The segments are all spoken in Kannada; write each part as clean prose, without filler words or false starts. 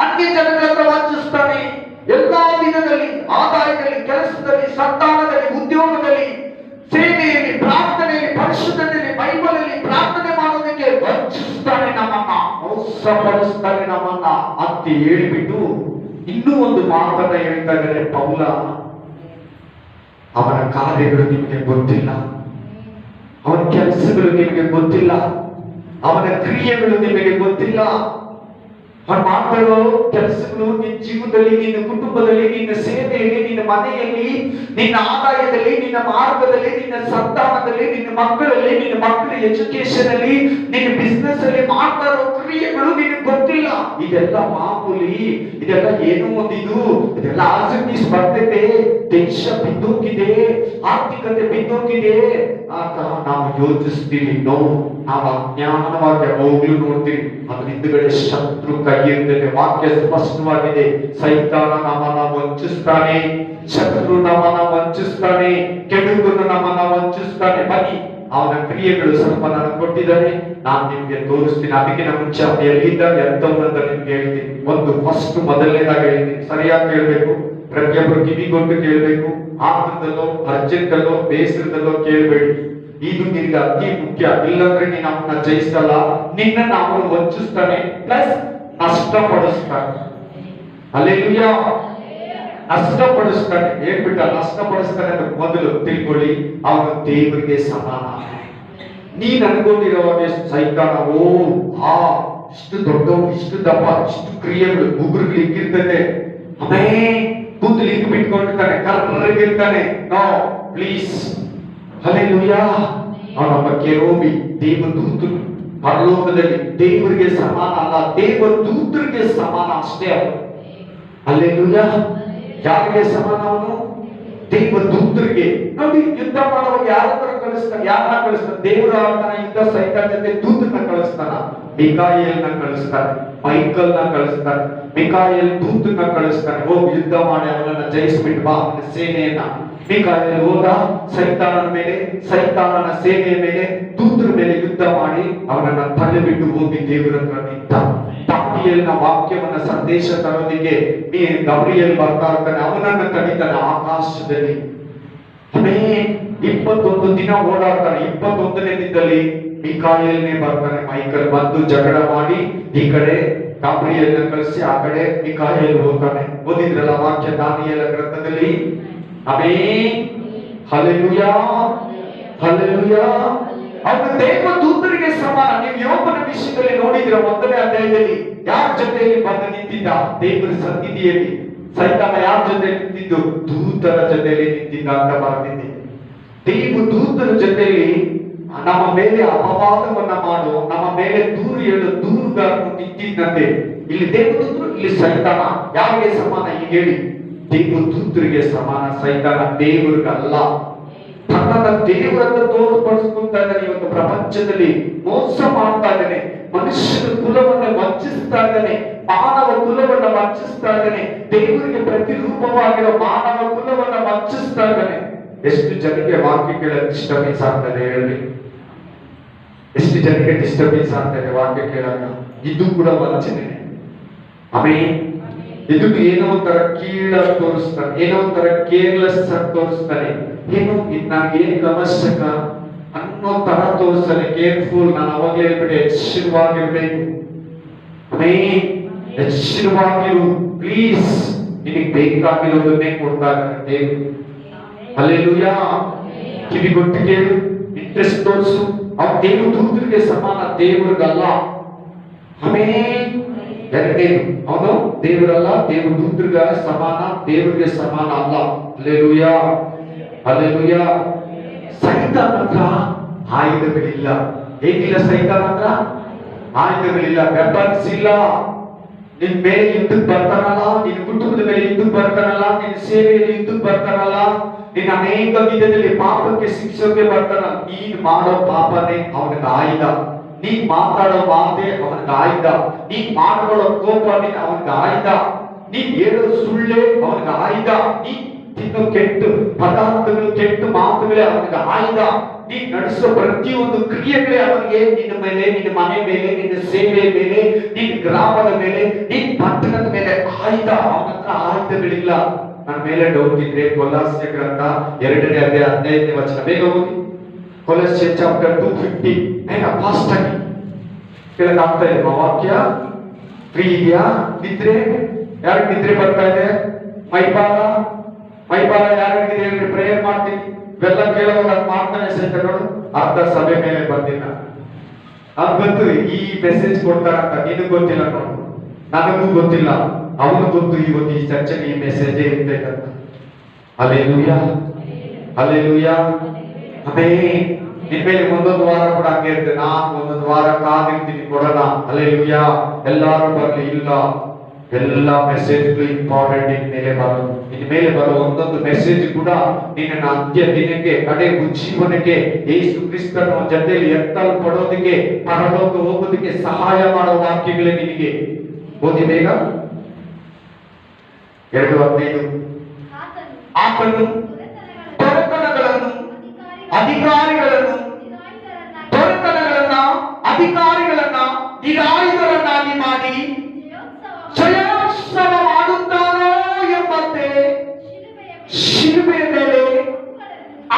ಅನ್ಯ ಜನಗಳ ಹತ್ರ ವಂಚಿಸ್ತಾನೆ. ಎಲ್ಲಾ ವಿಧದಲ್ಲಿ, ಆದಾಯದಲ್ಲಿ, ಕೆಲಸದಲ್ಲಿ, ಸಂತಾನದಲ್ಲಿ, ಉದ್ಯೋಗದಲ್ಲಿ, ಸೇವೆಯಲ್ಲಿ, ಪ್ರಾರ್ಥನೆಯಲ್ಲಿ, ಪರಿಶುದ್ಧತೆಯಲ್ಲಿ, ಬೈಬಲಲ್ಲಿ ಪ್ರಾರ್ಥನೆ ಮಾಡೋದಕ್ಕೆ ವಂಚಿಸ್ತಾನೆ, ನಮ್ಮನ್ನ ಮೋಸಪಡಿಸ್ತಾನೆ ನಮ್ಮನ್ನ ಅಂತ ಹೇಳಿಬಿಟ್ಟು ಇನ್ನೂ ಒಂದು ಮಾತನ್ನ ಹೇಳ್ತಾ ಇದ್ದಾರೆ ಪೌಲ. ಅವನ ಕಾರ್ಯಗಳು ನಿಮಗೆ ಗೊತ್ತಿಲ್ಲ, ಅವನ ಕೆಲಸಗಳು ನಿಮಗೆ ಗೊತ್ತಿಲ್ಲ, ಅವನ ಕ್ರಿಯೆಗಳು ನಿಮಗೆ ಗೊತ್ತಿಲ್ಲ. ಅವನು ಮಾತಾಡೋ ಕೆಲಸಗಳು ನಿನ್ನ ಜೀವನದಲ್ಲಿ, ನಿನ್ನ ಕುಟುಂಬದಲ್ಲಿ, ನಿನ್ನ ಸೇವೆಯಲ್ಲಿ, ನಿನ್ನ ಮನೆಯಲ್ಲಿ, ನಿನ್ನ ಆದಾಯದಲ್ಲಿ, ನಿನ್ನ ಮಾರ್ಗದಲ್ಲಿ, ನಿನ್ನ ಸಂತಾನದಲ್ಲಿ, ನಿನ್ನ ಮಕ್ಕಳಲ್ಲಿ, ನಿನ್ನ ಮಕ್ಕಳ ಎಜುಕೇಶನ್ ಅಲ್ಲಿ, ನಿನ್ನ ಬಿಸ್ನೆಸ್ ಅಲ್ಲಿ ಮಾಡ್ತಾ ಇರೋ ಕ್ರಿಯೆಗಳು ನಿನಗೆ ಗೊತ್ತಿಲ್ಲ. ಇದೆಲ್ಲ ಮಾಮೂಲಿ, ಇದೆಲ್ಲ ಏನೋ ಒಂದಿದು, ಇದೆಲ್ಲ ಆಸಕ್ತಿ ಬರ್ತೈತೆ. ದೇಶ ಬಿದ್ದೋಗಿದೆ, ಆರ್ಥಿಕತೆ ಬಿದ್ದೋಗಿದೆ ಅಂತ ನಾವು ಯೋಚಿಸ್ತೀವಿ. ನಾವು ಅಜ್ಞಾನವಾಗಿ ಹೋಗ್ಲು ನೋಡ್ತೀವಿ. ಅದ್ರ ಹಿಂದುಗಡೆ ಶತ್ರು ಕೈ ಇರ್ತದೆ. ವಾಕ್ಯ ಸ್ಪಷ್ಟವಾಗಿದೆ. ಸೈತಾನ ನಮ್ಮನ್ನ ವಂಚಿಸ್ತಾನೆ, ಶತ್ರು ನಮ್ಮನ್ನ ವಂಚಿಸ್ತಾನೆ, ಕೆಡುಕನು ನಮ್ಮನ್ನ ವಂಚಿಸ್ತಾನೆ. ಬನ್ನಿ, ಅವನ ಕ್ರಿಯೆಗಳು ಸ್ವಲ್ಪ ನನಗೆ ಕೊಟ್ಟಿದ್ದಾನೆ, ನಾನು ನಿಮ್ಗೆ ತೋರಿಸ್ತೀನಿ. ಅದಕ್ಕಿಂತ ಮುಂಚೆ ಅವನು ಎಲ್ಲಿದ್ದ ಎಂತವನ್ನಂತ ನಿಮ್ಗೆ ಹೇಳ್ತೀನಿ. ಒಂದು ಫಸ್ಟ್ ಮೊದಲನೇದಾಗಿ ಹೇಳ್ತೀನಿ, ಸರಿಯಾಗಿ ಕೇಳ್ಬೇಕು. ಪ್ರತಿಯೊಬ್ಬರು ಕಿವಿಗೊಂಡು ಕೇಳ್ಬೇಕು. ಆತಂದಲ್ಲೋ, ಅರ್ಜೆಂಟಲ್ಲೋ, ಬೇಸರದಲ್ಲೋ ಕೇಳ್ಬೇಡಿ. ಇದು ನಿನ್ಗೆ ಅತಿ ಮುಖ್ಯ. ಇಲ್ಲಾಂದ್ರೆ ನೀನು ಅವನ್ನ ಜಯಿಸಲ್ಲ, ನಿನ್ನ ಅವನು ವಂಚಿಸ್ತಾನೆ, ಪ್ಲಸ್ ನಷ್ಟಪಡಿಸ್ತಾನೆ. ಹಲ್ಲೆಲೂಯಾ. ನಷ್ಟಪಡಿಸ್ತಾನೆ. ಹೇಳ್ಬಿಟ್ಟ ನಷ್ಟಪಡಿಸ್ತಾನೆ ಅಂತ ಮೊದಲು ತಿಳ್ಕೊಳ್ಳಿ. ಅವನು ದೇವರಿಗೆ ಸಮಾನ. ನೀನ್ ಅನ್ಕೊಂಡಿರುವಾಗ ಸೈತಾನ ಇಷ್ಟು ದೊಡ್ಡ, ಇಷ್ಟು ದಪ್ಪ, ಇಷ್ಟು ಕ್ರಿಯೆಗಳು ಉಗುರುಗಳು ಹಿಂಗಿರ್ತದೆ, ಅವನೇ ಕೂದಲು ಹಿಂಗ್ ಬಿಟ್ಕೊಂಡಿರ್ತಾನೆ, ಕರ್ರಗಿರ್ತಾನೆ. No, please. ಹಲ್ಲೆಲೂಯಾ. ಅವನೊಬ್ಬ ಕೆರೂಬಿ, ದೇವದೂತರು. ಪರಲೋಕದಲ್ಲಿ ದೇವರಿಗೆ ಸಮಾನ ಅಲ್ಲ, ದೇವದೂತರಿಗೆ ಸಮಾನ ಅಷ್ಟೇ ಅವನು. ಹಲ್ಲೆಲೂಯಾ. ಯಾರಿಗೆ ಸಮಾನ ಅವನು? ದೇವದೂತರಿಗೆ. ನೋಡಿ, ಯುದ್ಧ ಮಾಡುವಾಗ ಯಾರತ್ರ ಕಳಿಸ್ತಾನೆ? ಯಾರನ್ನ ಕಳಿಸ್ತಾನೆ? ದೇವರ ಆತನ ಯುದ್ಧ ಸೈತಾನ ಜೊತೆ ದೂತನ ಕಳಿಸ್ತಾನ. ಮಿಕಾಯೇಲ್ನ ಕಳಿಸ್ತಾನೆ, ಮೈಕಲ್ನ ಕಳಿಸ್ತಾನೆ. ಮಿಕಾಯೇಲ್ ದೂತನ ಕಳಿಸ್ತಾನೆ, ಹೋಗಿ ಯುದ್ಧ ಮಾಡಿ ಅವನನ್ನ ಜಯಿಸ್ಬಿಟ್ಟು ಬಾ, ಅವನ ಸೇನೆಯನ್ನ. ಮಿಕಾಯೇಲ್ ಹೋದ, ಸೈತಾನನ ಮೇಲೆ, ಸೈತಾನನ ಸೇನೆಯ ಮೇಲೆ, ದೂತರ ಮೇಲೆ ಯುದ್ಧ ಮಾಡಿ ಅವನನ್ನ ತಳ್ಳಿಬಿಟ್ಟು ಹೋಗಿ ದೇವರ ಹತ್ರ ನಿಂತ. ದಾನಿಯೇಲನ ವಾಕ್ಯವನ್ನ ಸಂದೇಶ ತರೋದಿಕ್ಕೆ ಗಬ್ರಿಯೇಲ್ ಬರ್ತಾ ಇರ್ತಾನೆ, ಅವನನ್ನ ತಡಿತಾನೆ ಆಕಾಶದಲ್ಲಿ. 21 ದಿನ ಓಡಾಡ್ತಾನೆ. 21ನೇ ದಿನದಲ್ಲಿ ಮಿಕಾಯೇಲ್ನೇ ಬರ್ತಾನೆ. ಮೈಕಲ್ ಬಂದು ಜಗಳ ಮಾಡಿ ಈ ಕಡೆ ಗಬ್ರಿಯೇಲ್ನ ಕಳಿಸಿ ಆ ಕಡೆ ಮಿಕಾಯೇಲ್ ಹೋಗ್ತಾನೆ. ಓದಿದ್ರಲ್ಲ ವಾಕ್ಯ ದಾನಿಯೇಲ ಗ್ರಂಥದಲ್ಲಿ. ಆಮೆನ್. Hallelujah, hallelujah. ಅವನು ದೇವದೂತರಿಗೆ ಸಮಾನ. ನೀವು ಯೋಬನ ವಿಷಯದಲ್ಲಿ ನೋಡಿದ್ರ, 1ನೇ ಅಧ್ಯಾಯದಲ್ಲಿ ಯಾರ ಜೊತೆಯಲ್ಲಿ ಬಂದು ನಿಂತಿದ್ದ? ದೇವರ ಸನ್ನಿಧಿಯಲ್ಲಿ. ಸೈತಾನ ಯಾರ ಜೊತೆ ನಿಂತಿದ್ದು? ದೂತರ ಜೊತೆಯಲ್ಲಿ ನಿಂತಿದ್ದ ಅಂತ ಬರ್ತಿದ್ದೆ. ದೇವದೂತರ ಜೊತೆಯಲ್ಲಿ ನಮ್ಮ ಮೇಲೆ ಅಪವಾದವನ್ನ ಮಾಡು, ನಮ್ಮ ಮೇಲೆ ದೂರು ಹೇಳು ದೂರುಗಾರನು ನಿಂತಿದ್ದಂತೆ. ಇಲ್ಲಿ ದೇವದೂತರು, ಇಲ್ಲಿ ಸೈತಾನ. ಯಾರಿಗೆ ಸಮಾನ ಈಗ ಹೇಳಿ? ದೇವದೂತರಿಗೆ ಸಮಾನ. ಸೈತಾನ ದೇವರಿಗಲ್ಲ. ತನ್ನನ್ನ ದೇವರನ್ನ ತೋರ್ಪಡಿಸ್ಕೊಂತಾ ಇದ್ದಾನೆ. ಇವತ್ತು ಪ್ರಪಂಚದಲ್ಲಿ ಮೋಸ ಮಾಡ್ತಾ ಇದ್ದಾನೆ. ಮನುಷ್ಯನ ಕುಲವನ್ನ ವಂಚಿಸ್ತಾ ಇದ್ದಾನೆ. ಮಾನವ ಕುಲವನ್ನ ವಂಚಿಸ್ತಾ ಇದ್ದಾನೆ. ದೇವರಿಗೆ ಪ್ರತಿರೂಪವಾಗಿರೋ ಮಾನವ ಕುಲವನ್ನ ವಂಚಿಸ್ತಾ ಇದ್ದಾನೆ. ಎಷ್ಟು ಜನಕ್ಕೆ ವಾಕ್ಯ ಕೇಳೋದು ಡಿಸ್ಟರ್ಬೆನ್ಸ್ ಆಗ್ತದೆ ಹೇಳಿ? ಎಷ್ಟು ಜನಕ್ಕೆ ಡಿಸ್ಟರ್ಬೆನ್ಸ್ ಆಗ್ತದೆ ವಾಕ್ಯ ಕೇಳಾಗ? ಇದು ಕೂಡ ವಂಚನೆ. ಆಮೆನ್. ಇದು ಏನೋ ಒಂಥರ ಕೀಳಾಗಿ ತೋರಿಸ್ತಾನೆ, ಏನೋ ಒಂಥರ ಕೇರ್ಲೆಸ್ ಆಗಿ ತೋರಿಸ್ತಾನೆ. ಏನು ಇದು ನನಗೇನು ಅವಶ್ಯಕ ಅನ್ನೋ ತರ ತೋರಿಸ್ತಾನೆ. ಕೇರ್ಫುಲ್. ನಾನು ಅವಾಗಲೇ ಹೇಳ್ಬಿಟ್ಟೆ, ಎಚ್ಚರವಾಗಿರ್ಬೇಕು. ಆಮೆನ್. ಎಚ್ಚರವಾಗಿರು ಪ್ಲೀಸ್. ನಿನಗೆ ಬೇಕಾಗಿರೋದನ್ನೇ ಕೊಡ್ತಾ ಇದ್ದಾನೆ ದೇವರು. ಹಲ್ಲೆಲೂಯಾ. ಕಿವಿಗೊಟ್ಟು ಕೇಳು, ಇಂಟ್ರೆಸ್ಟ್ ತೋರಿಸು. ಅವ್ನು ದೇವದೂತರಿಗೆ ಸಮಾನ, ದೇವರಿಗಲ್ಲ. ಆಮೆನ್. ಎರಡನೇದು, ಅವನು ದೇವರಲ್ಲ, ದೇವದೂತರಿಗೆ ಸಮಾನ, ದೇವರಿಗೆ ಸಮಾನ ಅಲ್ಲ. Hallelujah, hallelujah. ಸೈತಾನ ಹತ್ರ ಆಯುಧಗಳಿಲ್ಲ. ಏನಿಲ್ಲ ಸೈತಾನ ಹತ್ರ? ಆಯುಧಗಳಿಲ್ಲ, ವೆಪನ್ಸ್ ಇಲ್ಲ. ನಿನ್ ಮೇಲೆ ಯುದ್ಧಕ್ಕೆ ಬರ್ತಾನಲ್ಲ, ನಿನ್ ಕುಟುಂಬದ ಮೇಲೆ ಯುದ್ಧಕ್ಕೆ ಬರ್ತಾನಲ್ಲ, ನಿನ್ನ ಸೇವೆಯಲ್ಲಿ ಯುದ್ಧಕ್ಕೆ ಬರ್ತಾನಲ್ಲ, ನಿನ್ನ ಅನೇಕ ವಿಧದಲ್ಲಿ ಪಾಪಕ್ಕೆ ಶಿಕ್ಷೆಗೆ ಬರ್ತಾನಲ್ಲ. ನೀನ್ ಮಾಡೋ ಪಾಪನೇ ಅವನಿಗೆ ಆಯುಧ. ನೀನ್ ಮಾತಾಡೋ ಮಾತೆ ಅವನಿಗೆ ಆಯುಧ. ನೀನ್ ಮಾಡ್ಕೊಳ್ಳೋ ಕೋಪನೇ ಅವನಿಗೆ ಆಯುಧ. ನೀನ್ ಹೇಳೋ ಸುಳ್ಳೆ ಅವನಿಗೆ ಆಯುಧ. ನೀನ್ ತಿನ್ನೋ ಕೆಟ್ಟ ಪದಾರ್ಥಗಳು, ಕೆಟ್ಟ ಮಾತುಗಳೇ ಅವನಿಗೆ ಆಯುಧ. ನೀನು ನಡೆಸೋ ಪ್ರತಿಯೊಂದು ಕ್ರಿಯೆಗಳೇ ಅವನಿಗೆ ನಿನ್ನ ಮೇಲೆ, ನಿನ್ನ ಮನೆ ಮೇಲೆ, ನಿನ್ನ ಸೇವೆಯ ಮೇಲೆ, ನಿನ್ನ ಗ್ರಾಮದ ಮೇಲೆ, ನಿನ್ನ ಪಟ್ಟಣದ ಮೇಲೆ ಆಯುಧ. ಅವನ ಹತ್ರ ಆಯುಧಗಳಿಲ್ಲ. ನನ್ನ ಮೇಲೆ ಡೌಟ್ ಇದ್ರೆ ಕೊಲಸ್ಸೆ ಗ್ರಂಥ 2ನೇ ಅಧ್ಯಾಯ 15ನೇ ವಚನ ಬೇಗ ಓದಿ. ಕೊಲಸ್ಸೆ ಚಾಪ್ಟರ್ 2:50 ಬೇಗ ಫಾಸ್ಟ್ ಆಗಿ. ಕೇಳಕ್ಕಾಗ್ತಾ ಇದೆ ವಾಕ್ಯ? ಫ್ರೀ ಇದೆಯಾ? ನಿದ್ರೆ ಯಾರಿಗೆ ನಿದ್ರೆ ಬರ್ತಾ ಇದೆ? ಮೈಪಾಲ ಯಾರಿಗೆ ಹೇಳ್ರಿ, ಪ್ರೇಯರ್ ಮಾಡ್ತೀನಿ. ಇವೆಲ್ಲ ಕೇಳೋವಾಗ ಅದು ಮಾಡ್ತಾನೆ ಸಹಿತ ನೋಡು. ಅರ್ಧ ಸಭೆ ಮೇಲೆ ಬಂದಿಲ್ಲ. ಅದು ಗೊತ್ತು ಈ ಮೆಸೇಜ್ ಕೊಡ್ತಾರಂತ, ನಿನಗೂ ಗೊತ್ತಿಲ್ಲ ನೋಡು, ನನಗೂ ಗೊತ್ತಿಲ್ಲ, ಅವನು ಗೊತ್ತು ಇವತ್ತು ಈ ಚರ್ಚೆಗೆ ಈ ಮೆಸೇಜ್ ಇರ್ತೈತಂತ. Hallelujah, hallelujah. ಅದೇ ಇನ್ಮೇಲೆ ಒಂದೊಂದು ವಾರ ಕೂಡ ಹಂಗೆ ಇರ್ತದೆ. ನಾನು ಒಂದೊಂದು ವಾರ ಕಾದಿರ್ತೀನಿ, ಕೊಡೋಣ. ಹಲ್ಲೆಲೂಯಾ. ಎಲ್ಲಾರು ಬರ್ಲಿ, ಇಲ್ಲ ಎಲ್ಲ ಮೆಸೇಜ್ಗಳು ಇಂಪಾರ್ಟೆಂಟ್. ಇನ್ಮೇಲೆ ಬರೋ ಒಂದೊಂದು ಮೆಸೇಜ್ ಕೂಡ ನಿನ್ನ ಅಂತ್ಯ ದಿನಕ್ಕೆ, ಕಡೆ ಜೀವನಕ್ಕೆ, ಯೇಸು ಕ್ರಿಸ್ತನ ಜೊತೆಯಲ್ಲಿ ಎತ್ತಲ್ಪಡೋದಕ್ಕೆ, ಪರಲೋಕ ಹೋಗೋದಕ್ಕೆ ಸಹಾಯ ಮಾಡೋ ವಾಕ್ಯಗಳೇ ನಿನಗೆ. ಓದಿ ಬೇಗ. 2:15. ಆತನು ದೊರೆತನಗಳನ್ನು, ಅಧಿಕಾರಿಗಳನ್ನ, ನಿರಾಯುಧರನ್ನಾಗಿ ಮಾಡಿ ಜಯೋತ್ಸವ ಮಾಡುತ್ತಾನೋ ಎಂಬಂತೆ ಶಿಲುಬೆಯ ಮೇಲೆ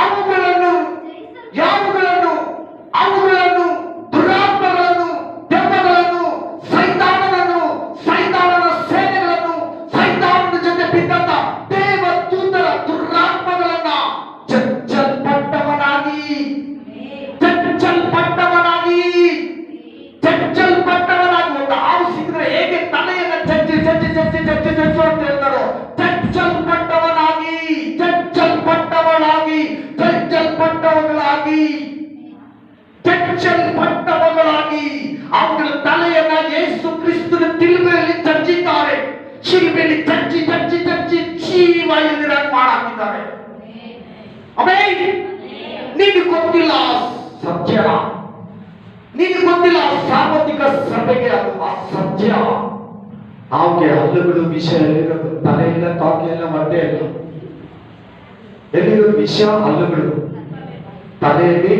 ಅವುಗಳನ್ನು ದುರಾತ್ಮಗಳನ್ನು, ದೆವ್ವಗಳನ್ನು, ಸೈತಾನನ ಸೇನೆಗಳನ್ನು, ಸೈತಾನನ ಜೊತೆ ಬಿದ್ದಂತ ದೇವದೂತರ ದುರಾತ್ಮಗಳನ್ನ ಚಚ್ಚಲ್ಪಟ್ಟವನಾಗಿ ಒಂದು ಹಾವು ಸಿಕ್ಕಿದ್ರೆ ಹೇಗೆ ತಲೆಯನ್ನ ಚಚ್ಚಿ ಅಂತ ಹೇಳ್ತಾರೋ, ಚಚ್ಚಲ್ಪಟ್ಟವಗಳಾಗಿ ಅವುಗಳ ತಲೆಯನ್ನ ಯೇಸು ಕ್ರಿಸ್ತನ ತಿರುವೆಯಲ್ಲಿ ಚಚ್ಚಿದ್ದಾರೆ. ಶಿಲುಬೆಯಲ್ಲಿ ಚಚ್ಚಿ ಜೀವ ಇಲ್ಲದಿರಂಗ್ ಮಾಡಾಕಿದ್ದಾರೆ. ನಿನಗೆ ಗೊತ್ತಿಲ್ಲ ಸತ್ಯ, ನಿನಗೆ ಗೊತ್ತಿಲ್ಲ ಸಾರ್ವತ್ರಿಕ ಸಭೆಗೆ ಅದು ಅಸತ್ಯ. ಅವಕ್ಕೆ ಹಲ್ಲುಗಳು ವಿಷಯ ಎಲ್ಲಿರೋದು? ತಲೆ ಇಲ್ಲ, ತಾಕೆ ಇಲ್ಲ, ಹೊಟ್ಟೆ ಇಲ್ಲ. ಎಲ್ಲಿರೋದು ವಿಷಯ? ಹಲ್ಲುಗಳು ತಲೆಯಲ್ಲಿ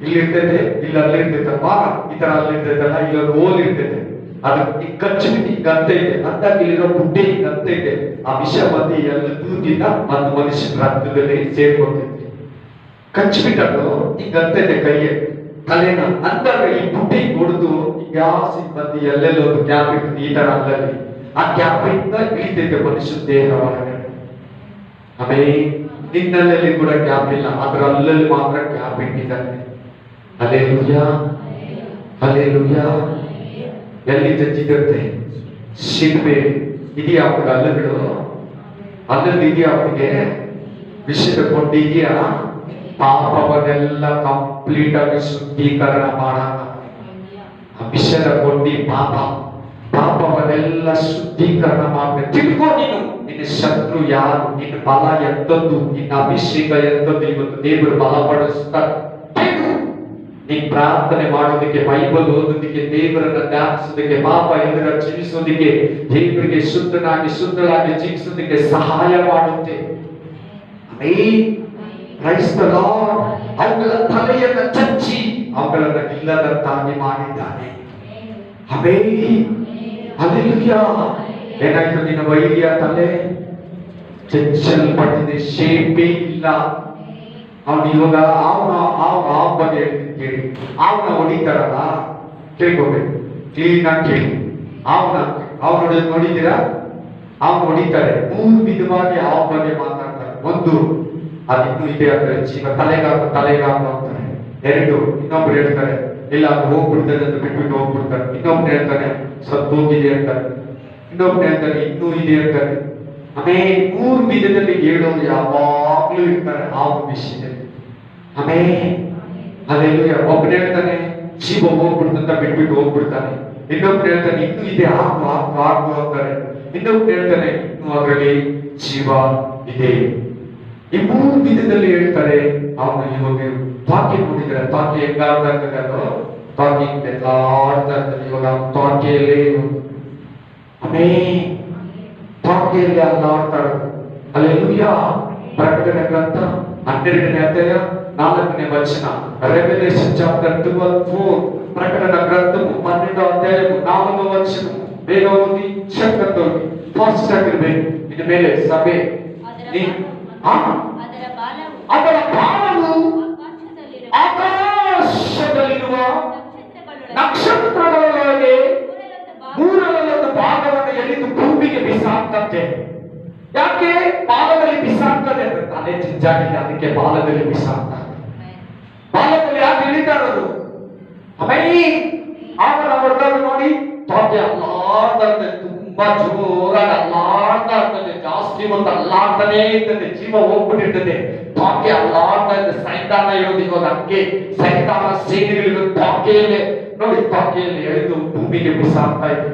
ಇಲ್ಲಿರ್ತೈತೆ, ಇಲ್ಲ ಅಲ್ಲಿರ್ತೈತಪ್ಪ, ಈ ತರ ಅಲ್ಲಿರ್ತೈತಲ್ಲ, ಇಲ್ಲೊಂದು ಹೋಲ್ ಇರ್ತೈತೆ, ಅದಕ್ಕೆ ಕಚ್ಚಿಬಿಟ್ಟು ಗಂತ ಇದೆ ಅಂದಾಗ ಇಲ್ಲಿರೋ ಬುಡ್ಡೆ ಗಂತ ಇದೆ. ಆ ವಿಷ ಬಂದು ಎಲ್ಲ ತೂತಿಂದ ಒಂದು ಮನುಷ್ಯನ ರಕ್ತದಲ್ಲಿ ಸೇರ್ಕೊಳ್ತೈತೆ. ಕಚ್ಚಿಬಿಟ್ಟು ಈ ಗಂತ ಇದೆ ಕೈಗೆ, ತಲೆನ ಅಂದಾಗ ಈ ಬುಡ್ಡೆ ಹೊಡೆದು ಗ್ಯಾಸ್ ಬಂದು ಎಲ್ಲೆಲ್ಲೋ ಒಂದು ಕ್ಯಾಪ್ ಇರ್ತದೆ ಈ ತರ ಅಲ್ಲಲ್ಲಿ. ಆ ಕ್ಯಾಪ್ ಇಂದ ಇಳಿತೈತೆ ಮನುಷ್ಯನ ದೇಹ ಹೊರಗಡೆ. ಆಮೇಲೆ ನಿನ್ನಲ್ಲಿ ಕೂಡ ಕ್ಯಾಪ್ ಇಲ್ಲ, ಅದ್ರ ಅಲ್ಲಲ್ಲಿ ಮಾತ್ರ ಕ್ಯಾಪ್ ಇಟ್ಟಿದ್ದಾನೆ. Hallelujah, hallelujah. ಎಲ್ಲಿ ಚಚ್ಚಿದಂತೆ? ಶಿಲ್ಪೆ ಇದೆಯಾ ಅವನಿಗೆ? ಅಲ್ಲಗಳು ಅಲ್ಲಲ್ಲಿ ಇದೆಯಾ ಅವನಿಗೆ? ವಿಷದ ಕೊಂಡಿ ಇದೆಯಾ? ಪಾಪವನ್ನೆಲ್ಲ ಕಂಪ್ಲೀಟ್ ಆಗಿ ಶುದ್ಧೀಕರಣ ಮಾಡಾಕ ವಿಷದ ಕೊಂಡಿ ಪಾಪವನ್ನೆಲ್ಲ ಶುದ್ಧೀಕರಣ ಮಾಡ್ಬೇಕು. ತಿಳ್ಕೊ ನೀನು, ನಿನ್ನ ಶತ್ರು ಯಾರು, ನಿನ್ನ ಬಲ ಎಂತದ್ದು, ನಿನ್ನ ಅಭಿಷೇಕ ಎಂತದ್ದು ಇವತ್ತು ದೇವರು ಬಲಪಡಿಸ್ತಾರೆ. ನೀನ್ ಪ್ರಾರ್ಥನೆ ಮಾಡೋದಕ್ಕೆ, ಬೈಬಲ್ ಓದೋದಕ್ಕೆ, ದೇವರನ್ನ ಧ್ಯಾನಿಸೋದಕ್ಕೆ, ಪಾಪ ಎಲ್ಲರ ಜೀವಿಸೋದಕ್ಕೆ, ದೇವರಿಗೆ ಶುದ್ಧಳಾಗಿ ಜೀವಿಸೋದಕ್ಕೆ ಸಹಾಯ ಮಾಡುತ್ತೆ. ಅವುಗಳ ತಲೆಯನ್ನ ಚಚ್ಚಿ ಅವುಗಳನ್ನ ಇಲ್ಲದಂತಾಗಿ ಮಾಡಿದ್ದಾನೆ. ಏನಾಯ್ತು? ನಿನ್ನ ವೈರ್ಯ ತಲೆ ಚಚ್ಚಲ್ಪಟ್ಟಿದೆ, ಶೇಪೇ ಇಲ್ಲ. ಅವನು ಇವಾಗ ಅವನ ಬಗ್ಗೆ ಹೇಳ್ತೀನಿ ಕೇಳಿ. ಅವನ ಹೊಡಿತಾರಲ್ಲ, ಕೇಳ್ಕೋಬೇಕು, ಕ್ಲೀನ್ ಆಗಿ ಕೇಳಿ. ಅವನು ನೋಡಿದ್ದೀರಾ? ಅವನು ಹೊಡಿತಾರೆ. 3 ವಿಧವಾಗಿ ಯಾವ ಬಗ್ಗೆ ಮಾತಾಡ್ತಾರೆ. ಒಂದು, ಅದಿನ್ನೂ ಇದೆ ಅಂದ್ರೆ ಜೀವ, ತಲೆಗಾಪ ಅಂತಾರೆ. 2, ಇನ್ನೊಬ್ರು ಹೇಳ್ತಾರೆ ಇಲ್ಲ ಅದು ಹೋಗ್ಬಿಡ್ತದೆ ಅಂತ ಬಿಟ್ಬಿಟ್ಟು ಹೋಗ್ಬಿಡ್ತಾರೆ. ಇನ್ನೊಬ್ರು ಹೇಳ್ತಾನೆ ಸತ್ತೋಗಿದೆ ಅಂತಾರೆ. ಇನ್ನೊಬ್ರು ಹೇಳ್ತಾರೆ ಇನ್ನೂ ಇದೆ ಅಂತಾರೆ. ಆಮೇಲೆ 3 ವಿಧದಲ್ಲಿ ಹೇಳೋರು ಯಾವಾಗ್ಲೂ ಇರ್ತಾರೆ ಆ ವಿಷಯದಲ್ಲಿ. ಆಮೇಲೆ ಅದೆಲ್ಲ ಒಬ್ಬರು ಹೇಳ್ತಾನೆ ಜೀವ ಹೋಗ್ಬಿಡ್ತಂತ ಬಿಟ್ಬಿಟ್ಟು ಹೋಗ್ಬಿಡ್ತಾನೆ. ಇನ್ನೊಬ್ರು ಹೇಳ್ತಾನೆ ಇನ್ನೂ ಇದೆ ಆಗ್ಬು ಅಂತಾರೆ. ಇನ್ನೊಬ್ರು ಹೇಳ್ತಾನೆ ಇನ್ನೂ ಅದರಲ್ಲಿ ಜೀವ ಇದೆ. ಈ 3 ವಿಧದಲ್ಲಿ ಹೇಳ್ತಾರೆ. ಅವನು ಇವಾಗ ತಾಕಿ ನೋಡಿದ್ರೆ ತಾಕಿ ಹೆಂಗಾಡ್ತಾ ಇರ್ತದೆ, ಅದು ತಾಕಿ ಆಡ್ತಾ ಇರ್ತದೆ. ಇವಾಗ ತಾಕಿಯಲ್ಲಿ ತಾಕಿಯಲ್ಲಿ ಅಲ್ಲ ಆಡ್ತಾ ಇರೋದು. ಹಲ್ಲೆಲೂಯಾ. ಪ್ರಕಟಣೆ ಗ್ರಂಥ 12ನೇ ಅಧ್ಯಾಯ 4ನೇ ವಚನ. Revelation chapter 12:4. ಪ್ರಕಟಣೆ ಗ್ರಂಥವು 12వ ಅಧ್ಯಾಯವು 4వ ವಚನ. ಬೇಗ ಓದಿ, ಶಕ್ತವಾಗಿ ಫಾಸ್ಟ್ ಆಗಿರ್ಬೇಕು. ಇನ್ನು ಮೇಲೆ ಸಭೆ ಅದರ ಬಾಲವು ಆಕಾಶದಲ್ಲಿರುವ ನಕ್ಷತ್ರಗಳೊಳಗೆ 1/3 ಭಾಗವನ್ನು ಎಳೆದು ಭೂಮಿಗೆ ಬಿಸಾಕ್ತಂತೆ. ಯಾಕೆ ಬಾಲದಲ್ಲಿ ಬಿಸಾಕ್ತದೆ ಅಂದ್ರೆ ತಲೆ ಚಿಂಚಾಗಿದೆ, ಅದಕ್ಕೆ ಬಾಲದಲ್ಲಿ ಬಿಸಾಕ್ತಾರೆ. ಬಾಲದಲ್ಲಿ ಯಾಕೆ ಎಳಿತಾರದು? ಅವರದನ್ನು ನೋಡಿ ತಾಕೆ ಅಲ್ಲಾಡ್ತದೆ, ತುಂಬಾ ಜೋರಾಗಿ ಅಲ್ಲಾಡ್ತಾ ಇರ್ತದೆ, ಜಾಸ್ತಿ ಹೊತ್ತು ಅಲ್ಲಾಡ್ತಾನೆ ಇರ್ತದೆ, ಜೀವ ಹೋಗ್ಬಿಟ್ಟಿರ್ತದೆ. ತಾಕೆ ಅಲ್ಲಾಡ್ತಾ ಇರ್ತದೆ. ಸೈತಾನ ಇರೋದು ಇವಾಗ ಹಂಗೆ, ಸೈತಾನ ಸೇನೆಗಳಿರೋದು ತಾಕೆಯಲ್ಲೇ ನೋಡಿ, ತಾಕೆಯಲ್ಲಿ ಎಳೆದು ಭೂಮಿಗೆ ಬಿಸಾಕ್ತಾ ಇದೆ.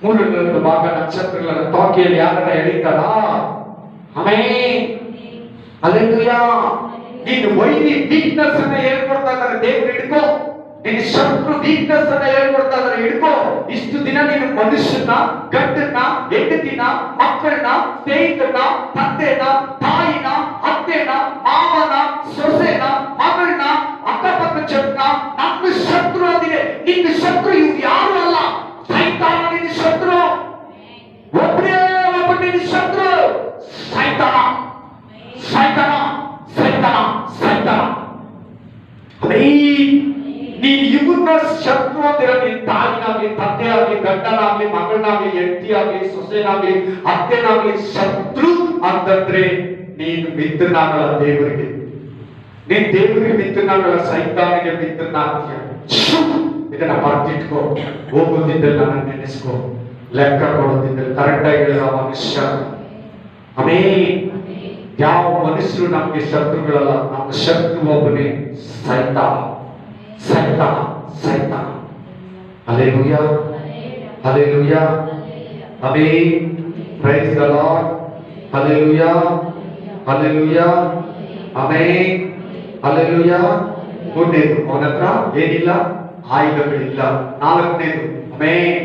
1/3 ಭಾಗ ನಕ್ಷತ್ರಗಳ ತಾಕೆಯಲ್ಲಿ ಯಾರನ್ನ ಎಳಿತಾರ? ಹಲ್ಲೆಲೂಯಾ. ನೀನು ವೈರಿ ವೀಕ್ನೆಸ್ ಅನ್ನ ಹೇಳ್ಕೊಡ್ತಾ ಇದ್ದಾರೆ, ದೇವರು ಹಿಡ್ಕೋ. ನಿನ್ನ ಶತ್ರು ವೀಕ್ನೆಸ್ ಅನ್ನ ಹೇಳ್ಕೊಡ್ತಾ ಇದ್ದಾರೆ, ಹಿಡ್ಕೋ. ಇಷ್ಟು ದಿನ ನೀನು ಮನುಷ್ಯನ, ಗಂಡನ್ನ, ಹೆಂಡತಿನ, ಮಕ್ಕಳನ್ನ, ಸ್ನೇಹಿತನ, ತಂದೆನ, ತಾಯಿನ, ಅತ್ತೆನ, ಮಾವನ, ಸೊಸೆನ, ಮಗಳನ್ನ, ಅಕ್ಕಪಕ್ಕ ಜನನ ನಮ್ಮ ಶತ್ರು ಅಂದಿದೆ. ನಿನ್ನ ಶತ್ರು ಇವ್ರು ಯಾರು ಅಲ್ಲ, ಸೈತಾನ ನಿನ್ನ ಶತ್ರು. ಒಬ್ಬನೇ ಒಬ್ಬ ನಿನ್ನ ಶತ್ರು ಸೈತಾನ, ಸೈತಾನ, ಸೈತಾನ, ಸೈತಾನ. ನೀನು ಇವ್ರನ್ನ ಶತ್ರು ಅಂದಿರ, ನಿನ್ ತಾಯಿನಾಗ್ಲಿ, ತಂದೆ ಆಗ್ಲಿ, ಗಂಡನಾಗ್ಲಿ, ಮಗಳನಾಗ್ಲಿ, ಹೆಂಡತಿಯಾಗ್ಲಿ, ಸೊಸೆನಾಗ್ಲಿ, ಅತ್ತೆನಾಗ್ಲಿ ಶತ್ರು ಅಂತಂದ್ರೆ ನೀನು ಮಿತ್ರನಾಗಲ್ಲ ದೇವರಿಗೆ. ನೀನ್ ದೇವರಿಗೆ ಮಿತ್ರನಾಗಲ್ಲ, ಸೈತಾನಿಗೆ ಮಿತ್ರನಾಗ್ತೀಯ. ಇದನ್ನ ಬರ್ತಿಟ್ಕೋ. ಹೋಗೋದಿದ್ದಲ್ಲಿ ನನ್ನ ನೆನೆಸ್ಕೋ, ಲೆಕ್ಕ ಕೊಡೋದಿದ್ದಲ್ಲಿ ಕರೆಕ್ಟ್ ಆಗಿ ಹೇಳೋ ಮನುಷ್ಯ. ಯಾವ ಮನುಷ್ಯರು ನಮ್ಗೆ ಶತ್ರುಗಳಲ್ಲ, ನಮ್ಮ ಶತ್ರು ಒಬ್ಬನೇ ಸೈತಾನ, ಸೈತಾನ, ಸೈತಾನ. Hallelujah, hallelujah, amen. Praise the Lord. Hallelujah, hallelujah, amen, hallelujah. 3ನೇದು, ಅವನ ಹತ್ರ ಏನಿಲ್ಲ, ಆಯುಧಗಳಿಲ್ಲ. 4ನೇದು, ಆಮೆನ್,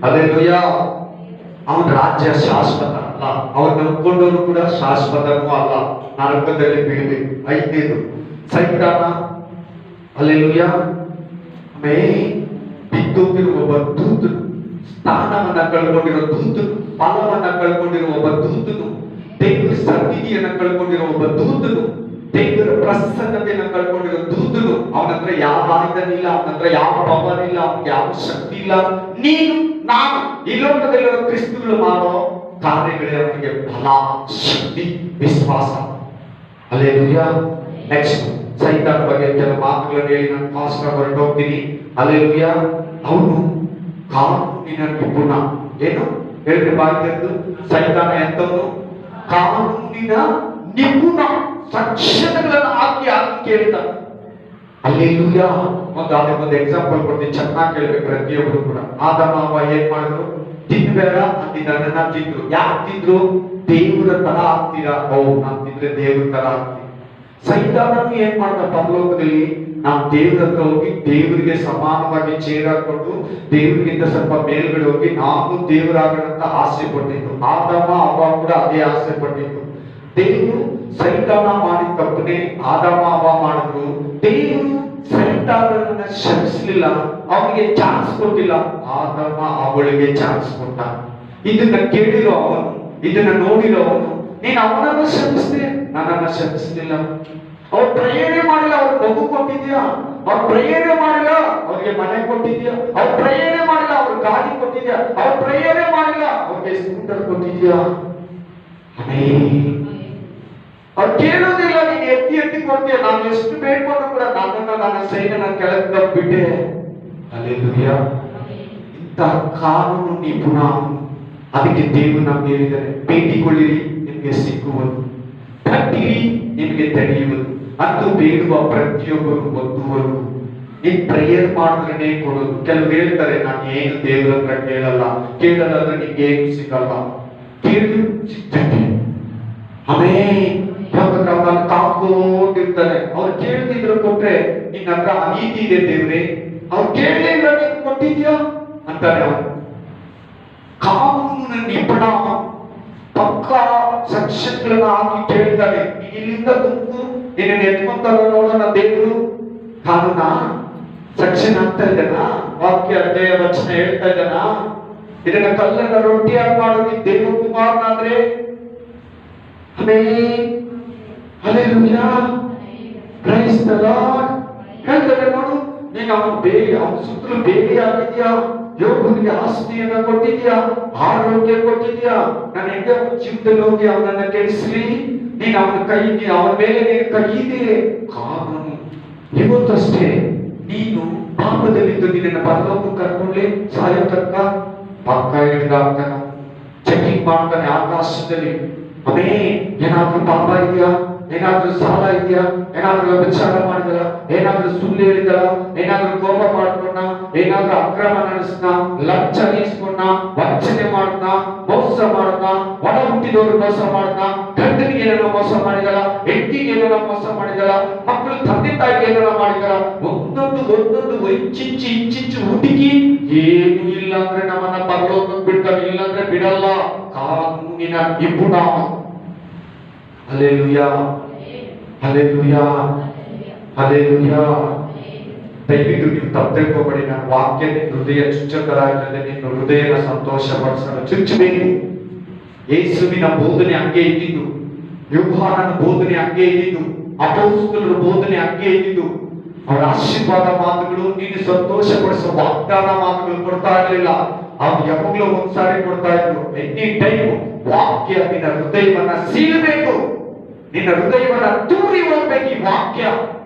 ಹಲ್ಲೆಲೂಯಾ. ಅವನ ರಾಜ್ಯ ಶಾಶ್ವತ ಅಲ್ಲ, ಅವ್ರು ನಂಬ್ಕೊಂಡವರು ಕೂಡ ಶಾಶ್ವತನೂ ಅಲ್ಲ, ನರಕದಲ್ಲಿ ಬೀಳಬೇಕು. 5ನೇದು, ಸೈತಾನ, ಹಲ್ಲೆಲೂಯಾ, ಆಮೆನ್. ಬಿದ್ದೋಗಿರುವ ಒಬ್ಬ ದೂತನು, ಸ್ಥಾನವನ್ನ ಕಳ್ಕೊಂಡಿರೋ ದೂತನು, ಫಲವನ್ನ ಕಳ್ಕೊಂಡಿರುವ ಒಬ್ಬ ದೂತನು, ದೇವರ ಸನ್ನಿಧಿಯನ್ನ ಕಳ್ಕೊಂಡಿರೋ ಒಬ್ಬ ದೂತನು, ದೇವರ ಪ್ರಸನ್ನತೆಯನ್ನು ಕಳ್ಕೊಂಡಿರೋ ದೂತನು. ಅವನ ಹತ್ರ ಯಾವ ಆಯುಧನಿಲ್ಲ, ಅವನ ಹತ್ರ ಯಾವ ಪವರ್ ಇಲ್ಲ, ಅವನಿಗೆ ಯಾವ ಶಕ್ತಿ ಇಲ್ಲ. ನೀನು, ನಾನು, ಈ ಲೋಕದಲ್ಲಿರೋ ಕ್ರಿಸ್ತುಗಳು ಮಾಡೋ ಕಾರ್ಯಗಳೇ ಅವನಿಗೆ ಬಲ, ಶಕ್ತಿ, ವಿಶ್ವಾಸ. ಹಲ್ಲೆಲೂಯಾ. ನೆಕ್ಸ್ಟ್ ಸೈತಾನ ಬಗ್ಗೆ ಕೆಲವು ಮಾತುಗಳನ್ನು ಹೇಳಿ ನಾನು ಫಾಸ್ಟ್ ಆಗಿ ಹೊರಟೋಗ್ತೀನಿ. ಹಲ್ಲೆಲೂಯಾ. ಅವನು ಕಾನೂನಿನ ನಿಪುಣ. ಏನು ಹೇಳ್ರಿ ಬಾಯಿದ್ದು? ಸೈತಾನ ಎಂತವನು? ಕಾನೂನಿನ ನಿಪುಣ. ಸಕ್ಷಣಗಳನ್ನು ಹಾಕಿ ಹಾಕಿ ಕೇಳ್ತಾನೆ. ಹಲ್ಲೆಲೂಯಾ. ಒಂದು ಎಕ್ಸಾಂಪಲ್ ಕೊಡ್ತೀನಿ, ಚೆನ್ನಾಗಿ ಕೇಳ್ಬೇಕು ಪ್ರತಿಯೊಬ್ಬರು ಕೂಡ. ಆದಾಮ ಅವ್ವ ಏನ್ ಮಾಡಿದ್ರು? ತಿನ್ಬೇಡ ಅಂತಿದ್ದ, ನನ್ನ ತಿಂದ್ರು. ಯಾಕೆ ತಿಂದ್ರು? ದೇವರ ತರ ಆಗ್ತೀರಾ? ನಾವು ತಿಂದ್ರೆ ದೇವ್ರ ತರ ಆಗ್ತೀವಿ. ಸೈತಾನನು ಏನ್ ಮಾಡ್ದ? ಪರಲೋಕದಲ್ಲಿ ನಾವು ದೇವ್ರ ಹತ್ರ ಹೋಗಿ ದೇವರಿಗೆ ಸಮಾನವಾಗಿ ಚೇರಾಕೊಂಡು ದೇವರಿಗಿಂತ ಸ್ವಲ್ಪ ಮೇಲ್ಗಡೆ ಹೋಗಿ ನಾವು ದೇವರಾಗಣಂತ ಆಸೆ ಪಟ್ಟಿದ್ದು. ಆದಾಮ ಅವ್ವ ಕೂಡ ಅದೇ ಆಸೆ ಪಟ್ಟಿದ್ದು. ದೇವರು ಸೈತಾನ ಮಾಡಿದ ತಪ್ಪನೆ ಆದಾಮ ಅವ್ವ ಮಾಡಿದ್ರು. ದೇವರು ಸೈತಾನನನ್ನ ಶಪಿಸಲಿಲ್ಲ, ಅವನಿಗೆ ಚಾನ್ಸ್ ಕೊಟ್ಟಿಲ್ಲ. ಆದಾಮ ಅವಳಿಗೆ ಚಾನ್ಸ್ ಕೊಟ್ಟ. ಇದನ್ನ ಕೇಳಿರೋ ಅವನು, ಇದನ್ನ ನೋಡಿರೋ ಅವನು, ನೀನು ಅವನನ್ನ ಶಪಿಸಿದೆ, ನನ್ನನ್ನ ಶಪಿಸಲಿಲ್ಲ. ಅವ್ರು ಪ್ರೇರಣೆ ಮಾಡಿಲ್ಲ, ಅವ್ರು ಮಗು ಕೊಟ್ಟಿದ್ಯಾ? ಅವ್ರು ಪ್ರೇರಣೆ ಮಾಡಿಲ್ಲ, ಅವ್ರಿಗೆ ಮನೆ ಕೊಟ್ಟಿದ್ಯಾ? ಅವ್ರು ಪ್ರೇರಣೆ ಮಾಡಿಲ್ಲ, ಅವ್ರ ಗಾಡಿ ಕೊಟ್ಟಿದ್ಯಾ? ಅವ್ರು ಪ್ರೇರಣೆ ಮಾಡಿಲ್ಲ, ಅವ್ರಿಗೆ ಸ್ಕೂಟರ್ ಕೊಟ್ಟಿದ್ಯಾ? ಅವ್ರು ಕೇಳೋದಿಲ್ಲ, ನೀನು ಎತ್ತಿ ಎತ್ತಿ ಕೊಡ್ತೀಯ. ನಾನು ಎಷ್ಟು ಬೇಡ್ಕೊಂಡ್ರು ಕೂಡ ನನ್ನ ಸೈನ್ಯನ ಕೆಳಗೆ ತಪ್ಪಿಟ್ಟೆ. ಹಲ್ಲೆಲೂಯಾ. ಇಂಥ ಕಾನೂನು ನಿಪುಣ. ಅದಕ್ಕೆ ದೇವರು ನಮ್ಗೆ ಹೇಳಿದ್ದಾರೆ, ಬೇಡಿಕೊಳ್ಳಿರಿ ನಿಮಗೆ ಸಿಕ್ಕುವುದು, ತಟ್ಟಿರಿ ನಿಮಗೆ ತೆರೆಯುವುದು, ಅದು ಬೇಡುವ ಪ್ರತಿಯೊಬ್ಬರು ಒತ್ತುವರು. ನೀನ್ ಪ್ರೇಯರ್ ಮಾಡಿದ್ರೆ ಕೊಡೋದು. ಕೆಲವರು ಹೇಳ್ತಾರೆ, ನಾನು ಏನು ದೇವರ ಹತ್ರ ಕೇಳಲ್ಲ ಅಂದ್ರೆ ನಿಮ್ಗೆ ಏನು ಸಿಗಲ್ಲ. ಕೇಳಿದ್ರು ಸಿಗ್ತದೆ. ಆಮೇಲೆ ಕಾಕೊಂಡಿರ್ತಾರೆ. ಅವ್ರು ಕೇಳ್ತಿದ್ರು ಕೊಟ್ರೆ ನಿನ್ನ ಹತ್ರ ಅನೀತಿ ಇದೆ ದೇವ್ರೆ, ಅವ್ರು ಕೇಳಲಿಲ್ಲ ನೀನ್ ಕೊಟ್ಟಿದ್ಯಾ ಅಂತಾರೆ. ಅವನು ಕಾನೂನಿನ ನಿಪುಣ, ಪಕ್ಕ ಸೆಕ್ಷನ್ಗಳನ್ನ ಹಾಕಿ ಕೇಳ್ತಾನೆ. ಇಲ್ಲಿಂದ ತುಮಕೂರು ನಿನ್ನ ಎತ್ಕೊಂತಾರ ನೋಡೋಣ ದೇವರು ಕಾನೂನ ಸಕ್ಷನ್ ಆಗ್ತಾ ಇದ್ದಾನ, ವಾಕ್ಯ ಅಧ್ಯಾಯ ವಚನ ಹೇಳ್ತಾ ಇದ್ದಾನ, ಇದನ್ನ ಕಲ್ಲನ್ನ ರೊಟ್ಟಿಯಾಗಿ ಮಾಡೋದು ದೇವಕುಮಾರನಾದ್ರೆ ಹಲ್ಲೆಲೂಯಾ ಪ್ರೈಸ್ ದ ಲಾರ್ಡ್ ಹೇಳ್ತಾರೆ ನೋಡು. ನೀನು ಅವನ ಸುತ್ತಲೂ ಬೇರೆ ಆಗಿದ್ಯಾ, ಯೋಗನಿಗೆ ಆಸ್ತಿಯನ್ನ ಕೊಟ್ಟಿದ್ಯಾ, ಆರೋಗ್ಯ ಕೊಟ್ಟಿದ್ಯಾ. ನಾನು ಹೆಂಗೆ ಅವನ ಜೀವನದಲ್ಲಿ ಹೋಗಿ ಅವನನ್ನ ಕೆಡಿಸ್ಲಿ, ನೀನು ಅವನ ಮೇಲೆ ನೀನು ಕೈ ಇದೆ. ಕಾನೂನು ಇವತ್ತಷ್ಟೇ ನೀನು ಪಾಪದಲ್ಲಿದ್ದು ನಿನ್ನ ಪರಲೋಕ ಕರ್ಕೊಂಡ್ಲಿ ಸಾಯೋ ತನಕ ಪಕ್ಕ ಹಿಡಿದಾಗ್ತಾನ, ಚೆಕಿಂಗ್ ಮಾಡ್ತಾನೆ ಆಕಾಶದಲ್ಲಿ. ಅವನೇ ಏನಾದ್ರೂ ಪಾಪ ಇದೆಯಾ, ಏನಾದ್ರೂ ಸಾಲ ಇದೆಯಾ, ಏನಾದ್ರೂ ವಿಚಾರ ಮಾಡಿದಲ್ಲ, ಏನಾದ್ರೂ ಸುಳ್ಳು ಹೇಳಿದಲ್ಲ, ಏನಾದ್ರೂ ಕೋಪ ಮಾಡ್ಕೊಂಡ, ಏನಾದ್ರೂ ಅಕ್ರಮ ನಡೆಸ್ನ, ಲಂಚ ನೀಸ್ಕೊಂಡ, ವಂಚನೆ ಮಾಡ್ದ, ಮೋಸ ಮಾಡ್ದ, ಒಳ ಹುಟ್ಟಿದವರು ಮೋಸ ಮಾಡ್ದ, ಗಂಡನಿಗೆ ಏನಾರ ಮೋಸ ಮಾಡಿದಲ್ಲ, ಹೆಂಡತಿಗೆ ಏನಾರ ಮೋಸ ಮಾಡಿದಲ್ಲ, ಮಕ್ಕಳು ತಂದೆ ತಾಯಿಗೆ ಏನಾರ ಮಾಡಿದಲ್ಲ, ಒಂದೊಂದು ಇಂಚಿಂಚು ಹುಡುಕಿ ಏನು ಇಲ್ಲ ಅಂದ್ರೆ ನಮ್ಮನ್ನ ಪರಲೋಕ ಬಿಡ್ತಾರೆ, ಇಲ್ಲಾಂದ್ರೆ ಬಿಡಲ್ಲ. ಕಾನೂನಿನ ನಿಪುಣ. Hallelujah hallelujah hallelujah. ದಯವಿಟ್ಟು ನೀವು ತಪ್ಪು ತಿಳ್ಕೊಬೇಡಿ. ನನ್ನ ವಾಕ್ಯ ನಿನ್ನ ಹೃದಯ ಚುಚ್ಚತರ ಇರ್ತದೆ, ನಿನ್ನ ಹೃದಯನ ಸಂತೋಷ ಪಡಿಸಲು ಚುಚ್ಚಬೇಕು. ಯೇಸುವಿನ ಬೋಧನೆ ಹಂಗೆ ಇದ್ದಿದ್ದು, ಯೋಹಾನನ ಬೋಧನೆ ಹಂಗೆ ಇದ್ದಿದ್ದು, ಅಪೊಸ್ತಲರ ಬೋಧನೆ ಹಂಗೆ ಇದ್ದಿದ್ದು. ಅವರ ಆಶೀರ್ವಾದ ಮಾತುಗಳು, ನೀನು ಸಂತೋಷ ಪಡಿಸುವ ವಾಗ್ದಾನ ಮಾತುಗಳು ಕೊಡ್ತಾ ಇರಲಿಲ್ಲ. ಅವ್ರು ಯಾವಾಗಲೂ ಒಂದ್ಸಾರಿ ಕೊಡ್ತಾ ಇದ್ರು. ಎನಿ ಟೈಮ್ ವಾಕ್ಯ ನಿನ್ನ ಹೃದಯವನ್ನ ಸೀಳಬೇಕು, ನಿನ್ನ ಹೃದಯವನ್ನ ತೂರಿ ಹೋಗ್ಬೇಕು ಈ ವಾಕ್ಯ.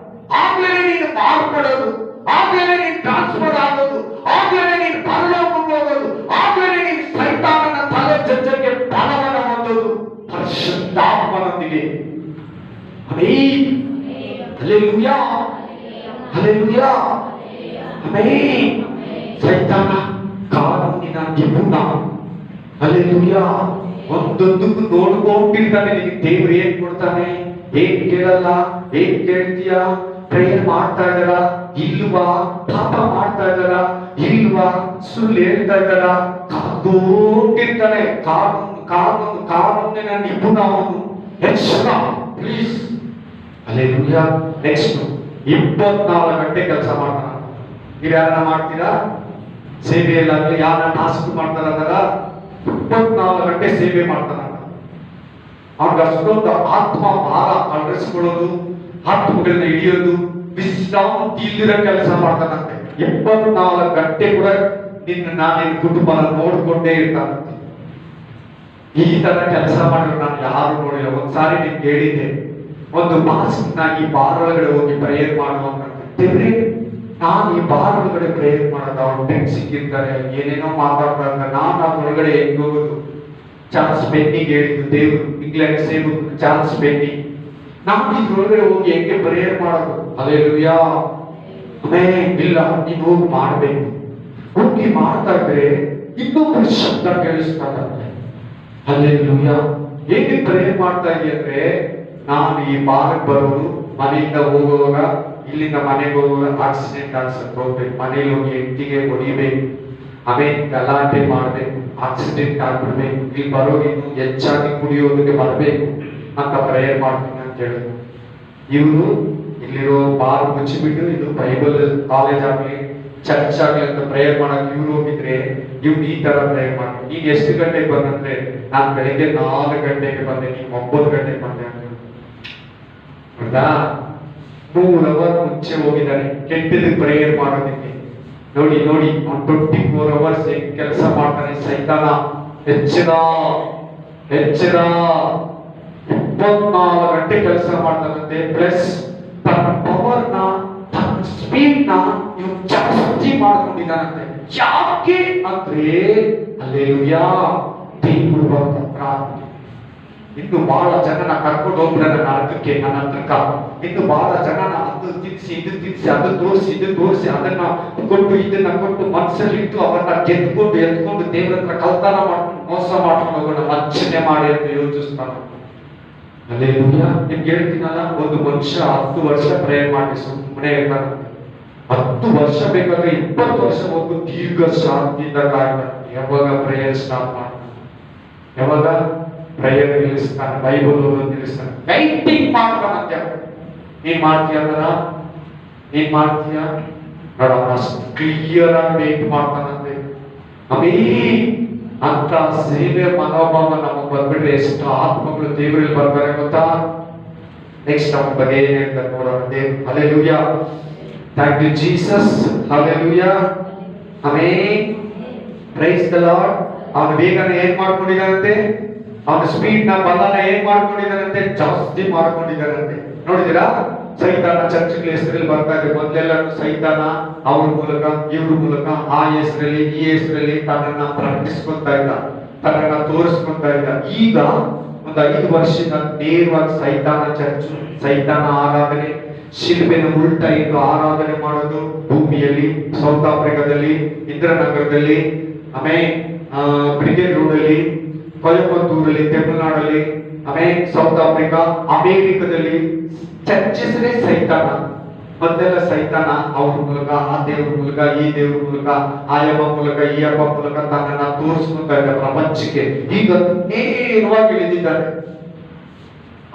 ಆಗ್ಲೇ ನೀನು ಮಾರ್ಪಡೋದು, ಆಗ್ಲೇ ನೀನು ಟ್ರಾನ್ಸ್ಫರ್ ಆಗೋದು, ಆಗ್ಲೇ ನೀನು ಪರಲೋಕಕ್ಕೆ ಹೋಗೋದು, ಆಗ್ಲೇ ನೀನು ಸೈತಾನನ ತಲೆ ಜಜ್ಜಕ್ಕೆ ಬಲವನ್ನು ಹೊಂದೋದು ಪರಿಶುದ್ಧಾತ್ಮನೊಂದಿಗೆ. Amen hallelujah hallelujah amen. ಸೈತಾನ ಕಾನೂನಿನ ನಿಪುಣ. ಹಲ್ಲೆಲೂಯಾ. ಒಂದೊಂದಕ್ಕೂ ನೋಡ್ಕೊಂಡಿರ್ತಾನೆ. ನಿನಗೆ ದೇವ್ರು ಏನ್ ಕೊಡ್ತಾನೆ, ಏನ್ ಕೇಳಲ್ಲ, ಏನ್ ಕೇಳ್ತೀಯ, ಪ್ರೇಯರ್ ಮಾಡ್ತಾ ಇದ್ದಾರ ಇಲ್ವಾ, ಪಾಪ ಮಾಡ್ತಾ ಇದ್ದಾರ ಇಲ್ವಾ, ಸುಳ್ಳು ಹೇಳ್ತಾ ಇದ್ದಾರ, ಕಾದೋಗಿರ್ತಾನೆ. ಕಾನೂನಿನ ನಿಪುಣ ಅವನು. ಎಚ್ಚರ ಪ್ಲೀಸ್. ಹಲ್ಲೆಲೂಯಾ. ನೆಕ್ಸ್ಟ್ 24 ಗಂಟೆ ಕೆಲಸ ಮಾಡ್ತಾನ. ನೀವು ಯಾರನ್ನ ಮಾಡ್ತೀರಾ ಸೇವೆಯಲ್ಲಾಗಲಿ, ಯಾರನ್ನ ಟಾಸ್ಕ್ ಮಾಡ್ತಾರ 24 ಗಂಟೆ ಸೇವೆ ಮಾಡ್ತಾನ. ಅವ್ನಿಗೆ ಅಷ್ಟೊಂದು ಆತ್ಮ ಭಾರ ಅಳವಡಿಸ್ಕೊಳ್ಳೋದು, ಆತ್ಮಗಳನ್ನ ಹಿಡಿಯೋದು, ವಿಶ್ರಾಂತಿ ಇಲ್ದಿರೋ ಕೆಲಸ ಮಾಡ್ತಾನಂತೆ. 24 ಗಂಟೆ ಕೂಡ ನಿನ್ನ ಕುಟುಂಬನ ನೋಡ್ಕೊಂಡೇ ಇರ್ತಾನಂತೆ. ಈ ತರ ಕೆಲಸ ಮಾಡಿದ್ರು ನಾನು ಯಾರು ನೋಡಿಲ್ಲ. ಒಂದ್ಸಾರಿ ನಿಮ್ಗೆ ಹೇಳಿದ್ದೆ, ಒಂದು ಮಾಸ್ಕ್ ಈ ಬಾರ್ ಒಳಗಡೆ ಹೋಗಿ ಪ್ರೇಯರ್ ಮಾಡುವಂತೆ. ನಾನು ಈ ಬಾರ್ ಒಳಗಡೆ ಪ್ರೇಯರ್ ಮಾಡೋದು, ಅವ್ರು ಟೆಂಟ್ ಸಿಕ್ಕಿರ್ತಾರೆ, ಏನೇನೋ ಮಾತಾಡ್ತಾರೆ. ನಾನು ಆ ಒಳಗಡೆ ಹೆಂಗ್ ಹೋಗುದು? ಚಾರ್ಲ್ಸ್ ಬೆನ್ನಿಗೆ ಹೇಳಿದ್ದು ದೇವ್ರು, ಇಂಗ್ಲೆಂಡ್ ಸೇವಕ ಚಾರ್ಲ್ಸ್ ಬೆನ್ನಿ. ನಾವು ಇದ್ರೊಳಗಡೆ ಹೋಗಿ ಹೆಂಗೆ ಪ್ರೇಯರ್ ಮಾಡೋದು? ಹಲ್ಲೆಲೂಯಾ. ಇಲ್ಲ, ನೀನು ಹೋಗಿ ಮಾಡ್ಬೇಕು. ಹೋಗಿ ಮಾಡ್ತಾ ಇದ್ರೆ ಇನ್ನೊಬ್ಬರು ಶಬ್ದ ಕೇಳಿಸ್ತಾರಂತೆ. ಹಲ್ಲೆಲೂಯಾ. ಹೇಗೆ ಪ್ರೇಯರ್ ಮಾಡ್ತಾ ಇದೀಯ ಅಂದ್ರೆ, ನಾನು ಈ ಬಾರ್ಗೆ ಬರೋದು, ಮನೆಯಿಂದ ಹೋಗುವಾಗ, ಇಲ್ಲಿಂದ ಮನೆಗೆ ಹೋಗುವಾಗ ಆಕ್ಸಿಡೆಂಟ್ ಆಗ್ಸಕ್ ಹೋಗ್ಬೇಕು, ಮನೇಲಿ ಹೋಗಿ ಹೆಂಡತಿಗೆ ಹೊಡಿಬೇಕು, ಆಮೇಲೆ ಗಲಾಟೆ ಮಾಡ್ಬೇಕು, ಆಕ್ಸಿಡೆಂಟ್ ಆಗ್ಬಿಡ್ಬೇಕು, ಇಲ್ಲಿ ಬರೋದು ಇನ್ನು ಹೆಚ್ಚಾಗಿ ಕುಡಿಯೋದಕ್ಕೆ ಬರ್ಬೇಕು ಅಂತ ಪ್ರೇಯರ್ ಮಾಡ್ತೀನಿ ಅಂತ ಹೇಳಿದ್ರು. ಇವರು ಇಲ್ಲಿರೋ ಬಾರ್ ಮುಚ್ಚಿಬಿಟ್ಟು, ಇದು ಬೈಬಲ್ ಕಾಲೇಜ್ ಆಗ್ಲಿ ಚರ್ಚ್ ಆಗ್ಲಿ ಅಂತ ಪ್ರೇಯರ್ ಮಾಡಕ್ ಇವ್ರು ಹೋಗಿದ್ರೆ, ಇವ್ರು ಈ ತರ ಪ್ರೇಯರ್ ಮಾಡ್ತಾರೆ. ಈಗ ಎಷ್ಟು ಗಂಟೆಗೆ ಬಂದಂದ್ರೆ, ನಾನು ಬೆಳಿಗ್ಗೆ 4 ಗಂಟೆಗೆ ಬಂದೆ, ನೀವು 9 ಗಂಟೆಗೆ ಬಂದೆ ಅಂತ ಹೌದಾ? 3 ಅವರ್ ಮುಂಚೆ ಹೋಗಿದ್ದಾನೆ ಕೆಟ್ಟದಕ್ಕೆ ಪ್ರೇಯರ್ ಮಾಡೋದಕ್ಕೆ. ನೋಡಿ ಅವ್ನು 24 ಅವರ್ಸ್ ಕೆಲಸ ಮಾಡ್ತಾನೆ ಸೈತಾನ. ಎಚ್ಚರ 24 ಗಂಟೆ ಕೆಲಸ ಮಾಡ್ತಾನಂತೆ. ಪ್ಲಸ್ ತನ್ನ ಪವರ್ ನ, ತನ್ನ ಸ್ಪೀಡ್ ನ ಇವ್ನು ಜಾಸ್ತಿ ಮಾಡ್ಕೊಂಡಿದ್ದಾನಂತೆ. ಯಾಕೆ ಅಂದ್ರೆ ಹಲ್ಲೆಲೂಯಾ, ದೇವರು ಬಂದ ಪ್ರಾರ್ಥನೆ. ಇನ್ನು ಬಹಳ ಜನನ ಕರ್ಕೊಂಡು ಹೋಗ್ಬಿಡೋಣ ನರಕಕ್ಕೆ, ನನ್ನ ಹತ್ರಕ್ಕ. ಇನ್ನು ಬಹಳ ಜನನ ಅದು ತಿನ್ಸಿ, ಇದು ತಿನ್ಸಿ, ಅದು ತೋರಿಸಿ, ಇದು ತೋರಿಸಿ, ಅದನ್ನ ಕೊಟ್ಟು ಇದನ್ನ ಕೊಟ್ಟು ಮನಸ್ಸಲ್ಲಿ ಇಟ್ಟು ಅವರನ್ನ ಎತ್ಕೊಂಡು ದೇವರ ಹತ್ರ ಕಲ್ತಾನ ಮಾಡ್ಕೊಂಡು ಮೋಸ ಮಾಡ್ಕೊಂಡು ಹೋಗೋಣ, ವಂಚನೆ ಮಾಡಿ ಅಂತ ಯೋಚಿಸ್ತಾನ. ಹಲ್ಲೆಲೂಯಾ. ನಿಮ್ಗೆ ಹೇಳ್ತೀನಲ್ಲ, ಒಂದು ಮನುಷ್ಯ 10 ವರ್ಷ ಪ್ರೇಯರ್ ಮಾಡಿ ಸುಮ್ಮನೆ ಇರ್ತಾನ. 10 ವರ್ಷ ಬೇಕಾದ್ರೆ 20 ವರ್ಷ ಹೋಗು ದೀರ್ಘ ಶಾಂತಿಯಿಂದ ಕಾಯ್ತಾನೆ. ಯಾವಾಗ ಪ್ರೇಯರ್ ಸ್ಟಾರ್ಟ್ ಮಾಡ್ತಾನೆ, ಯಾವಾಗ ಪ್ರೇಯರ್ ನಿಲ್ಲಿಸ್ತಾನೆ, ಬೈಬಲ್ ನಿಲ್ಲಿಸ್ತಾನೆ, ವೈಟಿಂಗ್ ಮಾಡ್ತಾನಂತೆ. ನೀನ್ ಮಾಡ್ತೀಯ ಅದರ ನೀನ್ ಮಾಡ್ತೀಯ ನೋಡೋಣ. ಅಷ್ಟು ಕ್ಲಿಯರ್ ಆಗಿ ವೇಟ್ ಮಾಡ್ತಾನಂತೆ. ಅಮೀ ಅಂತ ಸೇವೆ ಮನೋಭಾವ ನಮಗೆ ಬಂದ್ಬಿಟ್ರೆ ಎಷ್ಟು ಆತ್ಮಗಳು ದೇವರಲ್ಲಿ ಬರ್ತಾರೆ ಗೊತ್ತಾ. ನೆಕ್ಸ್ಟ್ ನಮ್ಮ ಬಗ್ಗೆ ಏನ್ ಹೇಳ್ತಾರೆ ನೋಡೋಣ. Hallelujah, thank you Jesus, hallelujah, amen, praise the Lord. ಅವನ ವೇಗನ ಏನ್ ಮಾಡ್ಕೊಂಡಿದ್ದಾನಂತೆ, ಅವನ ಸ್ಪೀಡ್ ನ ಬಲನ ಏನ್ ಮಾಡ್ಕೊಂಡಿದ್ದಾನಂತೆ, ಜಾಸ್ತಿ ಮಾಡ್ಕೊಂಡಿದ್ದಾನಂತೆ. ನೋಡಿದಿರಾ, ಸೈತಾನ ಚರ್ಚ್ಗಳ ಹೆಸರಲ್ಲಿ ಬರ್ತಾ ಇದೆ. ಮೊದಲೆಲ್ಲ ಸೈತಾನ ಅವ್ರ ಮೂಲಕ ಇವ್ರ ಮೂಲಕ ಆ ಹೆಸರಲ್ಲಿ ಈ ಹೆಸರಲ್ಲಿ ತನ್ನನ್ನ ಪ್ರಕಟಿಸ್ಕೊತಾ ಇದ್ದ, ತನ್ನನ್ನ ತೋರಿಸ್ಕೊತಾ ಇದ್ದ. ಈಗ ಒಂದು 5 ವರ್ಷದ ನೇರವಾಗಿ ಸೈತಾನ ಚರ್ಚ್, ಸೈತಾನ ಆರಾಧನೆ, ಶಿಲ್ಬೆನ ಉಲ್ಟಾ ಇಟ್ಟು ಆರಾಧನೆ ಮಾಡೋದು ಭೂಮಿಯಲ್ಲಿ, ಸೌತ್ ಆಫ್ರಿಕಾದಲ್ಲಿ, ಇಂದ್ರನಗರದಲ್ಲಿ, ಆಮೇಲೆ ಬ್ರಿಗೇಡ್ ರೋಡ್ ಅಲ್ಲಿ, ಕೊಯಂಬತ್ತೂರಲ್ಲಿ, ತಮಿಳುನಾಡಲ್ಲಿ, ಆಮೇಲೆ ಸೌತ್ ಆಫ್ರಿಕಾ, ಅಮೇರಿಕದಲ್ಲಿ ಚರ್ಚಿಸಲೇ ಸೈತಾನ. ಮೊದಲೆಲ್ಲ ಸೈತಾನ ಅವ್ರ ಮೂಲಕ, ಆ ದೇವ್ರ ಮೂಲಕ, ಈ ದೇವ್ರ ಮೂಲಕ, ಆ ಹಬ್ಬ ಮೂಲಕ, ಈ ಹಬ್ಬ ಮೂಲಕ ತನ್ನನ್ನ ತೋರಿಸ್ಕೊತಾ ಇದ್ದ ಪ್ರಪಂಚಕ್ಕೆ. ಈಗ ನೇರವಾಗಿ ಇಳಿದಿದ್ದಾನೆ.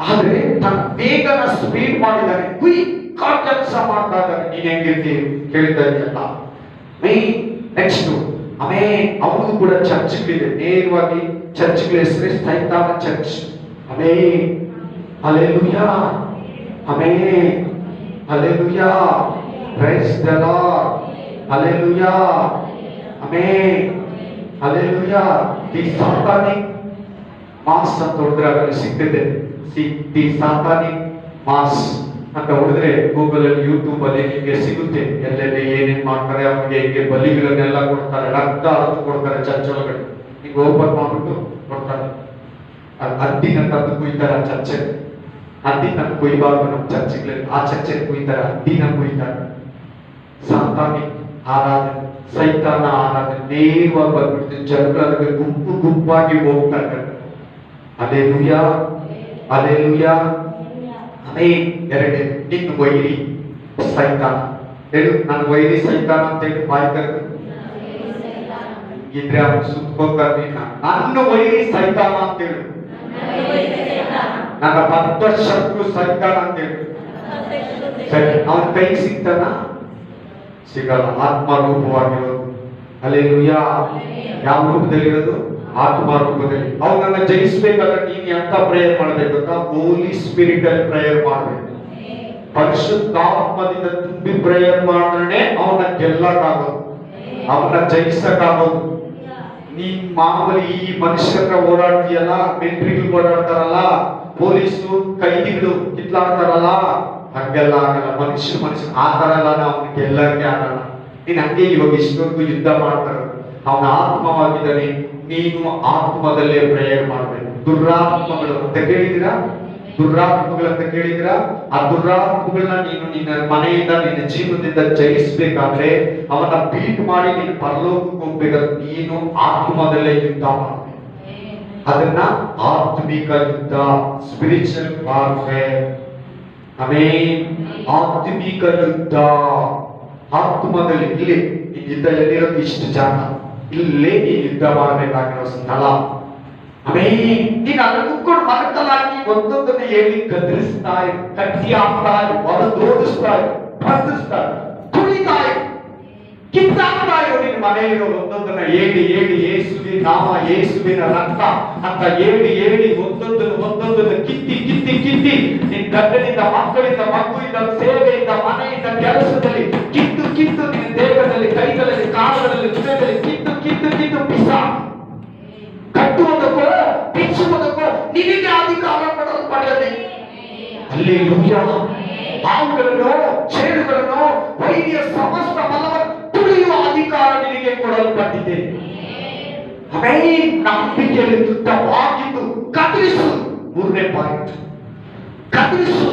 ಆದ್ರೆ ತನ್ನ ವೇಗನ ಸ್ಪೀಡ್ ಮಾಡಿದ್ದಾನೆ, ಕ್ವಿಕ್ ಕೆಲಸ ಮಾಡ್ತಾ ಇದ್ದಾನೆ. ನೀನ್ ಹೆಂಗಿರ್ತೀವಿ ಕೇಳ್ತಾ ಇದೆಯಲ್ಲ. ನೆಕ್ಸ್ಟ್ ಅವನು ಕೂಡ ಚರ್ಚ್ಗಳಿದೆ. ನೇರವಾಗಿ ಚರ್ಚ್ಗಳ ಹೆಸರೇ ಸೈತಾನ church. Hallelujah, amen, hallelujah, praise the Lord, hallelujah, amen, hallelujah. The satanic mass ಅಂತ ಹೊಡೆದ್ರೆ ಅದರಲ್ಲಿ ಸಿಗ್ತಿದೆ. ದಿ ಸಾತಾನಿಕ್ ಮಾಸ್ ಅಂತ ಹೊಡೆದ್ರೆ ಗೂಗಲ್ ಅಲ್ಲಿ, ಯೂಟ್ಯೂಬ್ ಅಲ್ಲಿ ನಿಮಗೆ ಸಿಗುತ್ತೆ. ಎಲ್ಲೆಲ್ಲಿ ಏನೇನ್ ಮಾಡ್ತಾರೆ, ಅವ್ರಿಗೆ ಹೇಗೆ ಬಲಿಗಳನ್ನೆಲ್ಲ ಕೊಡ್ತಾರೆ, ರಕ್ತ ಹರಿದು ಕೊಡ್ತಾರೆ. ಚರ್ಚ್ ಒಳಗಡೆ ಈಗ ಓಪನ್ ಮಾಡ್ಬಿಟ್ಟು ಕೊಡ್ತಾರೆ. ಹದ್ದಿನ ತಂದು ಕುಯ್ತಾರೆ ಚರ್ಚೆ. ಹದ್ದಿನ ಕುಯ್ಬಾರ್ದು ನಮ್ಮ ಚರ್ಚ್ಗಳಲ್ಲಿ. ಆ ಚರ್ಚೆ ಕುಯ್ತಾರೆ, ಹದ್ದಿನ ಕುಯ್ತಾರೆ. ಸಾತಾನಿಕ್ ಆರಾಧನೆ, ಸೈತಾನ ಆರಾಧನೆ ನೇರವಾಗಿ ಬಂದ್ಬಿಡ್ತೀವಿ. ಜನಗಳಿಗೆ ಗುಂಪು ಗುಂಪಾಗಿ ಹೋಗ್ತಾ ಇದ್ದಾರೆ. Hallelujah, hallelujah, amen. ಎರಡನೇ, ನಿನ್ನ ವೈರಿ ಸೈತಾನ. ಹೇಳು, ನನ್ನ ವೈರಿ ಸೈತಾನ ಅಂತ ಹೇಳಿ ಬಾಯಿ ಕರೆದು ಇದ್ರೆ ಅವನು ಸುತ್ಕೋತಾರೆ. ನನ್ನ ವೈರಿ ಸೈತಾನ ಅಂತ ಹೇಳು. ನನ್ನ ಬದ್ಧ ಶತ್ರು ಸೈತಾನ ಅಂತ ಹೇಳು. ಸರಿ, ಅವನ ಕೈ ಸಿಗ್ತಾನ? ಸಿಗಲ್ಲ. ಆತ್ಮ ರೂಪವಾಗಿರೋದು. ಹಲ್ಲೆಲೂಯಾ. ಯಾವ ರೂಪದಲ್ಲಿರೋದು? ಆತ್ಮ ರೂಪದಲ್ಲಿ. ಅವನನ್ನ ಜಯಿಸ್ಬೇಕಾದ್ರೆ ನೀನ್ ಎಂತ ಪ್ರೇಯರ್ ಮಾಡ್ಬೇಕು ಗೊತ್ತಾ? ಹೋಲಿ ಸ್ಪಿರಿಟ್ ಅಲ್ಲಿ ಪ್ರೇಯರ್ ಮಾಡ್ಬೇಕು. ಪರಿಶುದ್ಧಾತ್ಮದಿಂದ ತುಂಬಿ ಪ್ರೇಯರ್ ಮಾಡಿದ್ರೆ ಅವನ ಗೆಲ್ಲಕ್ಕಾಗೋದು, ಅವನ ಜಯಿಸಕ್ಕಾಗೋದು. ನೀನ್ ಮಾಮೂಲಿ ಈ ಮನುಷ್ಯರ ಓಡಾಡ್ತೀಯಲ್ಲ, ಮಿಲಿಟರಿಗಳು ಓಡಾಡ್ತಾರಲ್ಲ, ಪೊಲೀಸು ಕೈದಿಗಳು ಕಿತ್ಲಾಡ್ತಾರಲ್ಲ, ಹಂಗೆಲ್ಲ ಆಗಲ್ಲ. ಮನುಷ್ಯ ಆ ತರ ಎಲ್ಲ ನಾವು ಗೆಲ್ಲಕ್ಕೆ ಆಗಲ್ಲ. ನೀನ್ ಹಂಗೆ ಇವಾಗ ಇಷ್ಟೊಂದು ಯುದ್ಧ ಮಾಡ್ತಾರ, ಅವನ ಆತ್ಮವಾಗಿದ್ದಾನೆ. ನೀನು ಆತ್ಮದಲ್ಲೇ ಪ್ರೇಯರ್ ಮಾಡ್ಬೇಕು. ದುರಾತ್ಮಗಳು ಅಂತ ಕೇಳಿದಿರಾ? ದುರಾತ್ಮಗಳಂತ ಕೇಳಿದಿರಾ? ಆ ದುರಾತ್ಮಗಳನ್ನ ನೀನು ನಿನ್ನ ಮನೆಯಿಂದ, ನಿನ್ನ ಜೀವನದಿಂದ ಜಯಿಸ್ಬೇಕಾದ್ರೆ, ಅವನ್ನ ಬೀಟ್ ಮಾಡಿ ನೀನು ಪರಲೋಕಕ್ಕೆ ಹೋಗ್ಬೇಕಾದ್ರೆ ನೀನು ಆತ್ಮದಲ್ಲೇ ಯುದ್ಧ ಮಾಡಬೇಕು. ಅದನ್ನ ಆತ್ಮಿಕ ಯುದ್ಧ, ಸ್ಪಿರಿಚುವಲ್ ವಾರ್ಫೇರ್. ಆಮೆನ್. ಆತ್ಮಿಕ ಯುದ್ಧ ಆತ್ಮದಲ್ಲಿ. ಇಲ್ಲಿ ಯುದ್ಧ ಎಲ್ಲಿರೋದು? ಇಷ್ಟು ಜಾಗ ಇಲ್ಲೇ ಈ ಯುದ್ಧ ಮಾಡಬೇಕಾಗಿರೋ ಸ್ಥಳ. ಆಮೆನ್. ನೀನು ಅದನ್ನ ಕುತ್ಕೊಂಡು ಮನಕಲಾಗಿ ಒಂದೊಂದನ್ನು ಹೇಳಿ ಗದರಿಸ್ತಾ ಇರು, ಕಟ್ಟಿ ಹಾಕ್ತಾ ಇರು, ಹೊರದೋಡಿಸ್ತಾ ಇರು, ಬಂಧಿಸ್ತಾ ಇರು, ತುಳಿತಾ ಇರು, ಕಿತ್ತಾಕ್ತಾ ಇರು. ನಿನ್ನ ಮನೆಯಲ್ಲಿರೋ ಒಂದೊಂದನ್ನ ಹೇಳಿ ಹೇಳಿ ಯೇಸುವಿನ ನಾಮ, ಯೇಸುವಿನ ರಕ್ತ ಅಂತ ಹೇಳಿ ಒಂದೊಂದನ್ನು ಕಿತ್ತಿ ಕಿತ್ತಿ ಕಿತ್ತಿ ನಿನ್ನ ಗಂಡನಿಂದ, ಮಕ್ಕಳಿಂದ, ಮಗುವಿಂದ, ಸೇವೆಯಿಂದ, ಮನೆಯಿಂದ, ಕೆಲಸದಲ್ಲಿ ಕಿತ್ತು ಕಿತ್ತು ನಿನ್ನ ದೇಹದಲ್ಲಿ, ಕೈಗಳಲ್ಲಿ, ಕಾಲುಗಳಲ್ಲಿ, ಹೃದಯದಲ್ಲಿ ಕಿತ್ತು ಕಿತ್ತು ಕಿತ್ತು ಪಿಸಾ. ಕಟ್ಟುವುದಕ್ಕೋ ಬಿಚ್ಚುವುದಕ್ಕೋ ನಿನಗೆ ಅಧಿಕಾರ ಪಡೆಯದೆ. ಹಲ್ಲೆಲೂಯಾ. ಹಾವುಗಳನ್ನು, ಚೇಳುಗಳನ್ನು, ವೈರಿಯ ಸಮಸ್ತ ಬಲವನ್ನು ತುಳಿಯುವ ಅಧಿಕಾರ ನಿನಗೆ ಕೊಡಲ್ಪಟ್ಟಿದೆ. ಆಮೆನ್. ನಂಬಿಕೆಯಲ್ಲಿ ಯುದ್ಧವಾಗಿದ್ದು ಕತ್ತರಿಸು. 3ನೇ ಪಾಯಿಂಟ್, ಕತ್ತರಿಸು.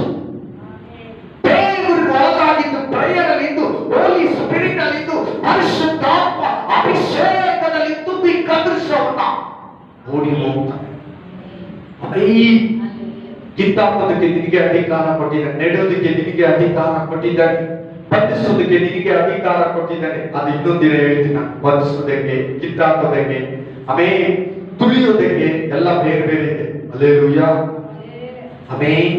ದೇವರಿಗೆ ಒಳಗಾಗಿದ್ದು, ಪ್ರೇಯರಲ್ಲಿದ್ದು, ಹೋಲಿ ಸ್ಪಿರಿಟ್ ಅಲ್ಲಿದ್ದು, ಪರಿಶುದ್ಧಾತ್ಮ ಅಭಿಷೇಕದಲ್ಲಿ ತುಂಬಿ ಕತ್ತರಿಸೋಣ. ಓಡಿ ಹೋಗ್ತಾನೆ. ಆಮೆನ್. ಕಿತ್ತಾಕೋದಕ್ಕೆ ನಿನಗೆ ಅಧಿಕಾರ ಕೊಟ್ಟಿದ್ದಾನೆ, ನೆಡೋದಕ್ಕೆ ನಿನಗೆ ಅಧಿಕಾರ ಕೊಟ್ಟಿದ್ದಾನೆ, ಬಂಧಿಸೋದಕ್ಕೆ ನಿನಗೆ ಅಧಿಕಾರ ಕೊಟ್ಟಿದ್ದಾನೆ. ಅದು ಇನ್ನೊಂದಿನ ಹೇಳ್ತೀನಿ ನಾನು. ಬಂಧಿಸೋದಕ್ಕೆ, ಕಿತ್ತಾಕೋದಕ್ಕೆ, ಆಮೆನ್, ತುಳಿಯೋದಕ್ಕೆ ಎಲ್ಲ ಬೇರೆ ಬೇರೆ ಇದೆ. Hallelujah, amen,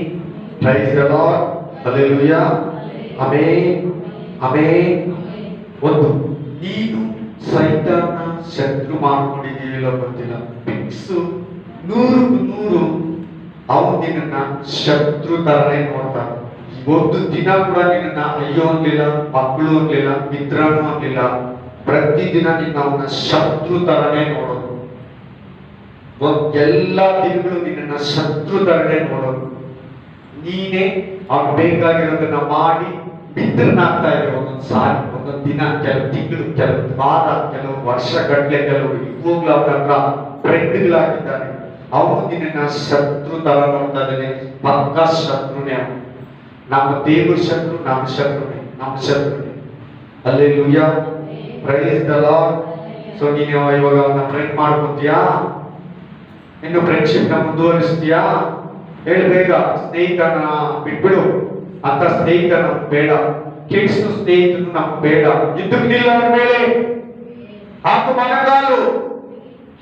praise the Lord, hallelujah. Amen, amen. ಒಂದು, ನೀನು ಸೈತಾನ ಶತ್ರು ಮಾಡ್ಕೊಂಡಿದ್ದೀವಿಲ್ಲ ಗೊತ್ತಿಲ್ಲ, ಫಿಕ್ಸು 100% ಅವನು ನಿನ್ನ ಶತ್ರು ತರನೇ ನೋಡ್ತಾನೆ. ಒಂದು ದಿನ ಕೂಡ ನಿನ್ನ ಅಯ್ಯೋ ಅನ್ಲಿಲ್ಲ, ಮಕ್ಕಳು ಅನ್ಲಿಲ್ಲ, ಮಿತ್ರನು ಅನ್ಲಿಲ್ಲ. ಪ್ರತಿದಿನ ನಿನ್ನ ಅವನ ಶತ್ರು ತರನೇ ನೋಡೋದು. ಎಲ್ಲಾ ದಿನಗಳು ನಿನ್ನ ಶತ್ರು ತರನೇ ನೋಡೋದು. ನೀನೇ ಅವ್ನು ಬೇಕಾಗಿರೋದನ್ನ ಮಾಡಿ ಮಿತ್ರನಾಗ್ತಾ ಇರೋ ಒಂದೊಂದು ಸಾರಿ, ಒಂದೊಂದು ದಿನ, ಕೆಲವು ತಿಂಗಳು, ಕೆಲವು ವಾರ, ಕೆಲವು ವರ್ಷ ಗಟ್ಟಲೆ, ಕೆಲವರು ಇವಾಗ್ಲೂ ಅವ್ರ ಹತ್ರ ಫ್ರೆಂಡ್ಗಳಾಗಿದ್ದಾರೆ. ಅವನು ನಿನ್ನ ಶತ್ರು ತರ ನೋಡ್ತಾ ಇದ್ದಾನೆ. ಪಕ್ಕ ಶತ್ರುನೇ ಅವನು. ನಮ್ಮ ದೇವ್ರ ಶತ್ರು, ನಮ್ಮ ಶತ್ರುನೇ, ನಮ್ಮ ಶತ್ರುನೇ. Hallelujah, praise the Lord. So ನೀನು ಇವಾಗ ಅವನ ಫ್ರೆಂಡ್ ಮಾಡ್ಕೊತೀಯಾ? ಇನ್ನು ಫ್ರೆಂಡ್ಶಿಪ್ ನ ಮುಂದುವರಿಸ್ತೀಯಾ? ಬೇಗ ಸ್ನೇಹಿತನ ಬಿಟ್ಬಿಡು. ಅಂತ ಸ್ನೇಹಿತನ ಬೇಡ, ಕೆಡಿಸು ಸ್ನೇಹಿತನು ನಮ್ಗೆ ಬೇಡ. ಇದ್ದಕ್ಕೆ ನಿಲ್ಲವನ ಮೇಲೆ ಹಾಕು ಮನಗಾಲು,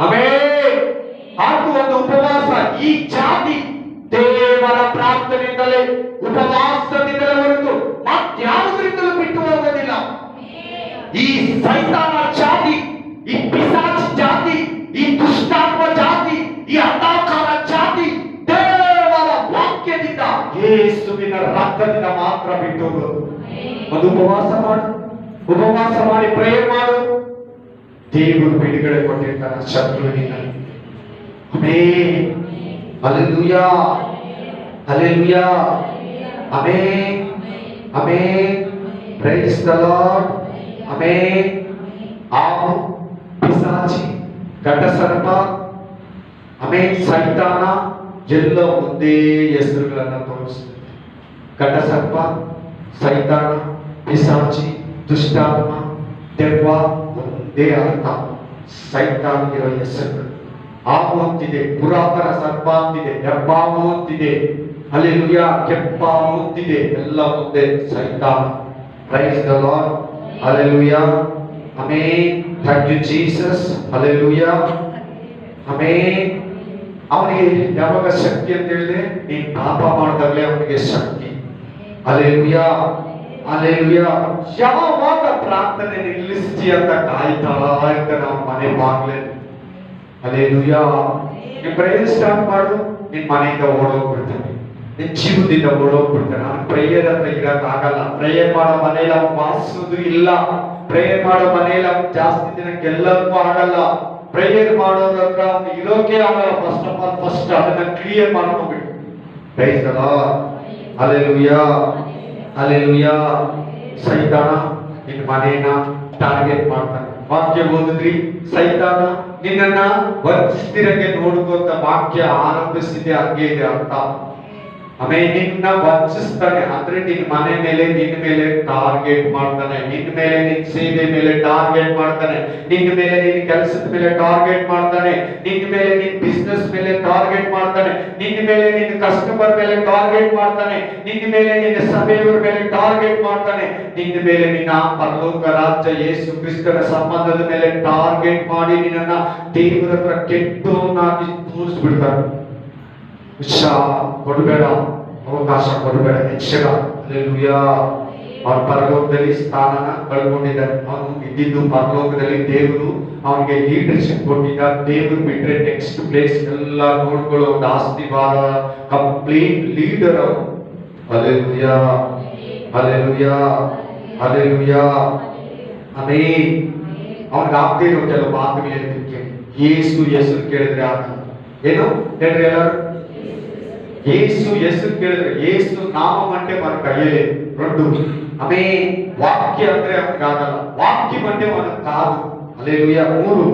ಆಮೆನ್. ಹಾಕು ಒಂದು ಉಪವಾಸ. ಈ ಜಾತಿ ದೇವರ ಪ್ರಾರ್ಥನೆಯಿಂದಲೇ, ಉಪವಾಸದಿಂದಲೇ ಹೊರತು ಮತ್ಯಾವುದರಿಂದಲೂ ಬಿಟ್ಟು ಹೋಗೋದಿಲ್ಲ. ಈ ಸೈತಾನ ಜಾತಿ, ಈ ಪಿಶಾಚಿ ಜಾತಿ, ಈ ದುಷ್ಟಾತ್ಮ ಜಾತಿ, ಈ ಅಂಧಕಾರ ಜಾತಿ ದೇವರ ವಾಕ್ಯದಿಂದ, ಯೇಸುವಿನ ರಕ್ತದಿಂದ ಮಾತ್ರ ಬಿಟ್ಟು ಹೋಗೋದು. ಒಂದು ಉಪವಾಸ ಮಾಡು, ಉಪವಾಸ ಮಾಡಿ ಪ್ರೇಯರ್ ಮಾಡು. ದೇವರು ಬಿಡುಗಡೆ ಕೊಟ್ಟಿರ್ತಾನೆ ಶತ್ರುವಿನಿಂದ. Amen, hallelujah, hallelujah, amen, amen. Praise the Lord, amen. ಹಾವು, ಪಿಶಾಚಿ, ಘಟಸರ್ಪ, ಆಮೆನ್, ಸೈತಾನ ಎಲ್ಲ ಒಂದೇ ಹೆಸರುಗಳನ್ನ ತೋರಿಸ್ತದೆ. ಘಟಸರ್ಪ, ಸೈತಾನ, ಪಿಶಾಚಿ, ದುಷ್ಟಾತ್ಮ, ದೆವ್ವ ಒಂದೇ ಅರ್ಥ. ಸೈತಾನಿಗಿರೋ ಹೆಸರುಗಳು. ಹಾವು ಅಂತಿದೆ, ಪುರಾತನ ಸರ್ಪ ಅಂತಿದೆ, ಹೆಬ್ಬಾವು ಅಂತಿದೆ, ಹಲ್ಲೆಲೂಯಾ, ಕೆಂಪಾವು ಅಂತಿದೆ, ಎಲ್ಲ ಒಂದೇ ಸೈತಾನ. Praise the Lord, hallelujah, amen. Thank you Jesus, hallelujah, amen. ಅವನಿಗೆ ಯಾವಾಗ ಶಕ್ತಿ ಅಂತ ಹೇಳಿದ್ರೆ, ನೀನ್ ಪಾಪ ಮಾಡಿದಾಗಲೇ ಅವನಿಗೆ ಶಕ್ತಿ. Hallelujah, hallelujah. ಯಾವಾಗ ಪ್ರಾರ್ಥನೆ ನಿಲ್ಲಿಸ್ತಿ ಅಂತ ಕಾಯ್ತಾ ಇರ್ತಾನೆ ಅವನ ಮನೆ ಬಾಗ್ಲೆ. ಹಲ್ಲೆಲೂಯಾ. ನೀನ್ ಪ್ರೇಯರ್ ಸ್ಟಾರ್ಟ್ ಮಾಡು, ನಿನ್ ಮನೆಯಿಂದ ಓಡೋಗ್ಬಿಡ್ತಾನೆ, ನಿನ್ ಜೀವದಿಂದ ಓಡೋಗ್ಬಿಡ್ತಾನೆ. ಅವ್ನು ಪ್ರೇಯರ್ ಹತ್ರ ಇರಕ್ ಆಗಲ್ಲ. ಪ್ರೇಯರ್ ಮಾಡೋ ಮನೇಲಿ ಅವ್ನು ವಾಸಿಸೋದು ಇಲ್ಲ. ಪ್ರೇಯರ್ ಮಾಡೋ ಮನೇಲಿ ಅವ್ನು ಜಾಸ್ತಿ ದಿನ ಗೆಲ್ಲಕ್ಕೂ ಆಗಲ್ಲ. ಪ್ರೇಯರ್ ಮಾಡೋದ್ರ ಹತ್ರ ಅವ್ನು ಇರೋಕೆ ಆಗಲ್ಲ. ಫಸ್ಟ್ ಆಫ್ ಆಲ್ ಫಸ್ಟ್ ಅದನ್ನ ಕ್ಲಿಯರ್ ಮಾಡ್ಕೊಂಡ್ಬಿಟ್ಟು. Price the Lord, hallelujah, hallelujah. ಸೈತಾನ ನಿನ್ನ ಮನೇನ ಟಾರ್ಗೆಟ್ ಮಾಡ್ತಾನೆ. ವಾಕ್ಯ ಓದಿದ್ರಿ, ಸೈತಾನ ನಿನ್ನನ್ನ ವಂಚಿಸ್ತಿರಂಗೆ ನೋಡ್ಕೊಂತ ವಾಕ್ಯ ಆರಂಭಿಸಿದೆ, ಹಂಗೆ ಇದೆ ಅರ್ಥ. ಆಮೇಲೆ ನಿನ್ನ ವಂಚಿಸ್ತಾನೆ ಅಂದ್ರೆ ನಿನ್ನ ಮನೆ ಮೇಲೆ, ನಿನ್ನ ಮೇಲೆ ಟಾರ್ಗೆಟ್ ಮಾಡ್ತಾನೆ. ನಿನ್ನ ಮೇಲೆ, ನಿನ್ನ ಸೇವೆ ಮೇಲೆ ಟಾರ್ಗೆಟ್ ಮಾಡ್ತಾನೆ. ನಿನ್ನ ಮೇಲೆ, ನಿನ್ನ ಕೆಲಸದ ಮೇಲೆ ಟಾರ್ಗೆಟ್ ಮಾಡ್ತಾನೆ. ನಿನ್ನ ಮೇಲೆ, ನಿನ್ನ ಬಿಸ್ನೆಸ್ ಮೇಲೆ ಟಾರ್ಗೆಟ್ ಮಾಡ್ತಾನೆ. ನಿನ್ನ ಮೇಲೆ, ನಿನ್ನ ಕಸ್ಟಮರ್ ಮೇಲೆ ಟಾರ್ಗೆಟ್ ಮಾಡ್ತಾನೆ. ನಿನ್ನ ಮೇಲೆ, ನಿನ್ನ ಸಭೆಯವರ ಮೇಲೆ ಟಾರ್ಗೆಟ್ ಮಾಡ್ತಾನೆ. ನಿನ್ನ ಮೇಲೆ, ನಿನ್ನ ಪರಲೋಕ ರಾಜ್ಯ ಯೇಸು ಕ್ರಿಸ್ತನ ಸಂಬಂಧದ ಮೇಲೆ ಟಾರ್ಗೆಟ್ ಮಾಡಿ ನಿನ್ನನ್ನ ದೇವರ ಹತ್ರ ಕೆಟ್ಟವನಾಗಿ ತೋರಿಸ್ಬಿಡ್ತಾನೆ. ಕೊಡಬೇಡ, ಅವಕಾಶ ಕೊಡಬೇಡ, ಹೆಚ್ಚಗ. ಹಲ್ಲೆಲೂಯಾ. ಅವನ ಪರಲೋಕದಲ್ಲಿ ಸ್ಥಾನನ ಕಳ್ಕೊಂಡಿದ್ದಾನೆ. ಅವನು ಇದ್ದಿದ್ದು ಪರಲೋಕದಲ್ಲಿ ದೇವರು ಅವನಿಗೆ ಲೀಡರ್ಶಿಪ್ ಕೊಟ್ಟಿದ್ದ. ದೇವರು ಬಿಟ್ರೆ ನೆಕ್ಸ್ಟ್ ಪ್ಲೇಸ್ ಎಲ್ಲ ನೋಡ್ಕೊಳ್ಳೋ ಒಂದು ಆಸ್ತಿವಾದ ಕಂಪ್ಲೀಟ್ ಲೀಡರ್ ಅವನು. Hallelujah, hallelujah, hallelujah, amen. ಅವನಿಗೆ ಆಗದೆ ಇರೋ ಕೆಲವು ಮಾತುಗಳು ಹೇಳಲಿಕ್ಕೆ, ಯೇಸು ಹೆಸರು ಕೇಳಿದ್ರೆ ಆಗಲ್ಲ. ಏನು ಹೇಳ್ರಿ ಎಲ್ಲರೂ? ಯೇಸು ಹೆಸರು ಕೇಳಿದ್ರೆ, ಯೇಸು ನಾಮ ಮಂಟೆ మన ಕೈಯಲ್ಲಿ ರೊಡ್ಡು. ಆಮೆನ್. ವಾಕ್ಯ ಅಂದ್ರೆ ಅವನಿಗಾಗಲ್ಲ, ವಾಕ್ಯ ಮಂಟೆ ಅವನಿಗೆ ಕಾದು. ಹಲ್ಲೆಲೂಯಾ. 3,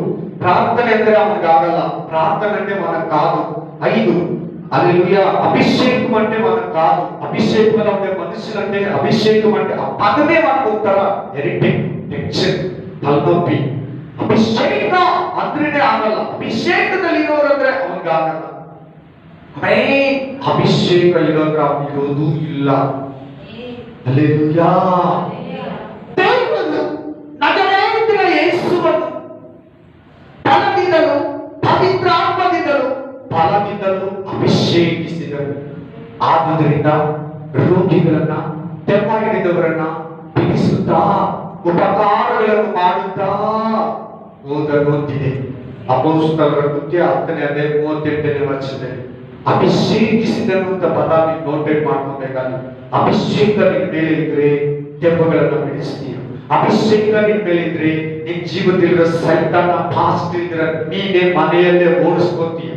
ಪ್ರಾರ್ಥನೆ ಅಂದ್ರೆ ಅವನಿಗಾಗಲ್ಲ, ಪ್ರಾರ್ಥನೆ ಅಂದ್ರೆ ಅವನಿಗೆ ಕಾದು. 5, హల్లెలూయా. అభిషేకం అంటే మనకు కాదు, అభిషేకం అంటే మనుషులంటే అభిషేకం అంటే ఆ పదమే మనకు ఉత్తర ఎరిటిక్ ಟೆನ್ಷನ್ ತಲೆನೋವಿ. ಅಭಿಷೇಕ ಅಂದ್ರೇನೆ ಆಗಲ್ಲ, ಅಭಿಷೇಕದಲ್ಲಿ ಇರೋರಂದ್ರೆ ಅವನಿಗೆ ಆಗಲ್ಲ. ಅಭಿಷೇಕ ಇರೋದ್ರ ಇರೋದು ಇಲ್ಲ. ಹಲ್ಲೆಲೂಯಾ. ದೇವರು ನಜರೇತಿನ ಯೇಸುವನ್ನು ಬಲದಿಂದಲೂ ಪವಿತ್ರಾತ್ಮದಿಂದಲೂ ಬಲದಿಂದಲೂ ಅಭಿಷೇಕಿಸಿದರು. ಆದುದರಿಂದ ರೋಗಿಗಳನ್ನ, ದೆವ್ವ ಹಿಡಿದವರನ್ನ ಬಿಡಿಸುತ್ತಾ ಉಪಕಾರಗಳನ್ನು ಮಾಡುತ್ತಾ ಓದಿದೆ. ಅಪೊಸ್ತಲರ ಕೃತ್ಯ 10ನೇ ಅಧ್ಯಾಯ 38ನೇ ವಚನದಲ್ಲಿ ಅಭಿಷೇಕಿಸಿದನು ಅಂತ ಪದ ನೀವು ನೋಟೇಟ್ ಮಾಡ್ಕೋಬೇಕಾಗಿ. ಅಭಿಷೇಕ ನಿನ್ನ ಮೇಲೆ ಇದ್ರೆ ದೆವ್ವಗಳನ್ನ ಬಿಡಿಸ್ತೀಯ. ಅಭಿಷೇಕ ನಿನ್ನ ಮೇಲೆ ಇದ್ರೆ ನಿನ್ ಜೀವನದಲ್ಲಿರೋ ಸೈತಾನ ಫಾಸ್ಟ್ ಇದ್ರೆ ನೀನೇ ಮನೆಯಲ್ಲೇ ಓಡಿಸ್ಕೊತೀಯ.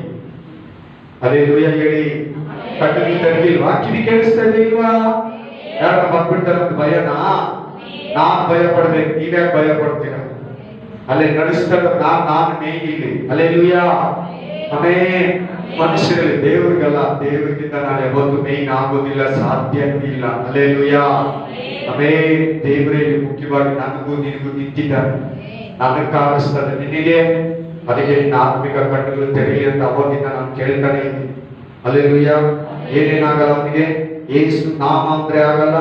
ಹಲ್ಲೆಲೂಯಾ ಹೇಳಿ. ಕಣ್ಣಲ್ಲಿ ತರಲಿಲ್ವಾ? ಕಿವಿ ಕೇಳಿಸ್ತಾ ಇದೆಯಲ್ವಾ? ಯಾರನ್ನ ಬಂದ್ಬಿಡ್ತಾರೆ ಅಂತ ಭಯನಾ? ನಾನ್ ಭಯ ಪಡ್ಬೇಕು, ನೀವ್ಯಾಕೆ ಭಯ ಪಡ್ತೀರ? ಅಲ್ಲೇ ನಡೆಸ್ತಾರೆ ನಾನು ಮೇನ್ ಇಲ್ಲಿ. ಹಲ್ಲೆಲೂಯಾ. ಆಮೆನ್. ಮನುಷ್ಯರಲ್ಲಿ ದೇವರಿಗಲ್ಲ, ದೇವರಿಗಿಂತ ನಾನು ಯಾವತ್ತು ಮೇನ್ ಆಗೋದಿಲ್ಲ, ಸಾಧ್ಯ ಇಲ್ಲ. ಹಲ್ಲೆಲೂಯಾ. ಆಮೆನ್. ದೇವರೇ ಮುಖ್ಯವಾಗಿ ನನಗೂ ನಿನಗೂ ನಿಂತಿದ್ದಾನೆ. ನನಗೆ ಕಾಣಿಸ್ತದೆ, ನಿನಗೆ. ಅದಕ್ಕೆ ನಿನ್ನ ಆತ್ಮಿಕ ಕಣ್ಣುಗಳು ತೆರೆಯಲಿ ಅಂತ ಅವಾಗಿಂದ ನಾನು ಕೇಳ್ತಾನೆ ಇದ್ದೀನಿ. ಹಲ್ಲೆಲೂಯಾ. ಏನೇನಾಗಲ್ಲ ಅವನಿಗೆ? ಯೇಸು ನಾಮ ಅಂದ್ರೆ ಆಗಲ್ಲ,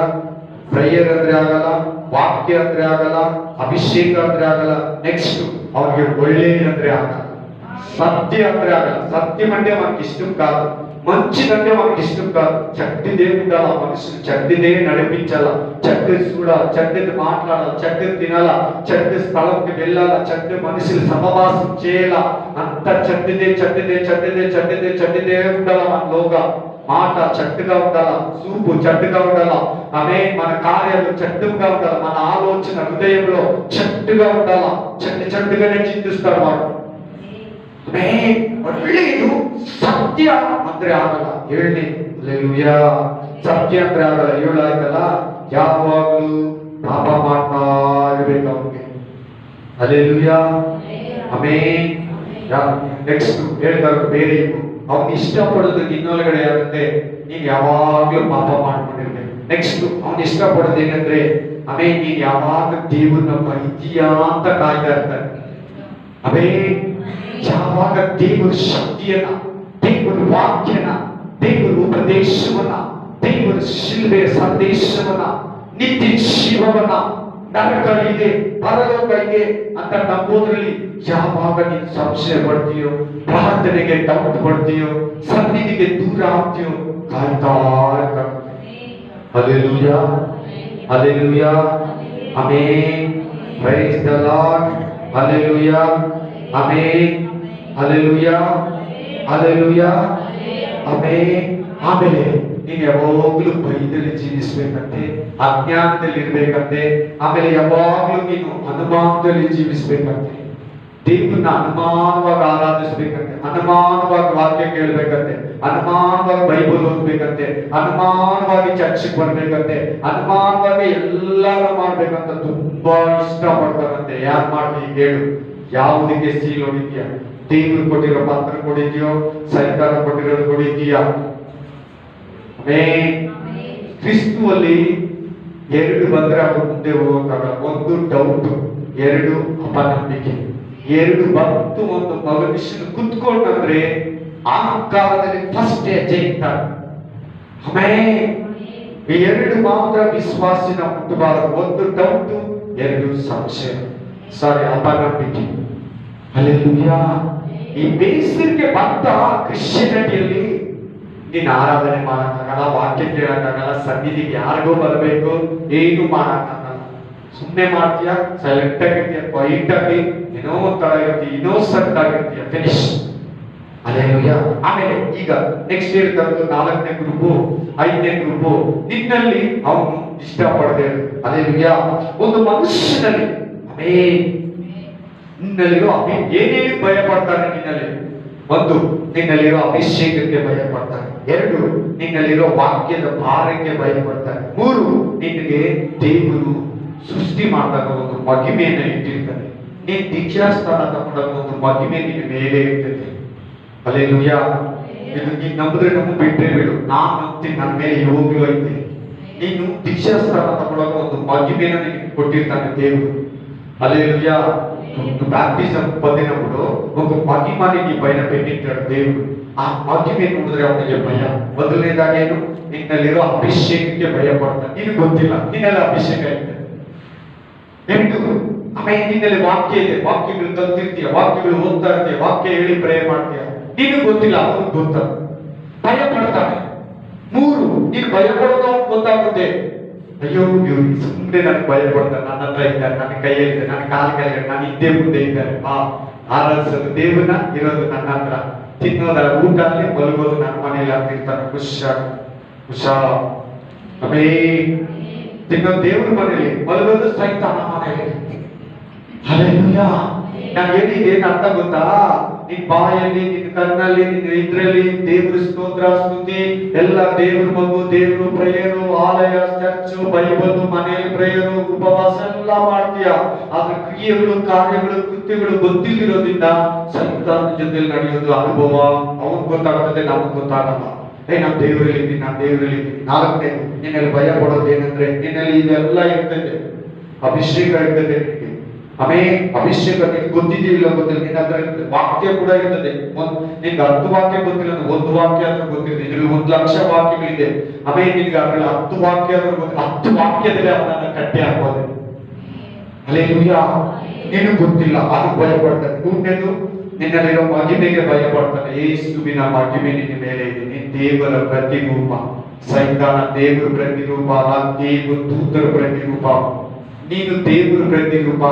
ಪ್ರೇಯರ್ ಅಂದ್ರೆ ಆಗಲ್ಲ, ವಾಕ್ಯ ಅಂದ್ರೆ ಆಗಲ್ಲ, ಅಭಿಷೇಕ ಅಂದ್ರೆ ಆಗಲ್ಲ. ನೆಕ್ಸ್ಟ್ ಅವನಿಗೆ ಒಳ್ಳೆ ಅಂದ್ರೆ ಆಗಲ್ಲ, సత్య అంటే సత్యం అంటే మనకి ఇష్టం కాదు, మంచిదంటే మనకి ఇష్టం కాదు. చెడ్డదే ఉండాల, మనుషులు చెడ్డదే నడిపించాల, చెడ్డది చూడాలి, చెడ్డది మాట్లాడాలి, చెడ్డది తినాలా, చెడ్డ స్థలంకి వెళ్ళాలా, చెడ్డ మనుషులు సహవాసం చేయాల. అంత చెడ్డదే చెడ్డదే చెడ్డదే చెడ్డదే చెడ్డదే ఉండాల. మనలోగా మాట చెడ్డగా ఉండాలా, చూపు చెడ్డగా ఉండాలా, అవే మన కార్యాలు చెడ్డగా ఉండాలి, మన ఆలోచన హృదయంలో చెడ్డగా ఉండాలా. చెడ్డగానే చింతిస్తాడు వాడు. ಒಳ್ಳೆಯದು ಸತ್ಯ ಅಂದ್ರೆ ಆಗಲ್ಲ. ಹೇಳಿ ಹಲ್ಲೆಲೂಯಾ. ಸತ್ಯ ಅಂದ್ರೆ ಆಗಲ್ಲ, ಹೇಳಾಯ್ತಲ್ಲ. ಯಾವಾಗಲೂ ಪಾಪ ಮಾಡ್ತಾ ಇರ್ಬೇಕು ಅವನಿಗೆ. ಹಲ್ಲೆಲೂಯಾ. ಆಮೆನ್. ನೆಕ್ಸ್ಟ್ ಹೇಳ್ತಾರೆ ಬೇರೆ ಇವು ಅವ್ನು ಇಷ್ಟಪಡೋದು ನಿನ್ನೊಳಗಡೆ ಆಗುತ್ತೆ, ನೀನ್ ಯಾವಾಗ್ಲೂ ಪಾಪ ಮಾಡ್ಕೊಂಡಿರ್ಬೇಕು. ನೆಕ್ಸ್ಟ್ ಅವ್ನು ಇಷ್ಟಪಡೋದು ಏನಂದ್ರೆ ಆಮೇಲೆ ನೀನ್ ಯಾವಾಗ ದೇವ್ರನ್ನ ಬೈತೀಯಾ ಅಂತ ಕಾಯ್ತಾ ಇರ್ತಾನೆ. ಆಮೇಲೆ ಯಾವಾಗ ದೇವರ ಶಕ್ತಿಯನ್ನ, ದೇವರ ವಾಕ್ಯನ, ದೇವರ ಉಪದೇಶವನ್ನ, ದೇವರ ಶಿಲ್ಬೆಯ ಸಂದೇಶವನ್ನ, ನಿತ್ಯ ಜೀವವನ್ನ, ನರಕ ಇದೆ ಪರಲೋಕ ಇದೆ ಅಂತ ನಂಬೋದ್ರಲ್ಲಿ ಯಾವಾಗ ನೀನು ಸಂಶಯ ಪಡ್ತೀಯೋ, ಪ್ರಾರ್ಥನೆಗೆ ಡೌಟ್ ಪಡ್ತೀಯೋ, ಸನ್ನಿಧಿಗೆ ದೂರ ಆಗ್ತೀಯೋ, ಕಾಯ್ತಾ ಇರ್ತಾನೆ. Hallelujah. Hallelujah. Amen. Praise the Lord. Hallelujah. Amen. Hallelujah. Hallelujah. Amen. ಆಮೇಲೆ ನೀನು ಯಾವಾಗಲೂ ಭಯದಲ್ಲಿ ಜೀವಿಸ್ಬೇಕಂತೆ, ಅಜ್ಞಾನದಲ್ಲಿ ಇರ್ಬೇಕಂತೆ. ಆಮೇಲೆ ಯಾವಾಗಲೂ ನೀನು ಅನುಮಾನದಲ್ಲಿ ಜೀವಿಸ್ಬೇಕಂತೆ, ದೇವ್ರನ್ನ ಅನುಮಾನವಾಗಿ ಆರಾಧಿಸ್ಬೇಕಂತೆ, ಅನುಮಾನವಾಗಿ ವಾಕ್ಯ ಕೇಳ್ಬೇಕಂತೆ, ಅನುಮಾನವಾಗಿ ಬೈಬಲ್ ಓದ್ಬೇಕಂತೆ, ಅನುಮಾನವಾಗಿ ಚರ್ಚಿಗೆ ಬರ್ಬೇಕಂತೆ, ಅನುಮಾನವಾಗಿ ಎಲ್ಲಾರು ಮಾಡ್ಬೇಕಂತ ತುಂಬಾ ಇಷ್ಟ ಪಡ್ತಾರಂತೆ. ಯಾರು ಮಾಡ್ತೀವಿ ಹೇಳು? ಯಾವುದಕ್ಕೆ ಸೀಲ್ ಹೊಡಿತೀಯ? ದೇವ್ರು ಕೊಟ್ಟಿರೋ ಪಾತ್ರ ಕೊಡಿದ್ಯೋ, ಸೈತಾನ ಕೊಟ್ಟಿರೋದು ಕೊಡಿದ್ದೀಯಾ? ಕ್ರಿಸ್ತುವಲ್ಲಿ ಎರಡು ಬಂದ್ರೆ ಅವ್ರು ಮುಂದೆ ಹೋಗಕ್ಕಾಗಲ್ಲ. ಒಂದು ಡೌಟ್, ಎರಡು ಅಪನಂಬಿಕೆ. ಎರಡು ಬಂತು ಒಂದು ಮನುಷ್ಯನು ಕುತ್ಕೊಂಡ್ರೆ ಆ ಕಾಲದಲ್ಲಿ ಫಸ್ಟ್ ಹೆಜ್ಜೆ ಇರ್ತಾರೆ. ಆಮೇಲೆ ಎರಡು ಮಾತ್ರ ವಿಶ್ವಾಸಿನ ಮುಟ್ಟಬಾರದು. ಒಂದು ಡೌಟ್, ಎರಡು ಸಂಶಯ, ಸಾರಿ ಅಪನಂಬಿಕೆ. ಹಲ್ಲೆಲೂಯಾ. ಈ ಬೇಸಿಗೆ ಬಂದ ಕ್ರಿಶ್ಚಿಯನಿಟಿಯಲ್ಲಿ ನೀನು ಆರಾಧನೆ ಮಾಡಕ್ಕಾಗಲ್ಲ, ವಾಕ್ಯ ಕೇಳಕ್ಕಾಗಲ್ಲ, ಸನ್ನಿಧಿಗೆ ಯಾರಿಗೋ ಬರಬೇಕು, ಏನು ಮಾಡಕ್ಕಾಗಲ್ಲ. ಸುಮ್ಮನೆ ಮಾಡ್ತೀಯ, ಸೈಲೆಂಟ್ ಆಗಿರ್ತೀಯ, ಕ್ವೈಟ್ ಆಗಿ ಏನೋ ತರ ಇರ್ತೀಯ, ಇನ್ನೋಸೆಂಟ್ ಆಗಿರ್ತೀಯ, ಫಿನಿಶ್. ಹಲ್ಲೆಲೂಯಾ. ಆಮೇಲೆ ಈಗ ನೆಕ್ಸ್ಟ್ ಇರ್ತದ್ದು 4ನೇ ಗ್ರೂಪು, 5ನೇ ಗ್ರೂಪು. ನಿನ್ನಲ್ಲಿ ಅವನು ಇಷ್ಟಪಡದೆ. ಹಲ್ಲೆಲೂಯಾ. ಒಂದು ಮನುಷ್ಯನಲ್ಲಿ ನಿನ್ನಲ್ಲಿರೋ ಏನೇನು ಭಯ ಪಡ್ತಾನೆ? ನಿನ್ನಲ್ಲಿ ಒಂದು, ನಿನ್ನಲ್ಲಿರೋ ಅಭಿಷೇಕಕ್ಕೆ ಭಯ ಪಡ್ತಾನೆ. ಎರಡು, ನಿನ್ನಲ್ಲಿರೋ ವಾಕ್ಯದ ಭಾರಕ್ಕೆ ಭಯ ಪಡ್ತಾನೆ. ಮೂರು, ನಿನಗೆ ದೇವರು ಸೃಷ್ಟಿ ಮಾಡಿದಾಗ ಒಂದು ಮಹಿಮೆಯನ್ನು ಇಟ್ಟಿರ್ತಾನೆ. ನೀನ್ ದೀಕ್ಷಾಸ್ಥಾನ ತಗೊಂಡಾಗ ಒಂದು ಮಹಿಮೆ ನಿನ್ನ ಮೇಲೆ ಇರ್ತದೆ. ಹಲ್ಲೆಲೂಯಾ. ಇದು ನೀನ್ ನಂಬಿದ್ರೆ ನಮ್ಮ ಬಿಟ್ಟರೆ ಬಿಡು, ನಾನ್ ನಂಬ್ತೀನಿ, ನನ್ನ ಮೇಲೆ ಯಾವಾಗ್ಲೂ ಐತೆ. ನೀನು ದೀಕ್ಷಾಸ್ಥಾನ ತಗೊಂಡಾಗ ಒಂದು ಮಹಿಮೆನ ನಿನಗೆ ಕೊಟ್ಟಿರ್ತಾನೆ ದೇವರು. హల్లెలూయా. ಬ್ಯಾಪ್ಟಿಸಮ್ ಬಂದಿನప్పుడు ఒక మహిమని పైన పెట్టింటాడు దేవుడు. ಆ ಮಹಿಮೆ ನೋಡಿದ್ರೆ ಅವನಿಗೆ ಭಯ. ಮೊದಲನೇದಾಗೇನು? ನಿನ್ನಲ್ಲಿರೋ ಅಭಿಷೇಕಕ್ಕೆ ಭಯ ಪಡ್ತಾನೆ. ನಿನಗೆ ಗೊತ್ತಿಲ್ಲ ನಿನ್ನೆಲ್ಲ ಅಭಿಷೇಕ ಇದೆ. ಎಂಟು, ಆಮೇಲೆ ನಿನ್ನಲ್ಲಿ ವಾಕ್ಯ ಇದೆ, ವಾಕ್ಯಗಳು ಕಲ್ತಿರ್ತೀಯ, ವಾಕ್ಯಗಳು ಓದ್ತಾ ಇರ್ತೀಯ, ವಾಕ್ಯ ಹೇಳಿ ಪ್ರೇಯರ್ ಮಾಡ್ತೀಯ, ನಿನಗೆ ಗೊತ್ತಿಲ್ಲ, ಅವನಿಗೆ ಗೊತ್ತ, ಭಯ ಪಡ್ತಾನೆ. ಮೂರು, ನೀನು ಭಯ ಪಡೋದು ಗೊತ್ತಾಗುತ್ತೆ. ಅಯ್ಯೋ ಇವ್ರು ಸುಮ್ಮನೆ ನನಗೆ ಭಯ ಪಡ್ತಾರೆ, ನನ್ನ ಹತ್ರ ಇದ್ದಾರೆ, ನನ್ನ ಕೈಯಲ್ಲಿದೆ, ನನ್ನ ಕಾಲ ಕೆಳಗಡೆ, ನಾನು ಹಿಂದೆ ಮುಂದೆ ಇದ್ದಾರೆ. ಆರಾಧಿಸೋದು ದೇವನ, ಇರೋದು ನನ್ನ ಹತ್ರ, ತಿನ್ನೋದ ಊಟ ಅಲ್ಲಿ, ಮಲಗೋದು ನನ್ನ ಮನೆಯಲ್ಲಿ ಆಗ್ತಿರ್ತಾನೆ. ಹುಷಾ ಅವೇ ತಿನ್ನೋ ದೇವ್ರ ಮನೆಯಲ್ಲಿ, ಮಲಗೋದು ಸೈತಾನ ಮನೆಯಲ್ಲಿ. ಹಲ್ಲೆಲೂಯಾ. ನಾನು ಹೇಳಿದ್ದು ಏನು ಅರ್ಥ ಗೊತ್ತಾ? ನಿನ್ ಬಾಯಲ್ಲಿ, ನಿನ್ ಕಣ್ಣಲ್ಲಿ, ನಿನ್ ಇದ್ರಲ್ಲಿ ದೇವ್ರ ಸ್ತೋತ್ರ ಸ್ತುತಿ ಎಲ್ಲ, ದೇವ್ರ ಮಗು, ದೇವ್ರು ಪ್ರೇಯರು, ಆಲಯ, ಚರ್ಚು, ಬೈಬಲ್, ಮನೆಯಲ್ಲಿ ಪ್ರೇಯರು, ಉಪವಾಸ ಎಲ್ಲ ಮಾಡ್ತೀಯ. ಆದ್ರೆ ಕ್ರಿಯೆಗಳು, ಕಾರ್ಯಗಳು, ಕೃತ್ಯಗಳು ಗೊತ್ತಿಲ್ಲಿರೋದ್ರಿಂದ ಸೈತಾನ ಜೊತೆ ನಡೆಯೋದು ಅನುಭವ ಅವನ್ ಗೊತ್ತಾಗ್ತದೆ, ನಮಗ್ ಗೊತ್ತಾಗಲ್ಲ. ನಾನ್ ದೇವರಲ್ಲಿ, ನಾನು ದೇವರಲ್ಲಿ. ನಾಲ್ಕನೇದು, ನಿನ್ನಲ್ಲಿ ಭಯ ಪಡೋದೇನಂದ್ರೆ ನಿನ್ನಲ್ಲಿ ಇದೆಲ್ಲ ಇರ್ತದೆ, ಅಭಿಷೇಕ ಇರ್ತದೆ. ಅಭಿಷೇಕ ನಿನ್ಗೆ ಗೊತ್ತಿದೆಯಿಲ್ಲ ಗೊತ್ತಿಲ್ಲ, ನಿನ್ನ ಹತ್ರ ಇರ್ತದೆ. ವಾಕ್ಯ ಕೂಡ ಇರ್ತದೆ. ನಿನ್ಗೆ 10 ವಾಕ್ಯ ಗೊತ್ತಿಲ್ಲ, ಒಂದು ವಾಕ್ಯ ಆದ್ರೂ ಗೊತ್ತಿದೆ. ಇದ್ರಲ್ಲಿ 1,00,000 ವಾಕ್ಯಗಳಿದೆ. ನಿನ್ಗೆ ಅದ್ರಲ್ಲಿ 10 ವಾಕ್ಯ ಆದ್ರೂ ಗೊತ್ತಿಲ್ಲ, 10 ವಾಕ್ಯದಲ್ಲಿ ಅವನನ್ನ ಕಟ್ಟಿ ಹಾಕೋದೆ. ಹಲ್ಲೆಲೂಯಾ. ನೀನು ಗೊತ್ತಿಲ್ಲ, ಅದು ಭಯ ಪಡ್ತಾನೆ. ಮೂರನೇದು, ನಿನ್ನಲ್ಲಿರೋ ಮಹಿಮೆಗೆ ಭಯ ಪಡ್ತಾನೆ. ಯೇಸುವಿನ ಮಹಿಮೆ ನಿನ್ನ ಮೇಲೆ ಇದೆ. ನೀನ್ ದೇವರ ಪ್ರತಿರೂಪ. ಸೈತಾನ ದೇವರ ಪ್ರತಿರೂಪ ಅಲ್ಲ, ದೇವ ದೂತರ ಪ್ರತಿರೂಪ. ನೀನು ದೇವರ ಪ್ರತಿರೂಪ,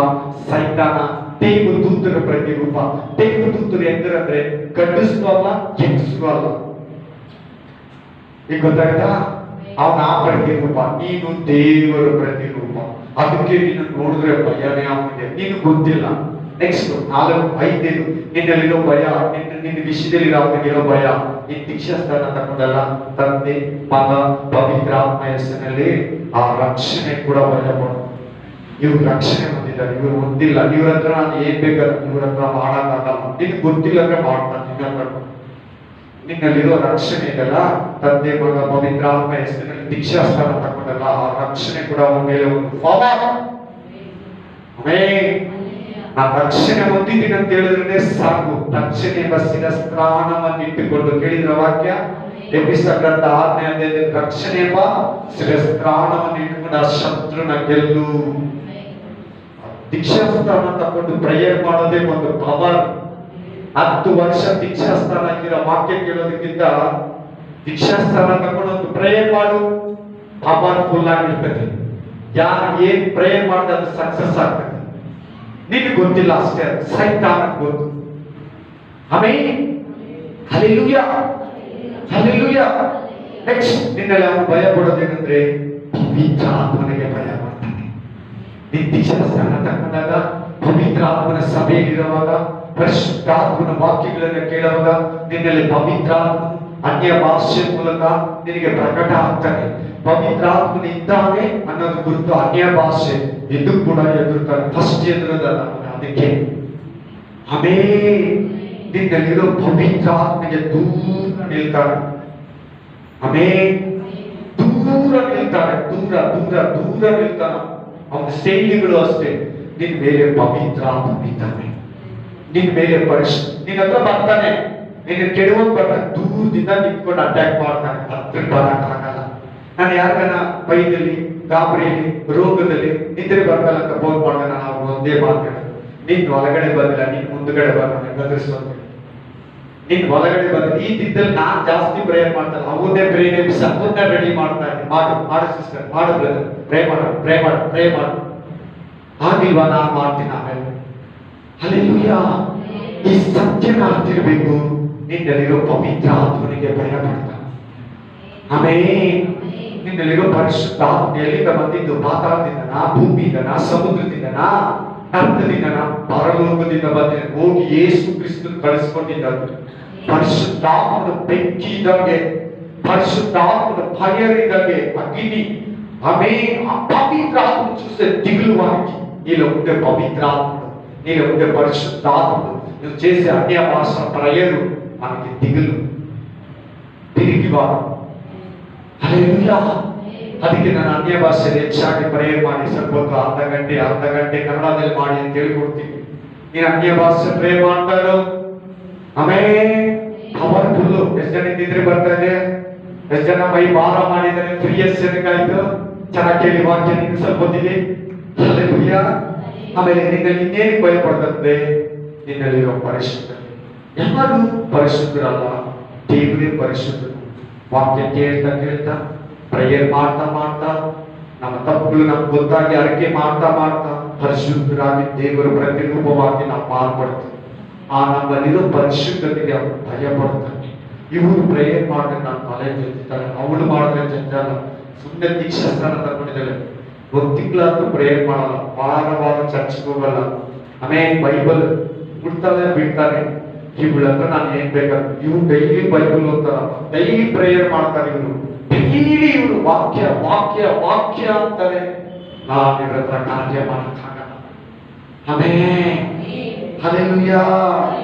ಸೈತಾನ ದೇವ ದೂತರ ಪ್ರತಿರೂಪ. ದೇವ ದೂತರು ಎಂದ್ರೆ ಗಂಡಸರು ಅಲ್ಲ, ಹೆಂಗಸರು ಅಲ್ಲ. ಈಗ ಗೊತ್ತಾಯ್ತಾ? ಅವನ ಆ ಪ್ರತಿರೂಪ, ನೀನು ದೇವರ ಪ್ರತಿರೂಪ. ಅದಕ್ಕೆ ನೀನು ನೋಡಿದ್ರೆ ಭಯನೇ ಆಗಿದೆ, ನೀನು ಗೊತ್ತಿಲ್ಲ. ನೆಕ್ಸ್ಟ್ 5ನೇದು, ನಿನ್ನಲ್ಲಿರೋ ಭಯ, ನಿನ್ನ ವಿಷಯದಲ್ಲಿ ಅವನಿಗಿರೋ ಭಯ. ನೀನ್ ದೀಕ್ಷಾಸ್ಥಾನ ತಗೊಂಡಲ್ಲ, ತಂದೆ, ಮಗ, ಪವಿತ್ರಾತ್ಮ ಹೆಸರಿನಲ್ಲಿ ಆ ರಕ್ಷಣೆ ಕೂಡ ಭಯ ಪಡ. ಇವ್ರು ರಕ್ಷಣೆ ಹೊಂದಿದ್ದಾರೆ, ಇವ್ರು ಹೊಂದಿಲ್ಲ, ಇವ್ರ ಹತ್ರ ನಾನು ಏನ್ ಬೇಕಾದ್ರೆ ಇವ್ರ ಹತ್ರ ಮಾಡಕ್ಕಾಗಲ್ಲ. ನಿನ್ ಗೊತ್ತಿಲ್ಲ ಅಂದ್ರೆ ಮಾಡ್ತಾನೆ. ನಿನ್ನಲ್ಲಿರೋ ರಕ್ಷಣೆ ಇದೆಲ್ಲ, ತಂದೆ, ಮಗ, ಪವಿತ್ರಾತ್ಮ ಹೆಸರಿನಲ್ಲಿ ದೀಕ್ಷಾಸ್ಥಾನ ತಗೊಂಡಲ್ಲ, ಆ ರಕ್ಷಣೆ ಕೂಡ ಅವನ ಮೇಲೆ ಒಂದು ಪವರ್. ಆ ರಕ್ಷಣೆ ಹೊಂದಿದ್ದೀನಿ ಅಂತ ಹೇಳಿದ್ರೆ ಸಾಕು. ರಕ್ಷಣೆ ಎಂಬ ಶಿರಸ್ತ್ರಾಣವನ್ನು ಇಟ್ಟುಕೊಂಡು, ಕೇಳಿದ್ರ ವಾಕ್ಯ ಎಪಿಸಗ್ರಂಥ 6ನೇ ಅಧ್ಯಾಯದಲ್ಲಿ, ರಕ್ಷಣೆ ಎಂಬ ಶಿರಸ್ತ್ರಾಣವನ್ನು ಇಟ್ಟುಕೊಂಡು ಆ ಶತ್ರುನ ಗೆಲ್ಲು. ದೀಕ್ಷಾಸ್ಥಾನ ತಗೊಂಡು ಪ್ರೇಯರ್ ಮಾಡೋದೇ ಒಂದು ಪವರ್. 10 ವರ್ಷ ದೀಕ್ಷಾಸ್ಥಾನ ಇರೋ ವಾಕ್ಯ ಕೇಳೋದಕ್ಕಿಂತ ದೀಕ್ಷಾಸ್ಥಾನ ತಗೊಂಡು ಒಂದು ಪ್ರೇಯರ್ ಮಾಡು, ಪವರ್ಫುಲ್ ಆಗಿರ್ತದೆ. ಯಾರು ಏನ್ ಪ್ರೇಯರ್ ಮಾಡಿದ್ರೆ ಅದು ಸಕ್ಸಸ್ ಆಗ್ತದೆ. ನಿನಗೆ ಗೊತ್ತಿಲ್ಲ ಅಷ್ಟೇ, ಸೈತಾನಕ್ಕೆ ಗೊತ್ತು. Hallelujah, hallelujah. ನೆಕ್ಸ್ಟ್, ನಿನ್ನಲ್ಲಿ ಅವನು ಭಯ ಪಡೋದೇನಂದ್ರೆ ಪವಿತ್ರ ಆತ್ಮನಿಗೆ ಭಯ ಮಾಡ್ತಾನೆ. ನೀನ್ ದೀಕ್ಷಾಸ್ಥಾನ ತಗೊಂಡಾಗ, ಪವಿತ್ರ ಆತ್ಮನ ಸಭೆಯಲ್ಲಿರುವಾಗ, ಪರಿಶುದ್ಧಾತ್ಮನ ವಾಕ್ಯಗಳನ್ನು ಕೇಳುವಾಗ ನಿನ್ನಲ್ಲಿ ಪವಿತ್ರ ಅನ್ಯ ಭಾಷೆ ಮೂಲಕ ನಿನಗೆ ಪ್ರಕಟ ಆಗ್ತಾನೆ. ಪವಿತ್ರಾತ್ಮನ ಇದ್ದಾನೆ ಅನ್ನೋದು ಗುರುತು. ಅನ್ಯ ಭಾಷೆ ಇದು ಕೂಡ ಎದುರುತ್ತಾರೆ, ಫಸ್ಟ್ ಎದುರುದಲ್ಲ. ಅದಕ್ಕೆ ನಿನ್ನಲ್ಲಿರೋ ಪವಿತ್ರಾತ್ಮನಿಗೆ ದೂರ ನಿಲ್ತಾನೆ. ದೂರ ನಿಲ್ತಾನೆ, ದೂರ ದೂರ ದೂರ ನಿಲ್ತಾನ. ಅವನ ಶೈಲಿಗಳು ಅಷ್ಟೇ. ನಿನ್ ಮೇಲೆ ಪವಿತ್ರಾತ್ಮ ಇದ್ದಾನೆ, ನಿನ್ ಮೇಲೆ ನಿನ್ನ ಹತ್ರ ಬರ್ತಾನೆ, ನಿನ್ನ ಕೆಡುವಂತ ಬರ್ತಾನೆ. ದೂರದಿಂದ ನಿಂತ್ಕೊಂಡು ಅಟ್ಯಾಕ್ ಮಾಡ್ತಾನೆ, ಹತ್ರ ಬರಕ್ಕಾಗಲ್ಲ. ನಾನು ಯಾರನ್ನ ಬೈದಲ್ಲಿ, ಗಾಬರಿಯಲ್ಲಿ, ರೋಗದಲ್ಲಿ ನಿದ್ರೆ ಬರ್ತಲ್ಲ ಅಂತ ಫೋನ್ ಮಾಡೋಣ, ನಾವು ಒಂದೇ ಮಾತಾಡ, ನಿನ್ ಒಳಗಡೆ ಬಂದಿಲ್ಲ, ನಿನ್ ಮುಂದ್ಗಡೆ ಬರ್ತಾನೆ ಗದರಿಸುವಂತ. ನಿನ್ ಒಳಗಡೆ ಬಂದ ಈ ದಿನದಲ್ಲಿ ನಾನ್ ಜಾಸ್ತಿ ಪ್ರೇಯರ್ ಮಾಡ್ತಾನೆ, ಅವನ್ನೇ ಬ್ರೈನ್ ಎಬ್ಬಿಸಿ ಅವನ್ನ ರೆಡಿ ಮಾಡ್ತಾ ಇದ್ದೀನಿ. ಮಾಡು ಸಿಸ್ಟರ್, ಮಾಡು ಬ್ರದರ್, ಪ್ರೇ ಮಾಡು. ಆಗಿಲ್ವಾ? ನಾನ್ ಮಾಡ್ತೀನಿ ಆಮೇಲೆ. ಹಲ್ಲೆಲೂಯಾ. ಈ ಸತ್ಯನ ಅರ್ತಿರ್ಬೇಕು. ನಿನ್ನಲ್ಲಿರೋ ಪವಿತ್ರ ಆತ್ಮನಿಗೆ ಭಯ ಪಡ್ತಾನೆ. ನಿನ್ನಲ್ಲಿರೋ ಪರಿಶುದ್ಧ ಆತ್ಮ ಎಲ್ಲಿಂದ ಬಂದಿದ್ದು? ಪಾತಾಳದಿಂದನಾ, ಭೂಮಿಯಿಂದನಾ, ಸಮುದ್ರದಿಂದನಾ, ನರ್ತದಿಂದನಾ, ಪರಲೋಕದಿಂದ ಬಂದಿದೆ. ಹೋಗಿ ಯೇಸು ಕ್ರಿಸ್ತನ ಕಳಿಸ್ಕೊಂಡಿದ್ದಾರೆ. ಪರಿಶುದ್ಧಾತ್ಮನ ಬೆಂಕಿ ಇದ್ದಂಗೆ, ಪರಿಶುದ್ಧಾತ್ಮನ ಫೈರ್ ಇದ್ದಂಗೆ, ಅಗ್ನಿ. పవిత్ర ఆత్మ చూస్తే దిగులు వారికి నీలో ఉండే పవిత్ర ఆత్మ, నీలో ఉండే పరిశుద్ధాత్ముడు. నువ్వు చేసే అన్య భాష ప్రేయరు మనకి దిగులు తిరిగి వారు. హల్లెలూయా. ಅದಕ್ಕೆ ನಾನು ಅನ್ಯ ಭಾಷೆ ಹೆಚ್ಚಾಗಿ ಪ್ರೇಯರ್ ಮಾಡಿ ಸ್ವಲ್ಪ ಅರ್ಧ ಗಂಟೆ ಕನ್ನಡದಲ್ಲಿ ಮಾಡಿ ಅಂತ ಹೇಳ್ಕೊಡ್ತೀನಿ. ನೀನು ಅನ್ಯ ಭಾಷೆ ಪ್ರೇಯರ್ ಮಾಡ್ತಾರೋ ಪವರ್ಫುಲ್. ಎಷ್ಟು ಜನ ನಿದ್ರೆ ಬರ್ತಾ ಇದೆ, ಎಷ್ಟು ಜನ ಮೈ ಭಾರ ಮಾಡಿದ್ದಾರೆ, ಫ್ರೀಯಸ್ ಏನಕ್ಕಾಯ್ತು, ಚೆನ್ನಾಗಿ ಕೇಳಿ ವಾಕ್ಯ ನಿಂಗೆ ಸ್ವಲ್ಪ ಗೊತ್ತಿದೆ. ಹಲ್ಲೆಲೂಯಾ. ಆಮೇಲೆ ನಿನ್ನಲ್ಲಿ ಇನ್ನೇನು ಭಯ ಪಡ್ತಂತೆ? ನಿನ್ನಲ್ಲಿರೋ ಪರಿಶುದ್ಧ. ಯಾರು ಪರಿಶುದ್ಧರಲ್ಲ, ದೇವರೇ ಪರಿಶುದ್ಧರು. ವಾಕ್ಯ ಕೇಳ್ತಾ ಪ್ರೇಯರ್ ಮಾಡ್ತಾ ಮಾಡ್ತಾ ನಮ್ಮ ತಪ್ಪುಗಳು ನಮ್ಗೆ ಗೊತ್ತಾಗಿ ಅರಿಕೆ ಮಾಡ್ತಾ ಮಾಡ್ತಾ ಪರಿಶುದ್ಧರಾಗಿ ದೇವರ ಪ್ರತಿರೂಪವಾಗಿ ನಾವು ಮಾರ್ಪಡ್ತೀವಿ. ಆ ನಮ್ಮಲ್ಲಿರೋ ಪರಿಶುದ್ಧತೆಗೆ ಅವ್ರು ಭಯ ಪಡ್ತಾರೆ. ಇವರು ಪ್ರೇಯರ್ ಮಾಡಿದ್ರೆ ನಾನು ತಲೆ ಜೊತಿತಾರೆ, ಅವಳು ಮಾಡಿದ್ರೆ ಜಂಜಾಲ. ಸುಮ್ಮನೆ ದೀಕ್ಷಾ ಸ್ಥಾನ ತಗೊಂಡಿದ್ದಾಳೆ, ಒಂದು ತಿಂಗಳಾದ್ರೂ ಪ್ರೇಯರ್ ಮಾಡಲ್ಲ, ವಾರ ಚರ್ಚ್ಗೆ ಹೋಗಲ್ಲ, ಆಮೇಲೆ ಬೈಬಲ್ ಬಿಡ್ತಾನೆ ಬಿಡ್ತಾನೆ. ಇವುಗಳ ಹತ್ರ ನಾನು ಏನ್ ಬೇಕಾದ್ರೆ ಇವ್ರು ಡೈಲಿ ಬೈಬಲ್ ಓದ್ತಾರ, ಡೈಲಿ ಪ್ರೇಯರ್ ಮಾಡ್ತಾರೆ, ಇವರು ಡೈಲಿ ಇವರು ವಾಕ್ಯ ವಾಕ್ಯ ವಾಕ್ಯ ಅಂತಾರೆ. ನಾನು ಇವ್ರ ಹತ್ರ ಕಾರ್ಯ ಮಾಡಕ್ಕಾಗಲ್ಲ. Amen, hallelujah,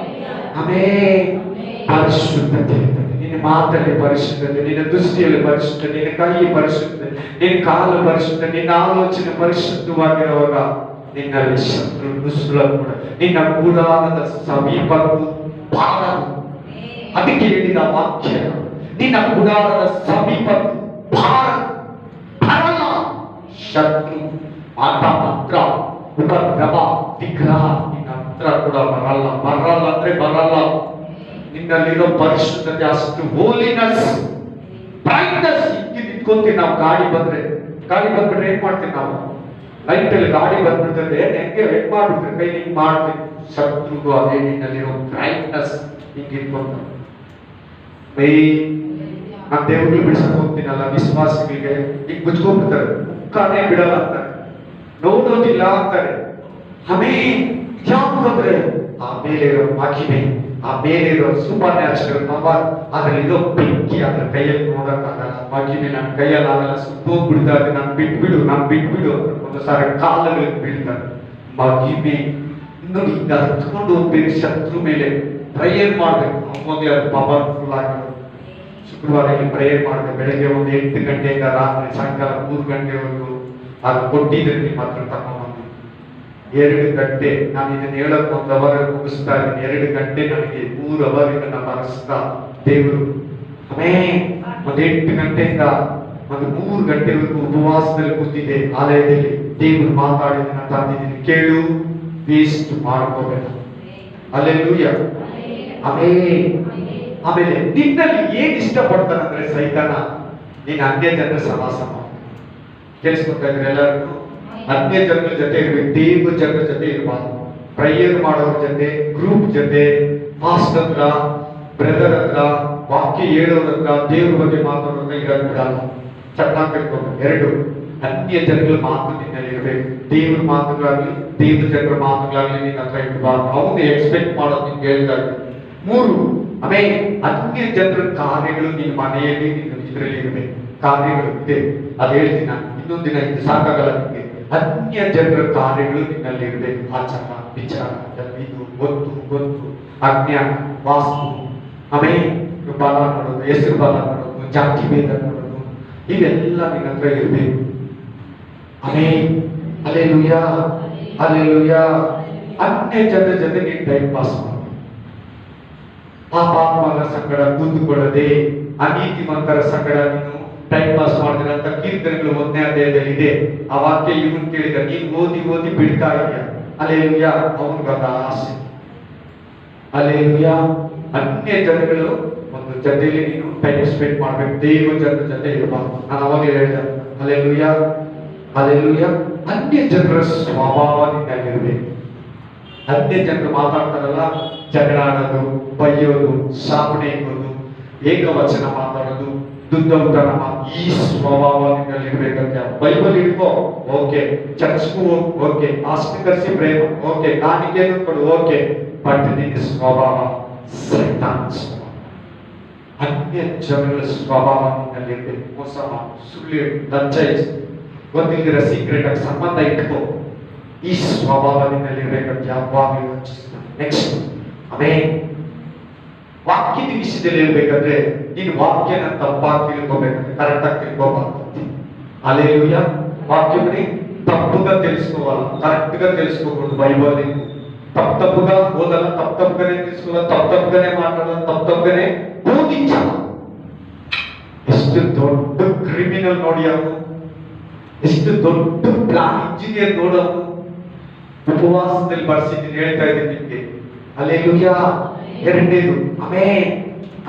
amen. ಪರಿಶುದ್ಧತೆ, ನಿನ್ನ ಮಾತಲ್ಲಿ ಪರಿಶುದ್ಧತೆ, ನಿನ್ನ ದೃಷ್ಟಿಯಲ್ಲಿ ಪರಿಶುದ್ಧತೆ, ನಿನ್ನ ಕೈ ಪರಿಶುದ್ಧತೆ, ನಿನ್ನ ಕಾಲು ಪರಿಶುದ್ಧ, ನಿನ್ನ ಆಲೋಚನೆ ಪರಿಶುದ್ಧವಾಗಿರುವಾಗ ನಿನ್ನಲ್ಲಿ ಶತ್ರು ನುಸುಳ ಕೂಡ ನಿನ್ನ ಗುಡಾರದ ಸಮೀಪಕ್ಕೂ ಬಾರದು. ಅದಕ್ಕೆ ಹೇಳಿದ ವಾಕ್ಯ, ನಿನ್ನ ಗುಡಾರದ ಸಮೀಪಕ್ಕೂ ಬರಲ್ಲ ಶತ್ರು, ಮಾತ್ರ ಉಪದ್ರವ ವಿಗ್ರಹ ನಿನ್ನ ಹತ್ರ ಕೂಡ ಬರಲ್ಲ. ಬರಲ್ಲ ಅಂದ್ರೆ ಬರಲ್ಲ. ನಿನ್ನಲ್ಲಿರೋ ಪರಿಶುದ್ಧತೆ, ಅಷ್ಟು ಹೋಲಿನೆಸ್, ಬ್ರೈಟ್ನೆಸ್. ಹಿಂಗೆ ನಿಂತ್ಕೊಂತೀವಿ ನಾವು. ಗಾಡಿ ಬಂದ್ಬಿಟ್ರೆ ಏನ್ ಮಾಡ್ತೀವಿ ನಾವು? ಲೈಟ್ ಅಲ್ಲಿ ಗಾಡಿ ಬಂದ್ಬಿಡ್ತದೆ, ಹೆಂಗೆ ವೆಟ್ ಮಾಡ್ಬಿಟ್ರೆ ಕೈ ಹಿಂಗ್ ಮಾಡ್ತೀವಿ. ಶತ್ರುಗೂ ಅದೇ ನಿನ್ನಲ್ಲಿರೋ ಬ್ರೈಟ್ನೆಸ್ ಹಿಂಗೆ ಇಟ್ಕೊಂತ ನಾನು ದೇವ್ರಿಗೆ ಬಿಡಿಸಕ್ ಹೋಗ್ತೀನಲ್ಲ, ವಿಶ್ವಾಸಿಗಳಿಗೆ ಹಿಂಗ್ ಮುಚ್ಕೊಂಡ್ಬಿಡ್ತಾರೆ, ಮುಖಾನೇ ಬಿಡಲ್ಲ ಅಂತಾರೆ, ನೋಡೋದಿಲ್ಲ ಅಂತಾರೆ. ಆಮೇಲೆ ಯಾಕಂದ್ರೆ ಆ ಮೇಲೆ ಇರೋ ಮಹಿಮೆ, ಆ ಮೇಲೆ ಇರೋ ಸೂಪರ್ ನ್ಯಾಚುರಲ್ ಪವರ್, ಅದರಲ್ಲಿರೋ ಬೆಂಕಿ ಅದ್ರ ಕೈಯಲ್ಲಿ ನೋಡಕ್ಕಾಗಲ್ಲ. ಮಹಿಮೆ ನನ್ನ ಕೈಯಲ್ಲಿ ಆಗಲ್ಲ, ಸುತ್ತೋಗ್ಬಿಡ್ತಾರೆ. ನಾನು ಬಿಟ್ಬಿಡು ಒಂದು ಸಾರಿ ಕಾಲಗಳಿಗೆ ಬೀಳ್ತಾರೆ. ಮಹಿಮೆ ನೋಡಿ, ಹಿಂಗ ಹತ್ಕೊಂಡು ಹೋಗ್ಬೇಕು ಶತ್ರು ಮೇಲೆ. ಪ್ರೇಯರ್ ಮಾಡ್ಬೇಕು, ಅವಾಗಲೇ ಅದು ಪವರ್ಫುಲ್ ಆಗಿರೋದು. ಶುಕ್ರವಾರ ಇಲ್ಲಿ ಪ್ರೇಯರ್ ಮಾಡಿದೆ, ಬೆಳಗ್ಗೆ ಒಂದು 8 ಗಂಟೆಯಿಂದ ರಾತ್ರಿ ಸಾಯಂಕಾಲ 3 ಗಂಟೆವರೆಗೂ. ಅದು ಕೊಟ್ಟಿದ್ರೆ ನಿಮ್ಮ ಹತ್ರ ತಗೊಂಡ್ಬಂದು 2 ಗಂಟೆ. ನಾನು ಇದನ್ನ ಹೇಳಕ್ 1 ಅವರ್ ಮುಗಿಸ್ತಾ ಇದ್ದೀನಿ. 2 ಗಂಟೆ ನನಗೆ 3 ಅವರ್ ಇದನ್ನ ಬರೆಸ್ತಾ ದೇವರು. ಆಮೇಲೆ ಒಂದು 8 ಗಂಟೆಯಿಂದ ಒಂದು 3 ಗಂಟೆವರೆಗೂ ಉಪವಾಸದಲ್ಲಿ ಕೂತಿದ್ದೆ ಆಲಯದಲ್ಲಿ. ದೇವರು ಮಾತಾಡಿದನ್ನ ತಂದಿದ್ದೀನಿ, ಕೇಳು, ವೇಸ್ಟ್ ಮಾಡ್ಕೋಬೇಡ. ಹಲ್ಲೆಲೂಯಾ, ಆಮೇಲೆ ನಿನ್ನಲ್ಲಿ ಏನ್ ಇಷ್ಟಪಡ್ತಾನಂದ್ರೆ ಸೈತಾನ, ನೀನ್ ಅನ್ಯ ಜನರ ಸಹವಾಸ ಮಾಡು. ಕೇಳಿಸ್ಕೊತಾ ಇದ್ರೆ ಎಲ್ಲರಿಗೂ? ಅನ್ಯ ಜನರ ಜೊತೆ ಇರ್ಬೇಕು, ದೇವ್ರ ಜನರ ಜೊತೆ ಇರಬಾರ್ದು. ಪ್ರೇಯರ್ ಮಾಡೋರ ಜೊತೆ, ಗ್ರೂಪ್ ಜೊತೆ, ಫಾಸ್ಟ್ ಹತ್ರ, ಬ್ರದರ್ ಹತ್ರ, ವಾಕ್ಯ ಹೇಳೋರ ಹತ್ರ, ದೇವ್ರ ಬಗ್ಗೆ ಮಾತಾಡೋದ್ರ ಇರೋದು ಬಿಡಲ್ಲ. ಚೆನ್ನಾಗಿ ತಿಳ್ಕೊಂಡು. 2, ಅನ್ಯ ಜನಗಳ ಮಾತು ನಿನ್ನಲ್ಲಿ ಇರಬೇಕು. ದೇವ್ರ ಮಾತುಗಳಾಗ್ಲಿ, ದೇವ್ರ ಜನರ ಮಾತುಗಳಾಗ್ಲಿ ನಿನ್ನ ಹತ್ರ ಇರಬಾರ್ದು. ಅವನು ಎಕ್ಸ್ಪೆಕ್ಟ್ ಮಾಡೋದು ನಿನ್ಗೆ ಹೇಳ್ತಾ ಇದ್ದೀನಿ. 3, ಆಮೇಲೆ ಅನ್ಯ ಜನರ ಕಾರ್ಯಗಳು ನಿನ್ನ ಮನೆಯಲ್ಲಿ ಇದರಲ್ಲಿ ಇರಬೇಕು. ಕಾರ್ಯಗಳು ಇದೆ, ಅದು ಹೇಳ್ತೀನಿ ನಾನು ಇನ್ನೊಂದು ದಿನ. ಇದು ಸಾಕಾಗಲ್ಲ ನಿಮಗೆ. ಅನ್ಯ ಜನರ ಕಾರ್ಯಗಳು ನಿನ್ನಲ್ಲಿ ಇರಬೇಕು. ಆಚಾರ, ವಿಚಾರ, ಇದು ಗೊತ್ತು, ಅಜ್ಞಾನ, ವಾಸ್ತು, ಆಮೇಲೆ ಬಲ ನೋಡೋದು, ಹೆಸರು ಬಲ ನೋಡೋದು, ಜಾತಿ ಭೇದ ನೋಡೋದು, ಇವೆಲ್ಲ ನಿನ್ನ ಹತ್ರ ಇರಬೇಕು. Hallelujah, hallelujah. ಅನ್ಯ ಜನರ ಜೊತೆ ನೀನು ಟೈಮ್ ಪಾಸ್ ಮಾಡು. ಪಾಪಾತ್ಮರ ಸಂಗಡ ಕೂತುಕೊಳ್ಳದೆ, ಅನೀತಿವಂತರ ಸಂಗಡ ನೀನು ಟೈಮ್ ಪಾಸ್ ಮಾಡಿದ್ರೆ ಅಂತ ಕೀರ್ತನೆಗಳು 1ನೇ ಅಧ್ಯಾಯದಲ್ಲಿ ಇದೆ. ಆ ವಾಕ್ಯ ಇವನು ಕೇಳಿದ, ನೀನು ಓದಿ ಬಿಡ್ತಾ ಇದೆಯಾ? ಹಲ್ಲೆಲೂಯಾ. ಅವನಿಗೆ ಆಸೆ. ಹಲ್ಲೆಲೂಯಾ. ಅನ್ಯ ಜನಗಳು ಒಂದು ಜೊತೆಯಲ್ಲಿ ನೀನು ಟೈಮ್ ಸ್ಪೆಂಡ್ ಮಾಡ್ಬೇಕು, ದೇವ ಜನರ ಜೊತೆ ಇರಬಾರ್ದು. ನಾನು ಅವಾಗಲೇ ಹೇಳಿದೆ. Hallelujah, hallelujah. ಅನ್ಯ ಜನರ ಸ್ವಭಾವ ನಿನ್ನಲ್ಲಿರಬೇಕು. ಅನ್ಯ ಜನರು ಮಾತಾಡ್ತಾರಲ್ಲ, ಜಗಳ ಆಡೋದು, ಬೈಯೋದು, ಶಾಪಣೆ ಇರೋದು, ಏಕವಚನ ಮಾತಾಡೋದು, ದುಡ್ಡೌತನ, ಈ ಸ್ವಭಾವ ನಿನ್ನಲ್ಲಿ ಇರ್ಬೇಕಂತೆ. ಬೈಬಲ್ ಇಟ್ಕೋ, ಓಕೆ. ಚರ್ಚ್ಗೂ ಹೋಗ್, ಓಕೆ. ಆಸ್ತಿಕರಿಸಿ ಪ್ರೇಮ, ಓಕೆ. ಕಾಣಿಕೆಯನ್ನು ಕೊಡು, ಓಕೆ. ಬಟ್ ನಿನ್ನ ಸ್ವಭಾವ ಸೈತಾನ ಸ್ವಭಾವ. ಅನ್ಯ ಜನಗಳ ಸ್ವಭಾವ ನಿನ್ನಲ್ಲಿ ಇರ್ಬೇಕು. ಮೋಸ ಮಾಡು, ಸುಳ್ಳು ಹೇಳು, ಲಂಚ ಗೊತ್ತಿಲ್ದಿರ ಸೀಕ್ರೆಟ್ ಆಗಿ ಸಂಬಂಧ ಇಟ್ಕೋ. ಈ ಸ್ವಭಾವ ನಿನ್ನಲ್ಲಿ ಇರ್ಬೇಕಂತ ಯಾವಾಗಲೂ ಯೋಚಿಸ್ತಾನೆ. ನೆಕ್ಸ್ಟ್, ಆಮೇಲೆ ವಾಕ್ಯದ ವಿಷಯದಲ್ಲಿ ಹೇಳ್ಬೇಕಂದ್ರೆ ನೀನು ವಾಕ್ಯನ ತಪ್ಪಾಗಿ ತಿಳ್ಕೋಬೇಕಂದ್ರೆ ಕರೆಕ್ಟ್ ಆಗಿ ತಿಳ್ಕೋಬಾರ್ದು. ಹಲ್ಲೆಲೂಯಾ. ವಾಕ್ಯವನ್ನೇ ತಪ್ಪುಗ ತಿಳಿಸ್ಕೋವಲ್ಲ, ಕರೆಕ್ಟ್ ಗ ತಿಳಿಸ್ಕೋಬಹುದು. ಬೈಬಲ್ ತಪ್ಪುಗ ಓದಲ್ಲ, ತಪ್ಪುಗನೆ ತಿಳಿಸ್ಕೋಲ್ಲ, ತಪ್ಪುಗನೆ ಮಾತಾಡಲ್ಲ, ತಪ್ಪುಗನೆ ಬೋಧಿಸಲ್ಲ. ಎಷ್ಟು ದೊಡ್ಡ ಕ್ರಿಮಿನಲ್ ನೋಡಿ ಅವನು, ಎಷ್ಟು ದೊಡ್ಡ ಪ್ಲಾನ್ ಇಂಜಿನಿಯರ್ ನೋಡೋನು. ಉಪವಾಸದಲ್ಲಿ ಬರ್ಸಿದ್ದೀನಿ, ಹೇಳ್ತಾ ಇದ್ದೀನಿ ನಿಮ್ಗೆ. ಹಲ್ಲೆಲೂಯಾ. 2ನೇದು, ಆಮೇಲೆ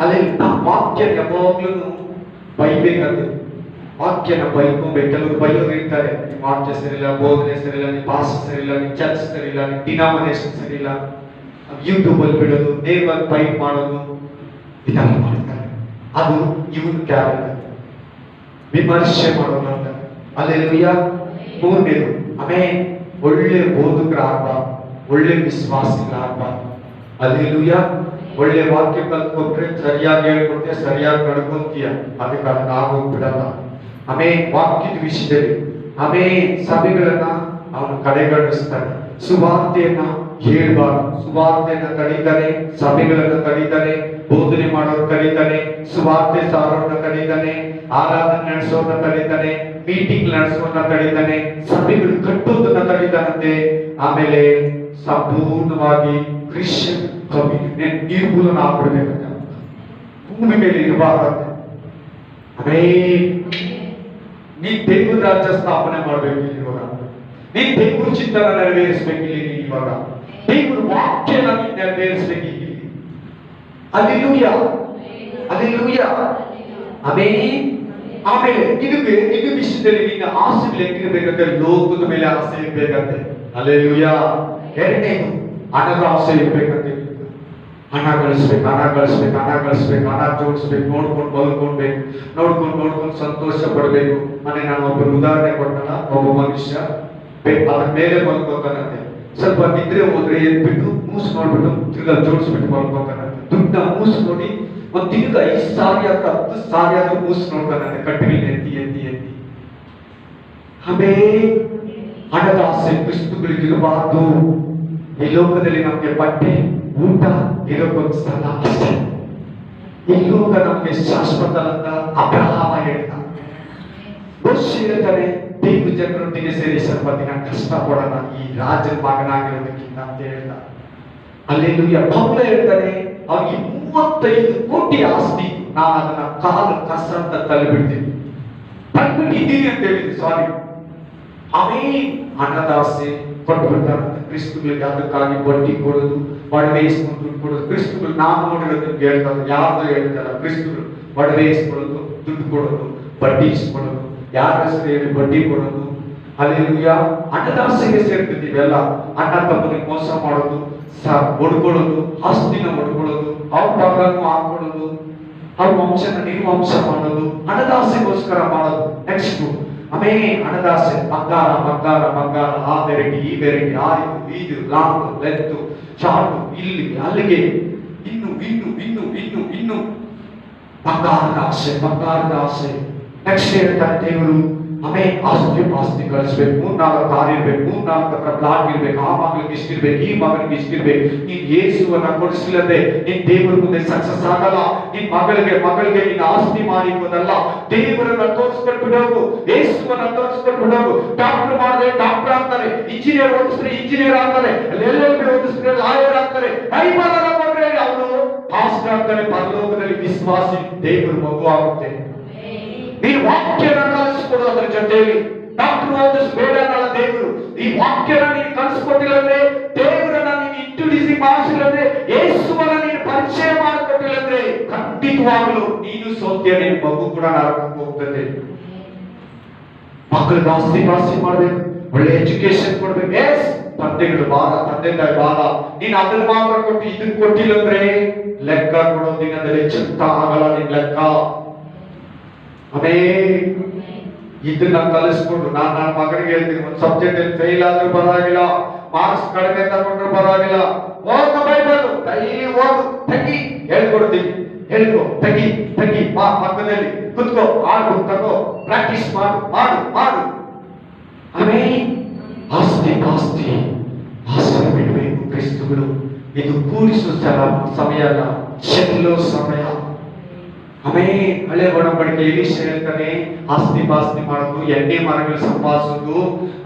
ಅಲ್ಲಿ ವಾಕ್ಯ ಯಾವಾಗ್ಲೂ ಬೈಬೇಕಂತೆ. ವಾಕ್ಯನ ಬೈಕೊಂಬೇಕು. ಕೆಲವರು ಬೈಯೋರು ಇರ್ತಾರೆ, ನಿಮ್ಮ ವಾಕ್ಯ ಸರಿಯಿಲ್ಲ, ಬೋಧನೆ ಸರಿಯಿಲ್ಲ, ನಿಮ್ಮ ಭಾಷೆ ಸರಿಯಿಲ್ಲ, ನಿಮ್ಮ ಚರ್ಚ್ ಸರಿಯಿಲ್ಲ, ನಿಮ್ಮ ಡಿನಾಮಿನೇಷನ್ ಸರಿಯಿಲ್ಲ, ಯೂಟ್ಯೂಬ್ ಅಲ್ಲಿ ಬಿಡೋದು, ನೇರವಾಗಿ ಫೈಟ್ ಮಾಡೋದು, ಇದೆಲ್ಲ ಮಾಡ್ತಾರೆ. ಅದು ಇವನು ಕ್ಯಾರೆಕ್ಟರ್, ವಿಮರ್ಶೆ ಮಾಡೋದು ಅಂತ. ಅಲ್ಲೆಲ್ಲೂಯ್ಯ. ಮೂರನೇದು, ಆಮೇಲೆ ಒಳ್ಳೆ ಬೋಧಕರಾಗಬಾರ್ದು, ಒಳ್ಳೆ ವಿಶ್ವಾಸಿಗಳಾಗಬಾರ್ದು. ಅಲ್ಲೆಲ್ಲೂಯ್ಯ. ಒಳ್ಳೆ ವಾಕ್ಯ ಕಲ್ತ್ಕೊಟ್ರೆ ಸರಿಯಾಗಿ ಹೇಳ್ಕೊಡ್ತೀಯ, ಸರಿಯಾಗಿ ನಡ್ಕೊಂತೀಯ, ಅದಕ್ಕೆ ಅದನ್ನ ಆಗೋಗ್ಬಿಡಲ್ಲ. ಆಮೇಲೆ ವಾಕ್ಯದ ವಿಷಯದಲ್ಲಿ ಸಭೆಗಳನ್ನ ಅವನು ಕಡೆಗಣಿಸ್ತಾನೆ. ಸುವಾರ್ತೆಯನ್ನ ಹೇಳ್ಬಾರ್ದು, ಸುವಾರ್ತೆಯನ್ನ ತಡೀತಾನೆ, ಸಭೆಗಳನ್ನ ತಡೀತಾನೆ, ಬೋಧನೆ ಮಾಡೋರು ತಡೀತಾನೆ, ಸುವಾರ್ತೆ ಸಾರೋರ್ನ ತಡೀತಾನೆ, ಆರಾಧನೆ ನಡೆಸೋರ್ನ ತಡೀತಾನೆ, ಮೀಟಿಂಗ್ ನಡೆಸೋರ್ನ ತಡೀತಾನೆ, ಸಭೆಗಳು ಕಟ್ಟೋದನ್ನ ತಡೀತಾನಂತೆ. ಆಮೇಲೆ ಸಂಪೂರ್ಣವಾಗಿ ಕ್ರಿಶ್ಚಿಯನ್ ಕಮ್ಯುನಿಟಿ ನಿರ್ಮೂಲನ ಆಗ್ಬಿಡ್ಬೇಕಂತ, ಭೂಮಿ ಮೇಲೆ ಇರಬಾರ್ದಂತೆ. ನೀ ದೇವರ ರಾಜ್ಯ ಸ್ಥಾಪನೆ ಮಾಡ್ಬೇಕು ಇವಾಗ, ನೀನ್ ದೇವರ ಚಿತ್ತನ ನೆರವೇರಿಸ್ಬೇಕು ಇಲ್ಲಿ ಇವಾಗ, ದೇವರ ವಾಕ್ಯನ ನೀನ್ ನೆರವೇರಿಸ್ಬೇಕು ಇಲ್ಲಿ. Alleluia, alleluia. ಆಮೇಲೆ ಇದು ವಿಷಯದಲ್ಲಿ ನಿನ್ನ ಆಸೆಗಳು ಹೆಂಗಿರ್ಬೇಕಂತೆ, ಲೋಕದ ಮೇಲೆ ಆಸೆ ಇರ್ಬೇಕಂತೆ. ಅಲ್ಲೆಲ್ಲೂಯ್ಯ. ಎರಡನೇದು, ಹಣದ ಆಸೆ ಇರ್ಬೇಕಂತೆ. ಹಣ ಗಳಿಸ್ಬೇಕು, ಹಣ ಗಳಿಸ್ಬೇಕು, ಹಣ ಗಳಿಸ್ಬೇಕು, ಹಣ ಜೋಡಿಸ್ಬೇಕು, ನೋಡ್ಕೊಂಡು ಬದುಕೊಳ್ಬೇಕು, ನೋಡ್ಕೊಂಡು ಸಂತೋಷ ಪಡ್ಬೇಕು. ನಾನು ಒಬ್ಬರು ಉದಾಹರಣೆ ಕೊಟ್ಟಲ್ಲ, ಒಬ್ಬ ಮನುಷ್ಯ ಅದ್ರ ಮೇಲೆ ಬದುಕೋತಾನಂತೆ. ಸ್ವಲ್ಪ ನಿದ್ರೆ ಹೋದ್ರೆ ಎದ್ಬಿಟ್ಟು ಮೂಸು ನೋಡ್ಬಿಟ್ಟು ತಿರ್ಗಾ ಜೋಡಿಸ್ಬಿಟ್ಟು ಬದುಕೋತಾನಂತೆ. ದುಡ್ಡ ಮೂಸು ನೋಡಿ ಒಂದ್ ತಿರ್ಗ 5,000 10 ಸಾವಿರ ಮೂಸು ನೋಡ್ತಾನಂತೆ, ಕಟ್ಟಿಗೆ ಎತ್ತಿ ಎತ್ತಿ ಎತ್ತಿ. ಹಣದ ಆಸೆ ಕ್ರಿಸ್ತುಗಳಿಗಿರಬಾರ್ದು. ಈ ಲೋಕದಲ್ಲಿ ನಮ್ಗೆ ಬಟ್ಟೆ ಊಟ ಇರೋಕ್ಕೊಂದು ಸ್ಥಳ ಅಷ್ಟೇ. ಈ ಲೋಕ ನಮ್ಗೆ ಶಾಶ್ವತ ಅಂತ ಅಬ್ರಹಾಮ ಹೇಳ್ತಾನೆ. ಮೋಶೆ ಹೇಳ್ತಾನೆ, ದೇವ್ರ ಜನರೊಟ್ಟಿಗೆ ಸೇರಿ ಸ್ವಲ್ಪ ದಿನ ಕಷ್ಟ ಪಡೋಣ ಈ ರಾಜನ ಮಗನಾಗಿರೋದಕ್ಕಿಂತ ಅಂತ ಹೇಳ್ದ. ಅಲ್ಲೆಲ್ಲೂಯ್ಯ. ಪೌಲ ಹೇಳ್ತಾನೆ, ಅವ್ನಿಗೆ 35 ಕೋಟಿ ಆಸ್ತಿ, ನಾನು ಅದನ್ನ ಕಾಲು ಕಸ ಅಂತ ತಳ್ಳಿಬಿಡ್ತೀನಿ, ತಳ್ಳಿಬಿಟ್ಟಿದ್ದೀನಿ ಅಂತ ಹೇಳಿದ್ವಿ, ಸಾರಿ. ಹಣದ ಆಸೆ ಕೊಟ್ಟು ಬಿಡ್ತಾರಂತೆ ಕ್ರಿಸ್ತುಗಳಿಗೆ. ಅದಕ್ಕಾಗಿ ಬಡ್ಡಿ ಕೊಡೋದು, ಒಡವೆ ಇಸ್ಕೊಂಡು ದುಡ್ಡು ಕೊಡೋದು. ಕ್ರಿಸ್ತುಗಳು ನಾನು ನೋಡಿರೋದು ಹೇಳ್ತಾರೆ, ಯಾರ್ದು ಹೇಳ್ತಾರ, ಕ್ರಿಸ್ತುಗಳು ಒಡವೆ ಇಸ್ಕೊಳ್ಳೋದು, ದುಡ್ಡು ಕೊಡೋದು, ಬಡ್ಡಿ ಇಸ್ಕೊಳ್ಳೋದು, ಯಾರ ಹೆಸರು ಹೇಳಿ ಬಡ್ಡಿ ಕೊಡೋದು. ಅಲ್ಲೆಲ್ಲೂಯ್ಯ. ಹಣದ ಆಸೆಗೆ ಸೇರ್ತಿದ್ದೀವೆಲ್ಲ. ಅಣ್ಣ ತಮ್ಮನಿಗೆ ಮೋಸ ಮಾಡೋದು, ಹೊಡ್ಕೊಳ್ಳೋದು, ಆಸ್ತಿನ ಹೊಡ್ಕೊಳ್ಳೋದು, ಅವ್ರ ಭಾಗನೂ ಹಾಕೊಳ್ಳೋದು, ಅವ್ರ ವಂಶನ ನಿರ್ವಂಶ ಮಾಡೋದು, ಹಣದ ಆಸೆಗೋಸ್ಕರ ಮಾಡೋದು. ನೆಕ್ಸ್ಟ್ ಹಣದ ಆಸೆ, ಬಂಗಾರ ಬಂಗಾರ ಬಂಗಾರ, ಆ ವೆರೈಟಿ ಈ ವೆರೈಟಿ, ಆ ಇದು ಲಾಂಗ್ ಲೆಂತ್ ಶಾರ್ಟ್, ಇಲ್ಲಿ ಅಲ್ಲಿಗೆ, ಇನ್ನು ಇನ್ನು ಇನ್ನು ಇನ್ನು ಇನ್ನು ಬಂಗಾರದ ಆಸೆ, ಬಂಗಾರದ ಆಸೆ. ನೆಕ್ಸ್ಟ್ ಹೇಳ್ತಾರೆ ದೇವರು, ಆಸ್ತಿ ಗಳಿಸ್ಬೇಕು, 3-4 ಕಾರ್ ಇರ್ಬೇಕು, 3-4 ಹತ್ರ ಪ್ಲಾಟ್ ಇರ್ಬೇಕು, ಆ ಮಗಳಿಗೆ ಇಷ್ಟಿರ್ಬೇಕು, ಈ ಮಗನಿಗೆ ಇಷ್ಟಿರ್ಬೇಕು. ನೀನ್ ಯೇಸುವನ್ನ ಕೊಡಿಸ್ಲಿಲ್ಲದೆ ನೀನ್ ದೇವರ ಮುಂದೆ ಸಕ್ಸಸ್ ಆಗಲ್ಲ. ನಿನ್ ಮಗಳಿಗೆ ನೀನ್ ಆಸ್ತಿ ಮಾಡಿರೋದಲ್ಲ, ದೇವರನ್ನ ತೋರಿಸ್ಕೊಂಡು ಬಿಡೋದು, ಯೇಸುವನ್ನ ತೋರಿಸ್ಕೊಂಡು ಬಿಡೋದು. ಡಾಕ್ಟರ್ ಮಾಡಿದ್ರೆ ಡಾಕ್ಟರ್ ಆಗ್ತಾರೆ, ಇಂಜಿನಿಯರ್ ಓದಿಸಿದ್ರೆ ಇಂಜಿನಿಯರ್ ಆಗ್ತಾರೆ, LLB ಓದಿಸಿದ್ರೆ ಲಾಯರ್ ಆಗ್ತಾರೆ, ಕೈಮಲರ ಕೊಟ್ರೆ ಅವನು ಪಾಸ್ಟರ್ ಆಗ್ತಾನೆ. ಪರಲೋಕದಲ್ಲಿ ವಿಶ್ವಾಸಿ ದೇವರ ಮಗು ಆಗುತ್ತೆ. ನೀನು ವಾಕ್ಯನ ಕಲಿಸ್ಕೊಡೋದ್ರ ಜೊತೆಯಲ್ಲಿ ಡಾಕ್ಟರ್ ಓದಿಸ್ಬೇಡ ಅನ್ನಲ್ಲ ದೇವರು. ಈ ವಾಕ್ಯನ ನೀನು ಕಲಿಸ್ಕೊಟ್ಟಿಲ್ಲಂದ್ರೆ, ದೇವರನ್ನ ನೀನು ಇಂಟ್ರೊಡ್ಯೂಸಿಂಗ್ ಮಾಡಿಸಿಲ್ಲಂದ್ರೆ, ಯೇಸುವನ್ನ ನೀನು ಪರಿಚಯ ಮಾಡಿಕೊಟ್ಟಿಲ್ಲಂದ್ರೆ, ಖಂಡಿತವಾಗಲೂ ನೀನು ಸೋತ್ಯ, ನಿನ್ನ ಮಗು ಕೂಡ ನರಕಕ್ಕೆ ಹೋಗ್ತದೆ. ಮಕ್ಕಳಿಗೆ ಆಸ್ತಿ ಮಾಡ್ಬೇಕು, ಒಳ್ಳೆ ಎಜುಕೇಶನ್ ಕೊಡ್ಬೇಕು. ಎಸ್, ತಂದೆಗಳು ಬಾರ, ತಂದೆ ತಾಯಿ ಬಾರ. ನೀನು ಅದನ್ನ ಮಾತ್ರ ಕೊಟ್ಟು ಇದನ್ನ ಕೊಟ್ಟಿಲ್ಲಂದ್ರೆ ಲೆಕ್ಕ ಕೊಡೋ ದಿನದಲ್ಲಿ ಚಿಂತ ಆಗಲ್ಲ ನಿನ್ ಲೆಕ್ಕ. ಇದನ್ನ ಕಲಿಸ್ಕೊಂಡು ನನ್ನ ಮಗನಿಗೆ ಹೇಳ್ತೀನಿ, ಒಂದು ಸಬ್ಜೆಕ್ಟ್ ಅಲ್ಲಿ ಫೇಲ್ ಆದ್ರೂ ಪರವಾಗಿಲ್ಲ, ಮಾರ್ಕ್ಸ್ ಕಡಿಮೆ ತಗೊಂಡ್ರು ಪರವಾಗಿಲ್ಲ, ಓದು ಬೈಬಲ್ ಡೈಲಿ ಓದು, ತೆಗಿ ಹೇಳ್ಕೊಡ್ತೀನಿ, ಹೇಳ್ಕೊ, ತೆಗಿ ಪಕ್ಕದಲ್ಲಿ ಕುತ್ಕೋ, ಆಡು, ತಗೋ, ಪ್ರಾಕ್ಟೀಸ್ ಮಾಡು ಮಾಡು ಮಾಡು. ಆಸ್ತಿ ಆಸೆ ಬಿಡಬೇಕು ಕ್ರಿಸ್ತುಗಳು. ಇದು ಕೂಡಿಸುವ ಸಮಯ ಅಲ್ಲ, ಚೆಲ್ಲೋ ಸಮಯ. ಹಳೆ ಒಡಂಬಡಿಕೆ ಎಲೀಷ ಹೇಳ್ತಾನೆ, ಆಸ್ತಿ ಪಾಸ್ತಿ ಮಾಡೋದು, ಎಣ್ಣೆ ಮರಗಳು ಸಂಪಾದಿಸೋದು,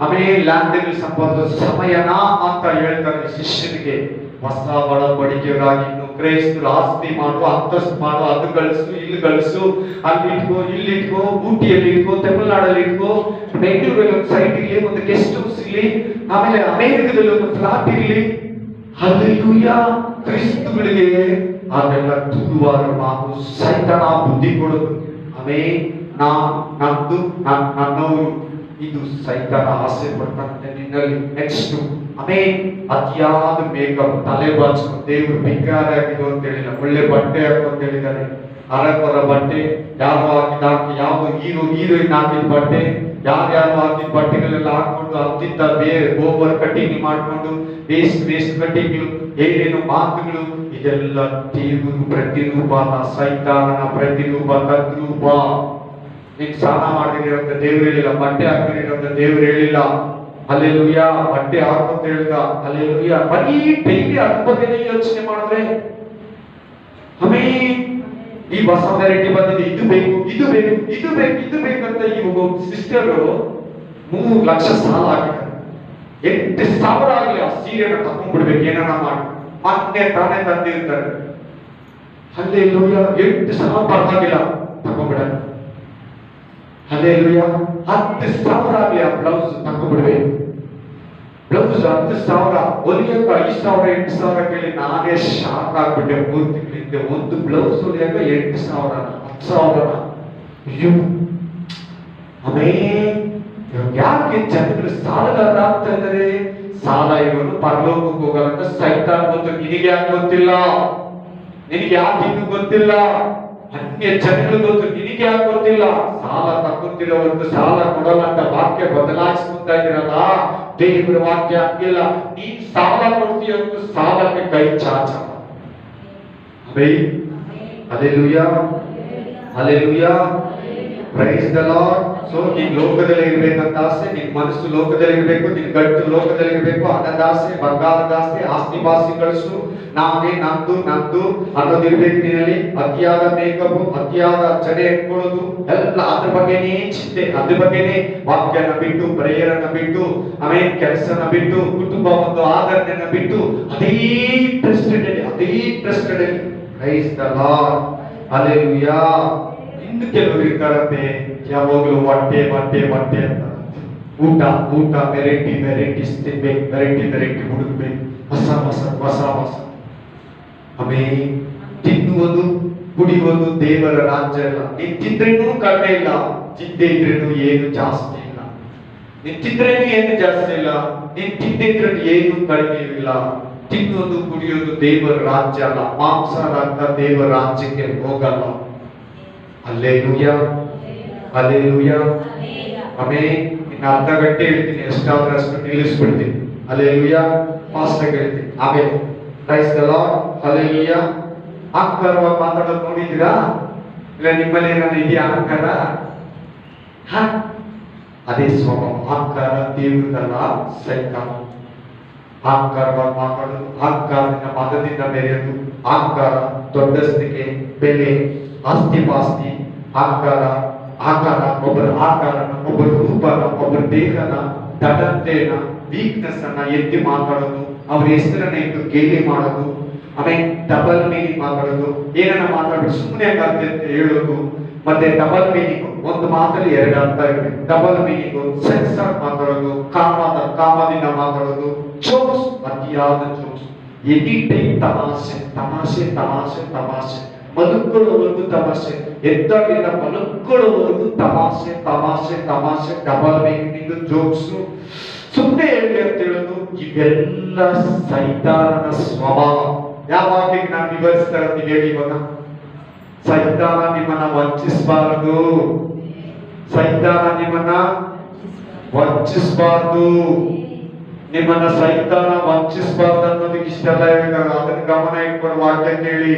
ಲ್ಯಾಂಡ್ಗಳು ಸಂಪಾದಿಸೋದು ಸಮಯನಾ ಅಂತ ಹೇಳ್ತಾನೆ ಶಿಷ್ಯನಿಗೆ. ಹೊಸ ಒಡಂಬಡಿಕೆಗಾಗಿ ಕ್ರೈಸ್ತರು ಆಸ್ತಿ ಮಾಡು, ಅಂತಸ್ತು ಮಾಡು, ಅದು ಗಳಿಸು, ಇಲ್ಲಿ ಗಳಿಸು, ಅಲ್ಲಿ ಇಟ್ಕೋ, ಇಲ್ಲಿ ಇಟ್ಕೋ, ಊಟಿಯಲ್ಲಿ ಇಟ್ಕೋ, ತಮಿಳುನಾಡಲ್ಲಿ ಇಟ್ಕೋ, ಬೆಂಗಳೂರಲ್ಲಿ ಒಂದು ಸೈಟ್ ಇರ್ಲಿ, ಒಂದು ಗೆಸ್ಟ್ ಹೌಸ್ ಇರ್ಲಿ, ಅಮೆರಿಕದಲ್ಲಿ ಒಂದು ಫ್ಲಾಟ್ ಇರ್ಲಿ. ಹಲ್ಲೆಲೂಯ. ಕ್ರಿಸ್ತುಗಳಿಗೆ ಅದೆಲ್ಲ ತುಳುವಾರ ಮಾತು, ಸೈತಾನ ಬುದ್ಧಿ ಕೊಡೋದು. ನಂದು ನನ್ನವರು, ಇದು ಸೈತಾನ ಆಸೆ ಪಡ್ತಾನೆ ನಿನ್ನಲ್ಲಿ. ನೆಕ್ಸ್ಟ್ ಅತಿಯಾದ ಮೇಕಪ್, ತಲೆ ಬಾಚ್ಕೊ, ದೇವರು ಭಿಕಾರಿ ಆಗಿದ್ದು ಅಂತ ಹೇಳಿಲ್ಲ, ಒಳ್ಳೆ ಬಟ್ಟೆ ಹಾಕು ಅಂತ ಹೇಳಿದ್ದಾರೆ. ಅರಬರ ಬಟ್ಟೆ ಯಾರು ಹಾಕಿ ಯಾವ ಹೀರೋಯಿನ್ ಹಾಕಿದ ಬಟ್ಟೆ, ಯಾರ್ಯಾರು ಹಾಕಿದ ಬಟ್ಟೆಗಳೆಲ್ಲ ಹಾಕೊಂಡು ಅತ್ತಿದ್ದ ಓವರ್ ಕಟಿಂಗ್ ಮಾಡ್ಕೊಂಡು ವೇಸ್ಟ್ ಕಟಿಂಗ್, ಏನೇನು ಮಾತುಗಳು, ಇದೆಲ್ಲ ದೇವರು ಪ್ರತಿರೂಪ, ಸೈತಾನನ ಪ್ರತಿರೂಪ, ತದ್ರೂಪ. ನೀನ್ ಸ್ನಾನ ಮಾಡಿದಿರಂತ ದೇವ್ರು ಹೇಳಿಲ್ಲ, ಬಟ್ಟೆ ಹಾಕಿದಿರಂತ ದೇವ್ರು ಹೇಳಿಲ್ಲ. ಹಲ್ಲೆಲೂಯಾ. ಬಟ್ಟೆ ಹಾಕಂತ ಹೇಳಿದ. ಹಲ್ಲೆಲೂಯಾ. ಬರೀ ಡೈಲಿ ಅದ್ರ ಬಗ್ಗೆನೇ ಯೋಚನೆ ಮಾಡಿದ್ರೆ ಈ ಹೊಸ ವೆರೈಟಿ ಬಂದಿದೆ, ಇದು ಬೇಕು ಇದು ಬೇಕು ಇದು ಬೇಕು ಇದು ಬೇಕಂತ ಇವಾಗ ಸಿಸ್ಟರ್ 3 ಲಕ್ಷ ಸಾಲ ಆಗಿದ್ದಾರೆ. 8,000 ಆಗಲಿ ಆ ಸೀರೆನ ತಗೊಂಡ್ಬಿಡ್ಬೇಕು, ಏನಾರ ಮಾಡಿ. ಮೊನ್ನೆ ತಾನೇ ತಂದಿರ್ತಾರೆ. ಹಲ್ಲೆಲೂಯಾ. 8,000 ಪರವಾಗಿಲ್ಲ, ತಗೊಂಡ್ಬಿಡ. ಹಲ್ಲೆಲೂಯಾ. 10,000 ಆಗಲಿ ಆ ಬ್ಲೌಸ್ ತಗೊಂಡ್ಬಿಡ್ಬೇಕು. ಬ್ಲೌಸ್ 10,000 ಹೊಲಿಯಕ್ಕ 5,000 8,000 ಕೇಳಿ ನಾನೇ ಶಾಕ್ ಆಗ್ಬಿಟ್ಟೆ. 3 ತಿಂಗಳ ಹಿಂದೆ ಒಂದು ಬ್ಲೌಸ್ ಹೊಲಿಯಕ್ಕ 8,000 10,000. ಯಾಕೆ ಜನಗಳು ಸಾಲಗಾರ ಆಗ್ತಾ ಇದ್ದಾರೆ? ಸಾಲ ಇರೋನು ಪರಲೋಕಕ್ಕೆ ಹೋಗಲ್ಲ ಸೈತಾನ್ ಗೊತ್ತು. ನಿನಗೆ ಯಾಕೆ ಗೊತ್ತಿಲ್ಲ? ನಿನಗೆ ಯಾಕೆ ಇನ್ನೂ ಗೊತ್ತಿಲ್ಲ? ಅನ್ಯ ಜನಗಳು ಗೊತ್ತು, ನಿನಗೆ ಯಾಕೆ ಗೊತ್ತಿಲ್ಲ? ಸಾಲ ತಗೊಂಡಿರೋವರೆಗೂ ಸಾಲ ಕೊಡಲ್ಲ ಅಂತ ವಾಕ್ಯ ಬದಲಾಯಿಸ್ಕೊಂತಾ ಇದ್ದೀರಲ್ಲ. ದೇವರ ವಾಕ್ಯ ಹಂಗಿಲ್ಲ. ನೀನ್ ಸಾಲ ಕೊಡ್ತೀಯಂತ ಸಾಲಕ್ಕೆ ಕೈ ಚಾಚ. Hallelujah. Hallelujah. Praise the Lord. So ನೀನ್ ಲೋಕದಲ್ಲಿ ಇರ್ಬೇಕಂತ ಆಸೆ, ನಿನ್ ಮನಸ್ಸು ಲೋಕದಲ್ಲಿ ಇರ್ಬೇಕು, ನಿನ್ ಗಟ್ಟು ಲೋಕದಲ್ಲಿ ಇರ್ಬೇಕು. ಹಣದಾಸೆ, ಬಂಗಾರದಾಸೆ, ಆಸ್ತಿ ಪಾಸ್ತಿ ಗಳಿಸು, ನಾನೇ ನಂದು ಅನ್ನೋದಿರ್ಬೇಕು ನಿನ್ನಲ್ಲಿ. ಅತಿಯಾದ ಮೇಕಪ್, ಅತಿಯಾದ ಚಡೆ ಇಟ್ಕೊಳ್ಳೋದು ಎಲ್ಲ ಅದ್ರ ಬಗ್ಗೆನೇ ಚಿಂತೆ, ಅದ್ರ ಬಗ್ಗೆನೇ ವಾಕ್ಯನ ಬಿಟ್ಟು, ಪ್ರೇಯರನ್ನ ಬಿಟ್ಟು, ಕೆಲಸನ ಬಿಟ್ಟು, ಕುಟುಂಬ ಒಂದು ಆದರಣೆಯನ್ನ ಬಿಟ್ಟು ಅದೇ interested. Price the Lord. Hallelujah. ಇನ್ನು ಕೆಲವರು ಇರ್ತಾರಂತೆ ಯಾವಾಗಲೂ ಹೊಟ್ಟೆ ಅಂತ. ಊಟ ವೆರೈಟೀಸ್ ತಿನ್ಬೇಕು, ವೆರೈಟಿ ಹುಡುಕ್ಬೇಕು, ಹೊಸ. ತಿನ್ನುವುದು ಕುಡಿಯುವುದು ದೇವರ ರಾಜ್ಯ ಇಲ್ಲ. ನೀನ್ ತಿಂದ್ರೇನು ಕಡಿಮೆ ಇಲ್ಲ, ತಿಂದೇ ಇದ್ರೇನು ಏನು ಜಾಸ್ತಿ ಇಲ್ಲ. ನೀನ್ ತಿಂದ್ರೇನು ಏನು ಜಾಸ್ತಿ ಇಲ್ಲ, ನೀನ್ ತಿಂದೇ ಇದ್ರೇನು ಏನು ಕಡಿಮೆ ಇಲ್ಲ. ತಿನ್ನುವುದು ಕುಡಿಯೋದು ದೇವರ ರಾಜ್ಯ ಅಲ್ಲ. ಮಾಂಸಾಹಾರ ದೇವರ ರಾಜ್ಯಕ್ಕೆ ಹೋಗಲ್ಲ. ಹಲ್ಲೆಲೂಯಾ. ಹಲ್ಲೆಲೂಯಾ. ಇನ್ನು ಅರ್ಧ ಗಂಟೆ ಹೇಳ್ತೀನಿ, ಎಷ್ಟಾದ್ರೆ ಅಷ್ಟು ನಿಲ್ಲಿಸ್ಬಿಡ್ತೀನಿ. ಹಲ್ಲೆಲೂಯಾ. ಫಾಸ್ಟ್ ಆಗಿ ಹೇಳ್ತೀನಿ. ಆಮೇಲೆ ಪ್ರೈಸ್ ದ ಲಾರ್ಡ್. ಹಲ್ಲೆಲೂಯಾ. ಅಹಂಕಾರವಾಗಿ ಮಾತಾಡೋದು ನೋಡಿದ್ದೀರಾ? ಇಲ್ಲ ನಿಮ್ಮಲ್ಲಿ ಏನಾದ್ರು ಇದೆಯಾ ಅಹಂಕಾರ? ಅದೇ ಸ್ವಭಾವ. ಅಹಂಕಾರ ದೇವರದಲ್ಲ, ಸೈತಾನ. ಅಹಂಕಾರವಾಗಿ ಮಾತಾಡೋದು, ಅಹಂಕಾರದಿಂದ ಮತದಿಂದ ಬೆರೆಯೋದು, ಅಹಂಕಾರ ದೊಡ್ಡಸ್ತಿಕೆ, ಬೆಲೆ, ಆಸ್ತಿ ಪಾಸ್ತಿ, ಅಹಂಕಾರ, ಒಬ್ಬರ ಆಕಾರನ, ಒಬ್ಬರ ರೂಪನ, ಒಬ್ಬರ ದೇಹನ, ದಡತೆನ, ವೀಕ್ನೆಸ್ ಅನ್ನ ಎತ್ತಿ ಮಾತಾಡೋದು, ಅವ್ರ ಹೆಸರನ್ನ ಇಟ್ಟು ಗೇಲಿ ಮಾಡೋದು, ಆಮೇಲೆ ಡಬಲ್ ಮೀನಿಂಗ್ ಮಾತಾಡೋದು, ಏನನ್ನ ಮಾತಾಡೋದು ಸುಮ್ಮನೆ ಆಗತ್ತೆ ಅಂತ ಹೇಳೋದು. ಮತ್ತೆ ಡಬಲ್ ಮೀನಿಂಗ್, ಒಂದು ಮಾತಲ್ಲಿ 2 ಅರ್ಥ ಇರಬೇಕು. ಡಬಲ್ ಮೀನಿಂಗ್, ಸೆನ್ಸ್ ಆಗಿ ಮಾತಾಡೋದು, ಕಾಮದಿಂದ ಮಾತಾಡೋದು, ಜೋಕ್ಸ್, ಅತಿಯಾದ ಜೋಕ್ಸ್, ಎನಿ ಟೈಮ್ ತಮಾಷೆ, ಮಲುಕೊಳ್ಳುವವರೆಗೂ ತಮಾಷೆ, ಎದ್ದಾಗಿಂದ ಮಲುಕೊಳ್ಳುವವರೆಗೂ ತಮಾಷೆ, ಡಬಲ್ ಮೀನಿಂಗ್, ಜೋಕ್ಸು, ಸುಮ್ಮನೆ ಹೇಳಿ ಅಂತ ಹೇಳೋದು. ಇವೆಲ್ಲ ಸೈತಾನನ ಸ್ವಭಾವ. ಯಾವಾಗ ನಾನು ವಿವರಿಸ್ತಾರೆ ಅಂತ ಹೇಳಿ. ಇವಾಗ ಸೈತಾನ ನಿಮ್ಮನ್ನ ವಂಚಿಸಬಾರದು, ನಿಮ್ಮನ್ನ ಸೈತಾನ ವಂಚಿಸಬಾರ್ದು ಅನ್ನೋದಕ್ಕೆ ಇಷ್ಟೆಲ್ಲ ಹೇಳಿದಾಗ ಅದನ್ನ ಗಮನ ಇಟ್ಕೊಂಡು ವಾಕ್ಯ ಕೇಳಿ.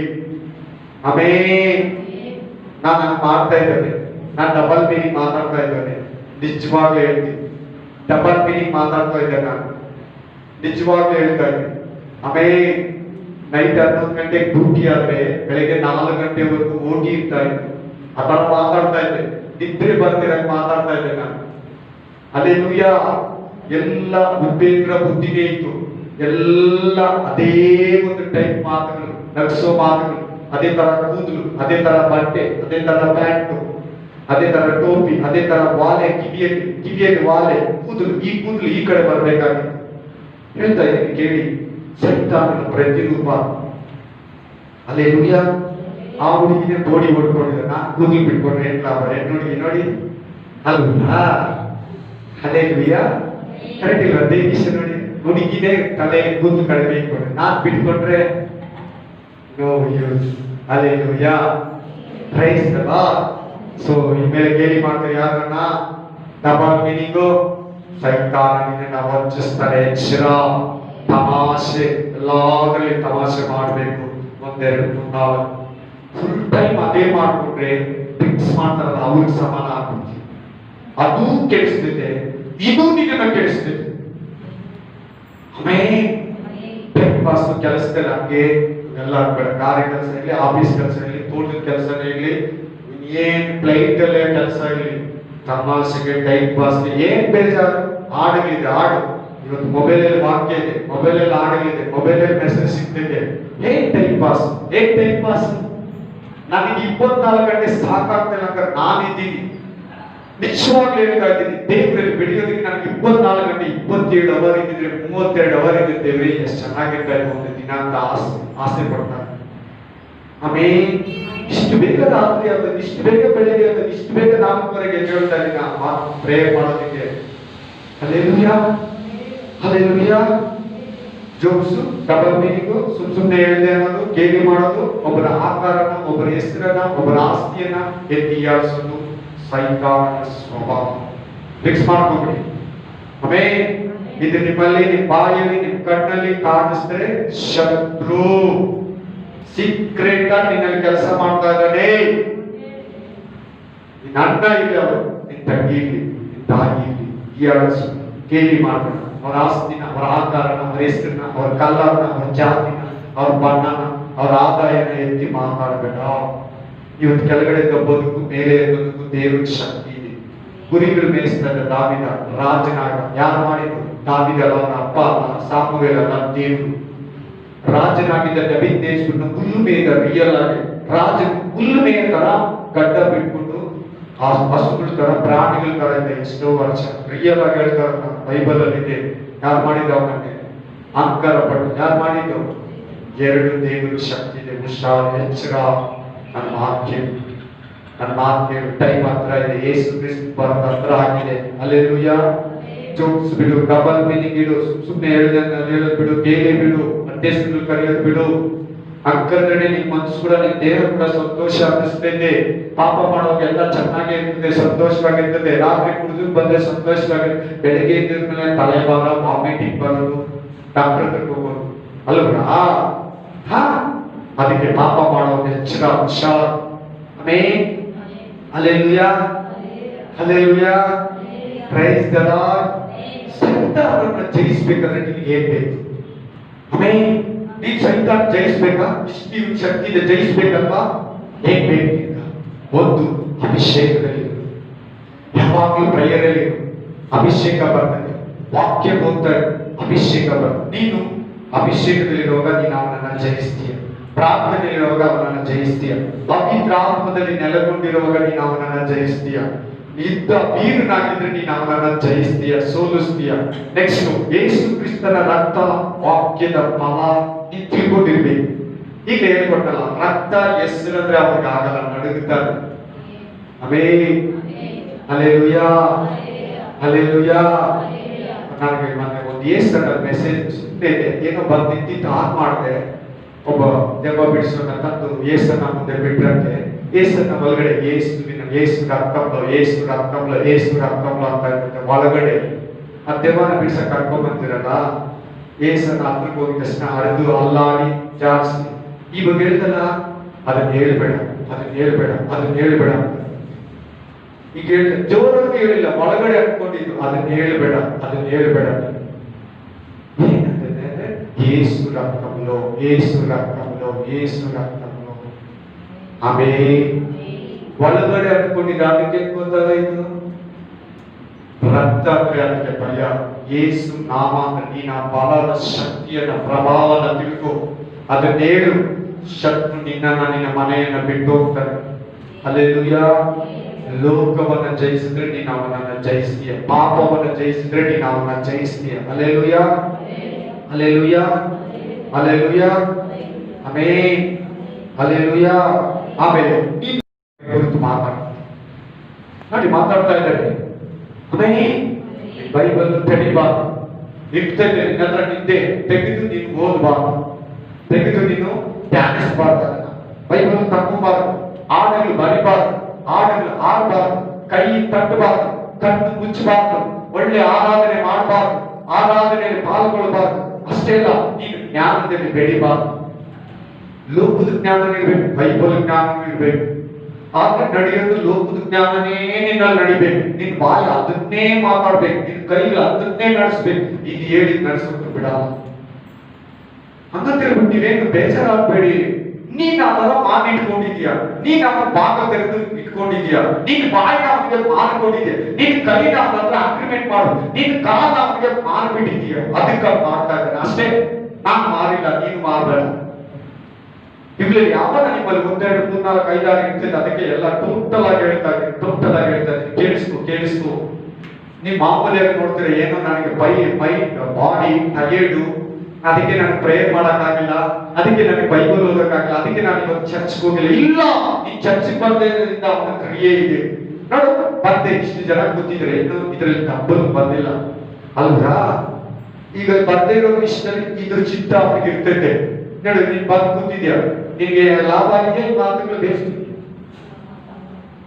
ನಾನು ಮಾಡ್ತಾ ಇದ್ದೇನೆ, ನಾನು ಡಬಲ್ ಮೀನಿಂಗ್ ಮಾತಾಡ್ತಾ ಇದ್ದೇನೆ, ನಿಜವಾಗ್ಲೂ ಹೇಳ್ತೀನಿ. ಡಬಲ್ ಮೀನಿಂಗ್ ಮಾತಾಡ್ತಾ ಇದ್ದೆ ನಾನು, ನಿಜವಾಗ್ಲೂ ಹೇಳ್ತಾ ಇದ್ದೀನಿ. ನೈಟ್ 11 ಗಂಟೆಗೆ ಡ್ಯೂಟಿ ಆದ್ರೆ ಬೆಳಗ್ಗೆ 4 ಗಂಟೆವರೆಗೂ ಓಟಿ ಇರ್ತಾ ಇತ್ತು. ಅದರ ಮಾತಾಡ್ತಾ ಇದ್ದೆ, ನಿದ್ರೆ ಬರ್ತಿರಂಗ್ ಮಾತಾಡ್ತಾ ಇದ್ದೆ ನಾನು. ಹಲ್ಲೆಲೂಯಾ. ಎಲ್ಲ ಉಪೇಂದ್ರ ಬುದ್ಧಿನೇ ಇತ್ತು. ಎಲ್ಲ ಅದೇ ಒಂದು ಟೈಪ್ ಮಾತುಗಳು, ನಗಿಸೋ ಮಾತುಗಳು, ಅದೇ ತರ ಕೂದಲು, ಅದೇ ತರ ಬಟ್ಟೆ, ಅದೇ ತರ ಪ್ಯಾಂಟು, ಅದೇ ತರ ಟೋಪಿ, ಅದೇ ತರ ವಾಲೆ, ಕಿವಿಯಲ್ಲಿ ವಾಲೆ, ಕೂದಲು ಈ ಕಡೆ ಬರ್ಬೇಕಾಗಿತ್ತು. ಹೇಳ್ತಾ ಇದ್ದೀನಿ ಕೇಳಿ. ಸೈತಾನನ ಪ್ರತಿರೂಪ. ಹಲ್ಲೆಲೂಯಾ. ಆ ಹುಡುಗಿನೇ ಬೋಡಿ ಹೊಡ್ಕೊಂಡಿದ್ರು, ನಾನು ಕೂದಲು ಬಿಟ್ಕೊಂಡ್ರೆ ಏನ್ ಲಾಭ? ನೋಡಿ ನೋಡಿ ಅಲ್ವಾ? ಹಲ್ಲೆಲೂಯಾ. ಕರೆಕ್ಟ್ ಇಲ್ವಾ? ದೇವಿಷ ನೋಡಿ, ಹುಡುಗಿನೇ ತಲೆಯಲ್ಲಿ ಕೂದಲು ಕಡಿಮೆ ಇಟ್ಕೊಂಡ್ರೆ, ನಾನು ಬಿಟ್ಕೊಂಡ್ರೆ no use. Hallelujah. Praise the Lord. So ಇನ್ಮೇಲೆ ಗೇಲಿ ಮಾಡ್ತಾರೆ ಯಾರನ್ನ? ಡಬಲ್ ಮೀನಿಂಗು, ಸೈತಾನ ನಿನ್ನನ್ನು ವಂಚಿಸ್ತಾನೆ. ಎಚ್ಚರ. ತಮಾಷೆ, ಎಲ್ಲಾದ್ರಲ್ಲಿ ತಮಾಷೆ ಮಾಡಬೇಕು. ಒಂದೆರಡು ಮೂರು ನಾಲ್ಕು ಫುಲ್ ಟೈಮ್ ಅದೇ ಮಾಡ್ಕೊಂಡ್ರೆ ಫಿಕ್ಸ್ ಮಾಡ್ತಾರಲ್ಲ, ಅವ್ರಿಗೆ ಸಮಾನ ಆಗ್ಬಿಡ್ತೀವಿ. ಅದು ಕೆಡಿಸ್ತಿದೆ, ಇದು ನಿನ್ನನ್ನು ಕೆಡಿಸ್ತಿದೆ. ಆಮೇಲೆ ಕೆಲಸದಲ್ಲಿ ಹಂಗೆ ಎಲ್ಲ ಬೇಡ. ಕಾರ್ಯ ಕೆಲಸ ಇರಲಿ, ಆಫೀಸ್ ಕೆಲಸ ಇರಲಿ, ತೋಟದ ಕೆಲಸನೇ ಇರಲಿ, ಏನ್ ಫ್ಲೈಟ್ ಅಲ್ಲೇ ಕೆಲಸ ಇರಲಿ, ತಮಾಷೆಗೆ ಟೈಮ್ ಪಾಸ್ಗೆ ಏನ್ ಬೇಜಾರು. ಹಾಡುಗಳಿದೆ, ಹಾಡು. ಇವತ್ತು ಮೊಬೈಲಲ್ಲಿ ವಾಕ್ಯ ಇದೆ, ಮೊಬೈಲಲ್ಲಿ ಹಾಡುಗಳಿದೆ, ಮೊಬೈಲಲ್ಲಿ ಮೆಸೇಜ್ ಸಿಗ್ತಿದೆ. ಏನ್ ಟೈಮ್ ಪಾಸ್? ಏನ್ ಟೈಮ್ ಪಾಸ್? ನನಗೆ 24 ಗಂಟೆ ಸಾಕಾಗ್ತಿಲ್ಲ ಅಂದ್ರೆ ನಾನಿದ್ದೀನಿ. ನಿಜವಾಗ್ಲೂ ಹೇಳ್ತಾಯಿದ್ದೀನಿ, ದೇವರಲ್ಲಿ ಬೆಳೆಯೋದಕ್ಕೆ ನನಗೆ 24 ಗಂಟೆ 27 ಅವರ್ ಇದ್ದಿದ್ರೆ 32 ಅವರ್ ಇದ್ದಿದ್ದೇವೆ, ಎಷ್ಟು ಚೆನ್ನಾಗಿರ್ತಾ ಇದೆ ಒಂದು ದಿನ ಅಂತ ಆಸೆ ಪಡ್ತಾರೆ. ಆಮೇಲೆ ಇಷ್ಟು ಬೇಗ ರಾತ್ರಿ ಆಗೋದು, ಇಷ್ಟು ಬೇಗ ಬೆಳಗ್ಗೆ ಆಗೋದು, ಇಷ್ಟು ಬೇಗ 4:30ಗೆ ಹೇಳ್ತಾ ಇದ್ದೀನಿ ಪ್ರೇಯರ್ ಮಾಡೋದಕ್ಕೆ. Hallelujah. Hallelujah. Jokes, double meaning, ಸುಮ್ಮನೆ ಹೇಳಿದೆ ಅನ್ನೋದು, ಗೇಲಿ ಮಾಡೋದು, ಒಬ್ಬರ ಆಕಾರನ, ಒಬ್ಬರ ಹೆಸರನ್ನ, ಒಬ್ಬರ ಆಸ್ತಿಯನ್ನ ಎತ್ತಿ ಆಡಿಸೋದು ಸೈತಾನನ ಸ್ವಭಾವ. ಫಿಕ್ಸ್ ಮಾಡ್ಕೊಂಡ್ಬಿಡಿ. ಆಮೇಲೆ ಇದು ನಿಮ್ಮಲ್ಲಿ, ನಿಮ್ಮ ಬಾಯಲ್ಲಿ, ನಿಮ್ಮ ಕಣ್ಣಲ್ಲಿ ಕಾಣಿಸಿದ್ರೆ ಶತ್ರು. ಸೀಕ್ರೆಟ್ ಆಗಿ ನಿನ್ನಲ್ಲಿ ಕೆಲಸ ಮಾಡ್ತಾ ಇದ್ದಾನೆ. ನಿನ್ನ ಅಣ್ಣ ಇಲ್ಲಿ, ಅವರು ನಿನ್ನ ತಂಗಿ ಇಲ್ಲಿ, ನಿನ್ನ ತಾಯಿ ಇಲ್ಲಿ, ಈ ಅಳಸು ಕೇಳಿ ಮಾಡೋಣ. ಅವರ ಆಸ್ತಿನ, ಅವರ ಆಕಾರನ, ಅವರ ಹೆಸರನ್ನ, ಅವರ ಕಲರ್ನ, ಅವರ ಜಾತಿನ, ಅವ್ರ ಬಣ್ಣನ, ಅವ್ರ ಆದಾಯನ ಎತ್ತಿ ಮಾತಾಡಬೇಡ. ಇವತ್ತು ಕೆಳಗಡೆ ಬದುಕು, ಮೇಲೆ ಬದುಕು, ದೇವರ ಶಕ್ತಿ ಇದೆ. ಕುರಿಗಳು ಮೇಯಿಸ್ತಾ ಇದ್ದ ದಾವಿದ ರಾಜನಾಗ. ಯಾರು ಮಾಡಿದ್ರು? ದಾವಿದ ಅಲ್ಲ, ಅವನ ಅಪ್ಪ ಅಲ್ಲ, ಸಾಮುವೇಲ್ ಅಲ್ಲ, ದೇವರು. ರಾಜನಾಗಿದ್ದ ಡಬಿನ್ ದೇಶವನ್ನು ಹುಲ್ಲು ಮೇಯ್ದ. ರಿಯಲ್ ಆಗಿ ರಾಜ ಹುಲ್ಲು ಮೇಯ ತರ ಗಡ್ಡ ಬಿಟ್ಕೊಂಡು ಆ ಹಸುಗಳ ತರ, ಪ್ರಾಣಿಗಳ ತರ ಇದೆ ಎಷ್ಟೋ ವರ್ಷ. ರಿಯಲ್ ಆಗಿ ಹೇಳ್ತಾರೆ, ಬೈಬಲ್ ಅಲ್ಲಿ ಇದೆ. ಯಾರು ಮಾಡಿದ್ದು ಅವನನ್ನೇ? ಅಹಂಕಾರ ಪಟ್ಟು. ಯಾರು ಮಾಡಿದ್ದು? ಎರಡು ದೇವರು ಶಕ್ತಿ ಇದೆ. ಹುಷಾರ್, ಎಚ್ಚರ. ನನ್ನ ಮಾತು ಟೈಮ್ ಹತ್ರ ಇದೆ. ಯೇಸು ಕ್ರಿಸ್ತ ಬರೋದ ಹತ್ರ ಆಗಿದೆ. ಹಲ್ಲೆಲೂಯಾ. ಜೋಕ್ಸ್ ಬಿಡು, ಡಬಲ್ ಮೀನಿಂಗ್ ಇಡು, ಸುಮ್ಮನೆ ಹೇಳೋದು ಬಿಡು, ಗೇಲಿ ಬಿಡು, ಅಡ್ಡೆಸ್ಗಳು ಕರೆಯೋದು ಬಿಡು. ಅಂಕಲ್ರೆ ನಿಮ್ ಮನಸ್ಸು ಕೂಡ, ನಿಮ್ ದೇಹ ಕೂಡ ಸಂತೋಷ ಅನ್ನಿಸ್ತೈತೆ. ಪಾಪ ಮಾಡುವಾಗ ಎಲ್ಲ ಚೆನ್ನಾಗಿ ಇರ್ತದೆ, ಸಂತೋಷವಾಗಿರ್ತದೆ. ರಾತ್ರಿ ಕುಡಿದು ಬಂದ್ರೆ ಸಂತೋಷವಾಗಿರ್ತದೆ. ಬೆಳಗ್ಗೆ ಇದ್ಮೇಲೆ ತಲೆ ಭಾಗ, ವಾಮಿಟಿಂಗ್ ಬರೋದು, ಡಾಕ್ಟರ್ ಹತ್ರ ಹೋಗೋದು ಅಲ್ವಾ? ಅದಕ್ಕೆ ಪಾಪ ಮಾಡೋದು ಎಚ್ಚರ, ಹುಷಾರ್. Amen. Hallelujah. Hallelujah. Praise the Lord. ಸೈತಾನನನ್ನ ಜಯಿಸಬೇಕಂದ್ರೆ ನಿನಗೆ ಏನ್ ಬೇಕು? ಆಮೆನ್. ನೀನು ಸೈತಾನ ಜಯಿಸಬೇಕಾ? ಇಷ್ಟು ಶಕ್ತಿ ಇದೆ, ಜಯಿಸಬೇಕಲ್ವಾ? ಏನ್ ಬೇಕು? ಒಂದು, ಅಭಿಷೇಕದಲ್ಲಿ ಯಾವಾಗಲೂ ಪ್ರೇಯರಲ್ಲಿ ಅಭಿಷೇಕ ಬರ್ತದೆ. ವಾಕ್ಯ ಓದ್ತಾರೆ, ಅಭಿಷೇಕ ಬರ್ತದೆ. ನೀನು ಅಭಿಷೇಕದಲ್ಲಿರುವಾಗ ನೀನು ಅವನನ್ನ ಜಯಿಸ್ತೀಯ. ಪ್ರಾರ್ಥನೆಯಲ್ಲಿರುವಾಗ ಅವನನ್ನ ಜಯಿಸ್ತೀಯ. ಪವಿತ್ರ ಆತ್ಮದಲ್ಲಿ ನೆಲೆಗೊಂಡಿರುವಾಗ ನೀನು ಅವನನ್ನ ಜಯಿಸ್ತೀಯ. ಇದ್ದ ವೀರನಾಗಿದ್ರೆ ನೀನು ಅವನನ್ನ ಜಯಿಸ್ತೀಯ, ಸೋಲಿಸ್ತೀಯ. ನೆಕ್ಸ್ಟ್, ಯೇಸು ಕ್ರಿಸ್ತನ ರಕ್ತ, ವಾಕ್ಯದ ಫಲ ನೀನು ತಿಳ್ಕೊಂಡಿರ್ಬೇಕು. ಈಗ ಹೇಳ್ಕೊಟ್ಟಲ್ಲ, ರಕ್ತ ಹೆಸರಂದ್ರೆ ಅವ್ರಿಗೆ ಆಗಲ್ಲ, ನಡುಗುತ್ತಾರೆ. ಆಮೆನ್. ಹಲ್ಲೆಲೂಯಾ. ಹಲ್ಲೆಲೂಯಾ. ನನಗೆ ಮೊನ್ನೆ ಒಂದು ಯೇಸನ ಮೆಸೇಜ್ ಸುಮ್ಮನೆ ಏನೋ ಬಂದಿದ್ದು ಆನ್ ಮಾಡಿದೆ. ಒಬ್ಬ ದೆವ್ವ ಬಿಡಿಸೋಣ ತಂದು ಯೇಸನ ಮುಂದೆ ಬಿಟ್ರಂತೆ. ಯೇಸನ ಒಳಗಡೆ ಯೇಸು ರಕ್ತಂಬ ಅಂತ ಇರುತ್ತೆ ಒಳಗಡೆ. ಆ ದೆವ್ವನ ಬಿಡಿಸಕ್ ಕರ್ಕೊಂಡ್ ಬಂದಿರಲ್ಲ, ಯೇಸನ ಹತ್ರಕ್ಕೆ ಹೋಗಿದ ತಕ್ಷಣ ಹರಿದು ಅಲ್ಲಾಡಿ ಜಾಸ್ತಿ. ಇವಾಗ ಹೇಳ್ದಲ್ಲ, ಅದನ್ನ ಹೇಳ್ಬೇಡ ಅಂತ. ಈಗ ಜೋರಾಗಿ ಹೇಳಿಲ್ಲ, ಒಳಗಡೆ ಅನ್ಕೊಂಡಿದ್ದು, ಅದನ್ನ ಹೇಳ್ಬೇಡ. ಏನಂತಂದ್ರೆ ಯೇಸು ರಕ್ತಂలో ಆಮೇಲೆ ಒಳಗಡೆ ಅನ್ಕೊಂಡಿದ್ದ. ಅದಕ್ಕೆ ಗೊತ್ತಾಗ ಇದು ರಕ್ತ ಅಂದ್ರೆ ಅದಕ್ಕೆ ಭಯ. ಯೇಸು ನಾಮ ಅಂದ್ರೆ ನೀನ ಬಲದ ಶಕ್ತಿಯನ್ನ, ಪ್ರಭಾವನ ತಿಳ್ಕೊ. ಅದನ್ನ ಹೇಳು. ಶತ್ರು ನಿನ್ನ ಮನೆಯನ್ನ ಬಿಟ್ಟು ಹೋಗ್ತಾನೆ. ಹಲ್ಲೆಲೂಯಾ. ಲೋಕವನ್ನ ಜಯಿಸಿದ್ರೆ ನೀನು ಅವನನ್ನ ಜಯಿಸ್ತೀಯ. ಪಾಪವನ್ನ ಜಯಿಸಿದ್ರೆ ನೀನು ಅವನ್ನ ಜಯಿಸ್ತೀಯ. Hallelujah. Hallelujah. Hallelujah. Amen. Hallelujah. ಆಮೇಲೆ ನೀನು ಕುರಿತು ಮಾತಾಡ ನೋಡಿ, ಮಾತಾಡ್ತಾ ಇದ್ದಾರೆ. ಆಮೇಲೆ ಬೈಬಲ್ ತೆಗಿಬಾರ್ದು, ಇರ್ತದೆ ನಿನ್ನ ನಿದ್ದೆ ತೆಗೆದು ನೀನು ಓದಬಾರ್ದು, ತೆಗೆದು ನೀನು ಧ್ಯಾನಿಸಬಾರ್ದು, ಬೈಬಲ್ ತಗೊಂಬಾರ್ದು, ಹಾಡಲು ಬರಿಬಾರ್ದು, ಹಾಡಲು ಆಡಬಾರ್ದು, ಕೈ ತಟ್ಟಬಾರ್ದು, ಕಣ್ಣು ಮುಚ್ಚಬಾರ್ದು, ಒಳ್ಳೆ ಆರಾಧನೆ ಮಾಡಬಾರ್ದು, ಆರಾಧನೆಯಲ್ಲಿ ಪಾಲ್ಗೊಳ್ಳಬಾರ್ದು. ಅಷ್ಟೇ ಅಲ್ಲ, ನೀನು ಜ್ಞಾನದಲ್ಲಿ ಬೆಳಿಬಾರ್ದು. ಲೋಕದ ಜ್ಞಾನ ಇರ್ಬೇಕು, ಬೈಬಲ್ ಜ್ಞಾನ ಇರ್ಬೇಕು. ಆಗ ನಡೆಯೋದು ಲೋಕದ ಜ್ಞಾನನೇ ನಿನ್ನಲ್ಲಿ ನಡಿಬೇಕು. ನಿನ್ ಬಾಯಿ ಅದನ್ನೇ ಮಾತಾಡ್ಬೇಕು, ನಿನ್ ಕೈಗೆ ಅದನ್ನೇ ನಡೆಸ್ಬೇಕು. ಇದು ಹೇಳಿ ನಡೆಸೋದು ಬಿಡಲ್ಲ. ಹಂಗಂತಿರ್ಬಿಟ್ಟು ನೀವೇನು ಬೇಜಾರಾಗಬೇಡಿ. ನೀನ್ ಅದರ ಇಟ್ಕೊಂಡಿದ್ಯಾ, ನೀನ್ ಅವನ ಭಾಗ ತೆರೆದು ಇಟ್ಕೊಂಡಿದ್ಯಾ, ನೀನ್ ಬಾಯಿನ ಅವನಿಗೆ ಮಾರ್ಕೊಂಡಿದ್ಯಾ, ನಿನ್ ಕೈನ ಅವನ ಹತ್ರ ಅಗ್ರಿಮೆಂಟ್ ಮಾಡು, ನಿನ್ ಕಾಲ ಅವನಿಗೆ ಮಾರ್ಬಿಟ್ಟಿದ್ಯಾ. ಅದಕ್ಕೆ ಮಾಡ್ತಾ ಇದ್ದಾನೆ ಅಷ್ಟೇ. ನಾನು ಮಾರಿಲ್ಲ, ನೀನು ಮಾರ್ಬೇಡ. ಇವುಗಳಲ್ಲಿ ಯಾವಾಗ ನಿಮ್ಮಲ್ಲಿ 1, 2, 3, 4, 5, 6 ಇರ್ತದೆ, ಅದಕ್ಕೆ ಎಲ್ಲ ಟೋಟಲ್ ಆಗಿ ಹೇಳ್ತಾ ಇದ್ದೀನಿ, ಟೋಟಲ್ ಆಗಿ ಹೇಳ್ತಾ ಇದ್ದೀನಿ. ಕೇಳಿಸ್ಕೊ. ನೀವು ಮಾಮೂಲಿಯಾಗಿ ನೋಡ್ತೀರ, ಏನೋ ನನಗೆ ಬಾಡಿ ಟಯರ್ಡು, ಅದಕ್ಕೆ ನಾನು ಪ್ರೇಯರ್ ಮಾಡಕ್ಕಾಗಿಲ್ಲ, ಅದಕ್ಕೆ ನನಗೆ ಬೈಬಲ್ ಓದಕ್ಕಾಗಿಲ್ಲ, ಅದಕ್ಕೆ ನಾನು ಇವತ್ತು ಚರ್ಚ್ಗೆ ಹೋಗಿಲ್ಲ. ಇಲ್ಲ, ನೀನ್ ಚರ್ಚ್ಗೆ ಬರ್ದೇದ್ರಿಂದ ಅವನ ಕ್ರಿಯೆ ಇದೆ. ನೋಡು, ಬಂದೆ, ಇಷ್ಟು ಜನ ಗೊತ್ತಿದ್ರೆ ಇನ್ನು ಇದರಲ್ಲಿ ಡಬ್ಬಲ್ ಬಂದಿಲ್ಲ ಅಲ್ವಾ? ಈಗ ಬರ್ದೇ ಇರೋ ಇಷ್ಟದಲ್ಲಿ ಇದ್ರ ಚಿತ್ತ ಅವನಿಗೆ ಇರ್ತೈತೆ. ನೋಡು, ನೀನ್ ಬಂದು ಕೂತಿದ್ಯಾ, ನಿನ್ಗೆ ಲಾಭ ಇದೆ, ಮಾತುಗಳು ಬೇಯಿಸ್ತೀನಿ,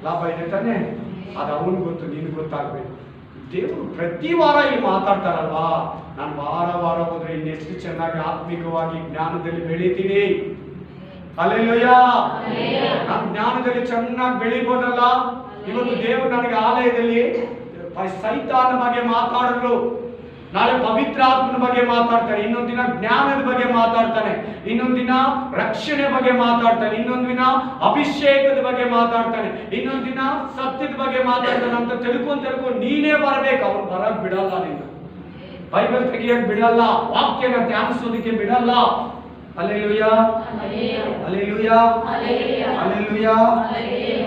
ಲಾಭ ಇದೆ ತಾನೆ? ಅದು ಅವನಿಗೆ ಗೊತ್ತು, ನಿನ್ಗೆ ಗೊತ್ತಾಗ್ಬೇಕು. ದೇವರು ಪ್ರತಿ ವಾರ ಇಲ್ಲಿ ಮಾತಾಡ್ತಾರಲ್ವಾ, ನಾನು ವಾರ ಹೋದ್ರೆ ಇನ್ನೆಷ್ಟು ಚೆನ್ನಾಗಿ ಆತ್ಮಿಕವಾಗಿ ಜ್ಞಾನದಲ್ಲಿ ಬೆಳಿತೀನಿ. ಹಲ್ಲೆಲೂಯಾ. ನಾನು ಜ್ಞಾನದಲ್ಲಿ ಚೆನ್ನಾಗಿ ಬೆಳಿಬೋದಲ್ಲ. ಇವತ್ತು ದೇವರು ನನಗೆ ಆಲಯದಲ್ಲಿ ಸೈತಾನ ಬಗ್ಗೆ ಮಾತಾಡಲು, ನಾಳೆ ಪವಿತ್ರ ಆತ್ಮನ ಬಗ್ಗೆ ಮಾತಾಡ್ತಾನೆ, ಇನ್ನೊಂದು ದಿನ ಜ್ಞಾನದ ಬಗ್ಗೆ ಮಾತಾಡ್ತಾನೆ, ಇನ್ನೊಂದು ದಿನ ರಕ್ಷಣೆ ಬಗ್ಗೆ ಮಾತಾಡ್ತಾನೆ, ಇನ್ನೊಂದು ದಿನ ಅಭಿಷೇಕದ ಬಗ್ಗೆ ಮಾತಾಡ್ತಾನೆ, ಇನ್ನೊಂದು ದಿನ ಸತ್ಯದ ಬಗ್ಗೆ ಮಾತಾಡ್ತಾನೆ ಅಂತ ತಿಳ್ಕೊಂಡು ನೀನೇ ಬರಬೇಕು. ಅವನು ಬರಕ್ ಬಿಡಲ್ಲ, ನಿನ್ನ ಬೈಬಲ್ ತೆಗಿಯಕ್ ಬಿಡಲ್ಲ, ವಾಕ್ಯನ ಧ್ಯಾನಿಸೋದಕ್ಕೆ ಬಿಡಲ್ಲ. Hallelujah, hallelujah, hallelujah.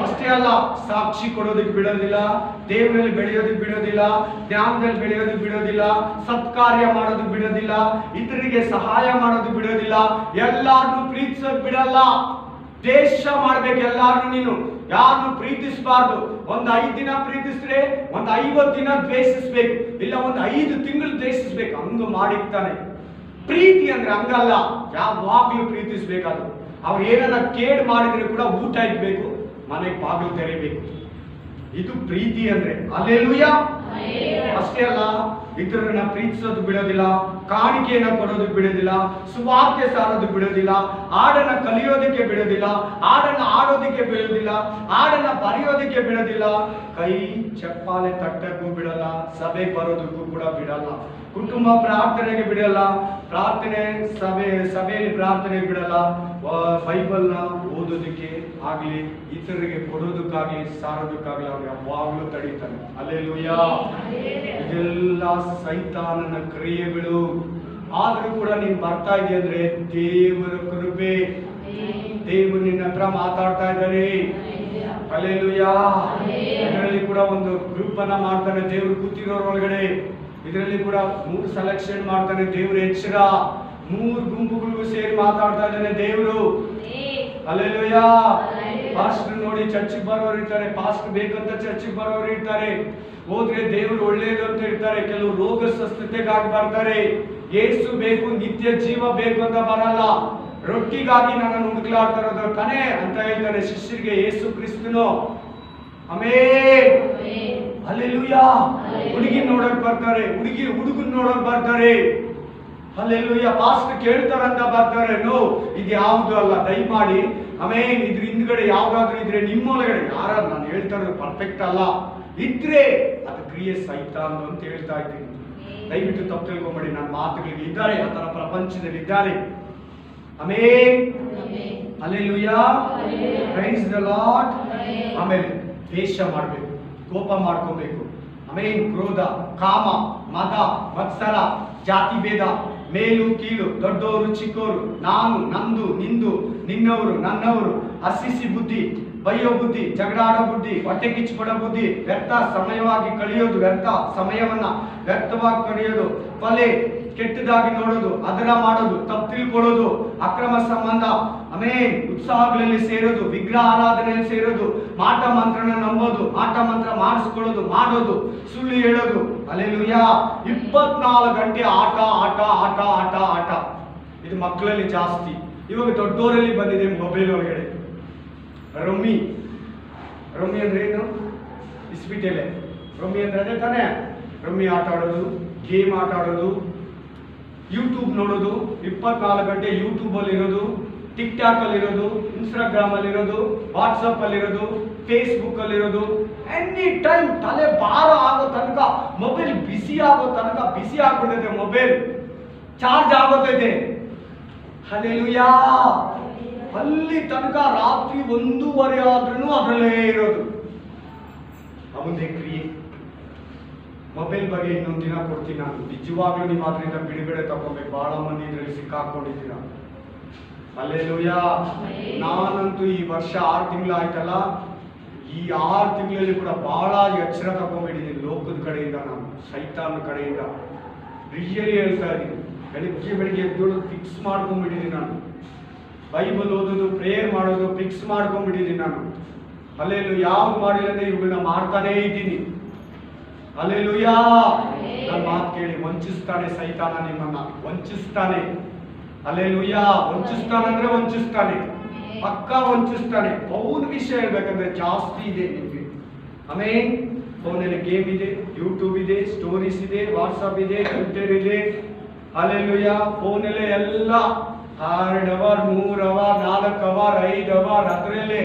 ಅಷ್ಟೇ ಅಲ್ಲ, ಸಾಕ್ಷಿ ಕೊಡೋದಕ್ಕೆ ಬಿಡೋದಿಲ್ಲ, ದೇವರಲ್ಲಿ ಬೆಳೆಯೋದಕ್ಕೆ ಬಿಡೋದಿಲ್ಲ, ಜ್ಞಾನದಲ್ಲಿ ಬೆಳೆಯೋದಕ್ಕೆ ಬಿಡೋದಿಲ್ಲ, ಸತ್ಕಾರ್ಯ ಮಾಡೋದಕ್ಕೆ ಬಿಡೋದಿಲ್ಲ, ಇತರಿಗೆ ಸಹಾಯ ಮಾಡೋದಕ್ಕೆ ಬಿಡೋದಿಲ್ಲ, ಎಲ್ಲಾರನ್ನು ಪ್ರೀತಿಸೋಕ್ ಬಿಡಲ್ಲ. ದೇಶ ಮಾಡ್ಬೇಕು ಎಲ್ಲಾರನ್ನು. ನೀನು ಯಾರನ್ನು ಪ್ರೀತಿಸಬಾರ್ದು. 5 ದಿನ ಪ್ರೀತಿಸಿದ್ರೆ 50 ದಿನ ದ್ವೇಷಿಸ್ಬೇಕು, ಇಲ್ಲ 5 ತಿಂಗಳು ದ್ವೇಷಿಸ್ಬೇಕು. ಹಂಗ ಮಾಡಿರ್ತಾನೆ. ಪ್ರೀತಿ ಅಂದ್ರೆ ಹಂಗಲ್ಲ, ಯಾವಾಗ್ಲೂ ಪ್ರೀತಿಸ್ಬೇಕಾದ್ರು. ಅವ್ರು ಏನನ್ನ ಕೇಡ್ ಮಾಡಿದ್ರೆ ಕೂಡ ಊಟ ಇಡ್ಬೇಕು, ಮನೆಗೆ ಬಾಗಿಲು ತೆರಿಬೇಕು. ಇದು ಪ್ರೀತಿ ಅಂದ್ರೆ. ಹಲ್ಲೆಲೂಯಾ. ಅಷ್ಟೇ ಅಲ್ಲ, ಇತರರನ್ನ ಪ್ರೀತಿಸೋದು ಬಿಡೋದಿಲ್ಲ, ಕಾಣಿಕೆಯನ್ನ ಕೊಡೋದಕ್ಕೆ ಬಿಡೋದಿಲ್ಲ, ಸುವಾರ್ತೆ ಸಾರೋದಕ್ಕೆ ಬಿಡೋದಿಲ್ಲ, ಹಾಡನ್ನ ಕಲಿಯೋದಕ್ಕೆ ಬಿಡೋದಿಲ್ಲ, ಹಾಡನ್ನ ಆಡೋದಕ್ಕೆ ಬಿಡೋದಿಲ್ಲ, ಹಾಡನ್ನ ಬರೆಯೋದಕ್ಕೆ ಬಿಡೋದಿಲ್ಲ, ಕೈ ಚಪ್ಪಾಲೆ ತಟ್ಟಕ್ಕೂ ಬಿಡಲ್ಲ, ಸಭೆಗೆ ಬರೋದಕ್ಕೂ ಕೂಡ ಬಿಡಲ್ಲ, ಕುಟುಂಬ ಪ್ರಾರ್ಥನೆಗೆ ಬಿಡಲ್ಲ, ಸಭೆಯಲ್ಲಿ ಪ್ರಾರ್ಥನೆಗೆ ಬಿಡಲ್ಲ, ಬೈಬಲ್ನ ಓದೋದಕ್ಕೆ ಆಗ್ಲಿ, ಇತರರಿಗೆ ಕೊಡೋದಕ್ಕಾಗ್ಲಿ, ಸಾರೋದಕ್ಕಾಗ್ಲಿ ಅವ್ರು ಯಾವಾಗ್ಲೂ ತಡೀತಾನೆ. ಹಲ್ಲೆಲೂಯಾ. ಇದೆಲ್ಲ ಸೈತಾನನ ಕ್ರಿಯೆಗಳು. ಆದ್ರೂ ಕೂಡ ನೀನ್ ಬರ್ತಾ ಇದೆಯಾ ಅಂದ್ರೆ ದೇವರ ಕೃಪೆ. ದೇವರು ನಿನ್ನ ಹತ್ರ ಮಾತಾಡ್ತಾ ಇದ್ದಾನೆ. ಹಲ್ಲೆಲೂಯಾ. ಇದರಲ್ಲಿ ಕೂಡ ಒಂದು ಗ್ರೂಪ್ ಅನ್ನ ಮಾಡ್ತಾನೆ ದೇವ್ರು ಕೂತಿರೋರ್ ಒಳಗಡೆ. ಇದರಲ್ಲಿ ಕೂಡ 3 ಸೆಲೆಕ್ಷನ್ ಮಾಡ್ತಾನೆ ದೇವ್ರ. ಎಚ್ಚರ, 3 ಗುಂಪುಗಳಿಗೂ ಸೇರಿ ಮಾತಾಡ್ತಾ ಇದ್ದಾನೆ ದೇವರು. ಹಲ್ಲೆಲೂಯಾ. ಪಾಸ್ಟರ್ ನೋಡಿ ಚರ್ಚಿಗೆ ಬರೋರು ಇರ್ತಾರೆ, ಪಾಸ್ಟರ್ ಬೇಕಂತ ಚರ್ಚಿಗೆ ಬರೋರು ಇರ್ತಾರೆ, ಹೋದ್ರೆ ದೇವರು ಒಳ್ಳೇದು ಅಂತ ಇರ್ತಾರೆ. ಕೆಲವು ರೋಗ ಸ್ವಸ್ಥತೆಗಾಗಿ ಬರ್ತಾರೆ. ಯೇಸು ಬೇಕು, ನಿತ್ಯ ಜೀವ ಬೇಕು ಅಂತ ಬರಲ್ಲ. ರೊಟ್ಟಿಗಾಗಿ ನನ್ನನ್ನು ಹುಡುಕ್ಲಾಡ್ತಾರೋದು ಕಣೆ ಅಂತ ಹೇಳ್ತಾರೆ ಶಿಷ್ಯರಿಗೆ ಯೇಸು ಕ್ರಿಸ್ತನು. ಆಮೆನ್. ಹಲ್ಲೆಲೂಯಾ. ಹುಡುಗಿ ನೋಡಕ್ ಬರ್ತಾರೆ, ಹುಡುಗನ್ ನೋಡಕ್ ಬರ್ತಾರೆ. ಹಲ್ಲೆಲೂಯಾ. ಪಾಸ್ಟರ್ ಕೇಳ್ತಾರಂತ ಬರ್ತಾರೆ. ನೋ, ಇದು ಯಾವುದು ಅಲ್ಲ, ದಯಮಾಡಿ. ಆಮೇನ್. ಇದ್ರ ಹಿಂದ್ಗಡೆ ಯಾವ್ದಾದ್ರು ಇದ್ರೆ ನಿಮ್ಮೊಳಗಡೆ ಯಾರು ನಾನು ಹೇಳ್ತಾ ಇರೋದು ಪರ್ಫೆಕ್ಟ್ ಅಲ್ಲ ಇದ್ರೆ ಅದು ಕ್ರಿಯೆ ಸೈತಾನ್ ಅಂತ ಹೇಳ್ತಾ ಇದ್ದೀನಿ. ದಯವಿಟ್ಟು ತಪ್ಪು ತಿಳ್ಕೊಂಬೇಡಿ. ನನ್ನ ಮಾತುಗಳಿಗೆ ಇದ್ದಾರೆ, ಆ ತರ ಪ್ರಪಂಚದಲ್ಲಿ ಇದ್ದಾರೆ. Amen. Hallelujah. Praise the lord. ಆಮೇಲೆ ದ್ವೇಷ ಮಾಡಬೇಕು, ಕೋಪ ಮಾಡ್ಕೋಬೇಕು. ಆಮೇನ್. ಕ್ರೋಧ, ಕಾಮ, ಮದ, ಮತ್ಸರ, ಜಾತಿ ಭೇದ, ಮೇಲು ಕೀಳು, ದೊಡ್ಡವರು ಚಿಕ್ಕವರು, ನಾನು, ನಂದು, ನಿಂದು, ನಿನ್ನವರು, ನನ್ನವರು, ಹಸಿಸಿ ಬುದ್ಧಿ, ಬೈಯೋ ಬುದ್ಧಿ, ಜಗಳಾಡೋ ಬುದ್ಧಿ, ಹೊಟ್ಟೆ ಕಿಚ್ಚುಪಡೋ ಬುದ್ಧಿ, ವ್ಯರ್ಥ ಸಮಯವಾಗಿ ಕಳೆಯೋದು, ವ್ಯರ್ಥ ಸಮಯವನ್ನ ವ್ಯರ್ಥವಾಗಿ ಕಳೆಯೋದು, ಕೊಲೆ, ಕೆಟ್ಟದಾಗಿ ನೋಡೋದು, ಅದರ ಮಾಡೋದು, ತಪ್ಪು ತಿಳ್ಕೊಳ್ಳೋದು, ಅಕ್ರಮ ಸಂಬಂಧ, ಆಮೇನ್. ಉತ್ಸಾಹಗಳಲ್ಲಿ ಸೇರೋದು, ವಿಗ್ರಹ ಆರಾಧನೆಯಲ್ಲಿ ಸೇರೋದು, ಮಾಟ ಮಂತ್ರನ ನಂಬೋದು, ಮಾಟ ಮಂತ್ರ ಮಾಡಿಸ್ಕೊಳ್ಳೋದು, ಮಾಡೋದು, ಸುಳ್ಳು ಹೇಳೋದು. ಹಲ್ಲೆಲೂಯಾ. 24 ಗಂಟೆ ಆಟ ಆಟ ಆಟ ಆಟ ಆಟ. ಇದು ಮಕ್ಕಳಲ್ಲಿ ಜಾಸ್ತಿ. ಇವಾಗ ದೊಡ್ಡವರಲ್ಲಿ ಬಂದಿದೆ ಮೊಬೈಲ್ ಒಳಗಡೆ ರಮ್ಮಿ. ರಮ್ಮಿ ಅಂದ್ರೆ ಏನು? ಇಸ್ಪಿಟೆಲೆ ರಮ್ಮಿ ಅಂದ್ರೆ ಅದೇ ತಾನೇ. ರಮ್ಮಿ ಆಟ ಆಡೋದು, ಗೇಮ್ ಆಟ ಆಡೋದು, ಯೂಟ್ಯೂಬ್ ನೋಡೋದು, 24 ಗಂಟೆ ಯೂಟ್ಯೂಬ್ ಅಲ್ಲಿ ಇರೋದು, ಟಿಕ್ ಟಾಕ್ ಅಲ್ಲಿ ಇರೋದು, ಇನ್ಸ್ಟಾಗ್ರಾಮ್ ಅಲ್ಲಿ ಇರೋದು, ವಾಟ್ಸಪ್ ಅಲ್ಲಿ ಇರೋದು, ಫೇಸ್ಬುಕ್ ಅಲ್ಲಿ ಇರೋದು. ಎನಿ ಟೈಮ್ ತಲೆ ಭಾರ ಆಗೋ ತನಕ ಮೊಬೈಲ್ ಬಿಸಿ ಆಗೋ ತನಕ ಬಿಸಿ ಆಗ್ಬಿಡ್ತೈತೆ. ಮೊಬೈಲ್ ಚಾರ್ಜ್ ಆಗೋತೈತೆ. ಹಲ್ಲೆಲೂಯಾ. ಅಲ್ಲಿ ತನಕ ರಾತ್ರಿ 1:30 ಆದ್ರೂ ಅದರಲ್ಲೇ ಇರೋದು. ಅವನದೇ ಕ್ರಿಯೆ. ಮೊಬೈಲ್ ಬಗ್ಗೆ ಇನ್ನೊಂದು ದಿನ ಕೊಡ್ತೀನಿ ನಾನು. ನಿಜವಾಗ್ಲೂ ನೀವು ಅದರಿಂದ ಬಿಡುಗಡೆ ತಗೋಬೇಕು. ಬಹಳ ಮಂದಿ ಇದರಲ್ಲಿ ಸಿಕ್ಕಾಕೊಂಡಿದ್ದೀರ. ಹಲ್ಲೆಲೂಯಾ. ನಾನಂತೂ ಈ ವರ್ಷ 6 ತಿಂಗಳು ಆಯ್ತಲ್ಲ, ಈ 6 ತಿಂಗಳಲ್ಲಿ ಕೂಡ ಬಹಳ ಎಚ್ಚರ ತಗೊಂಡ್ಬಿಟ್ಟಿದ್ದೀನಿ. ಲೋಕದ ಕಡೆಯಿಂದ, ನಾನು ಸೈತಾನ ಕಡೆಯಿಂದ ರಿಯಲಿ ಹೇಳ್ತಾ ಇದ್ದೀನಿ. ಬೆಳಿಗ್ಗೆ ಎದ್ದೋಳು ಫಿಕ್ಸ್ ಮಾಡ್ಕೊಂಡ್ಬಿಟ್ಟಿದ್ದೀನಿ ನಾನು. ಬೈಬಲ್ ಓದೋದು, ಪ್ರೇಯರ್ ಮಾಡೋದು ಫಿಕ್ಸ್ ಮಾಡ್ಕೊಂಡ್ಬಿಟ್ಟಿದ್ದೀನಿ ನಾನು. ಹಲ್ಲೆಲೂಯಾ. ಯಾವ್ದು ಮಾಡಿಲ್ಲ ಅಂದ್ರೆ ಇವುಗಳನ್ನ ಮಾಡ್ತಾನೇ ಇದ್ದೀನಿ. ಹಲ್ಲೆಲೂಯಾ. ನನ್ನ ಮಾತು ಕೇಳಿ. ವಂಚಿಸ್ತಾನೆ ಸೈತಾನ, ನಿಮ್ಮನ್ನ ವಂಚಿಸ್ತಾನೆ. ಹಲ್ಲೆಲೂಯಾ. ವಂಚಿಸ್ತಾನಂದ್ರೆ ವಂಚಿಸ್ತಾನೆ, ಪಕ್ಕ ವಂಚಿಸ್ತಾನೆ. ಅವನ ವಿಷಯ ಹೇಳ್ಬೇಕಂದ್ರೆ ಜಾಸ್ತಿ ಇದೆ ನಿಮಗೆ. ಆಮೇನ್. ಫೋನಲ್ಲಿ ಗೇಮ್ ಇದೆ, ಯೂಟ್ಯೂಬ್ ಇದೆ, ಸ್ಟೋರೀಸ್ ಇದೆ, ವಾಟ್ಸಪ್ ಇದೆ, ಟ್ವಿಟರ್ ಇದೆ. ಹಲ್ಲೆಲೂಯಾ. ಫೋನಲ್ಲೇ ಎಲ್ಲ 2 ಅವರ್ 3 ಅವರ್ 4 ಅವರ್ 5 ಅವರ್ ಅದರಲ್ಲೇ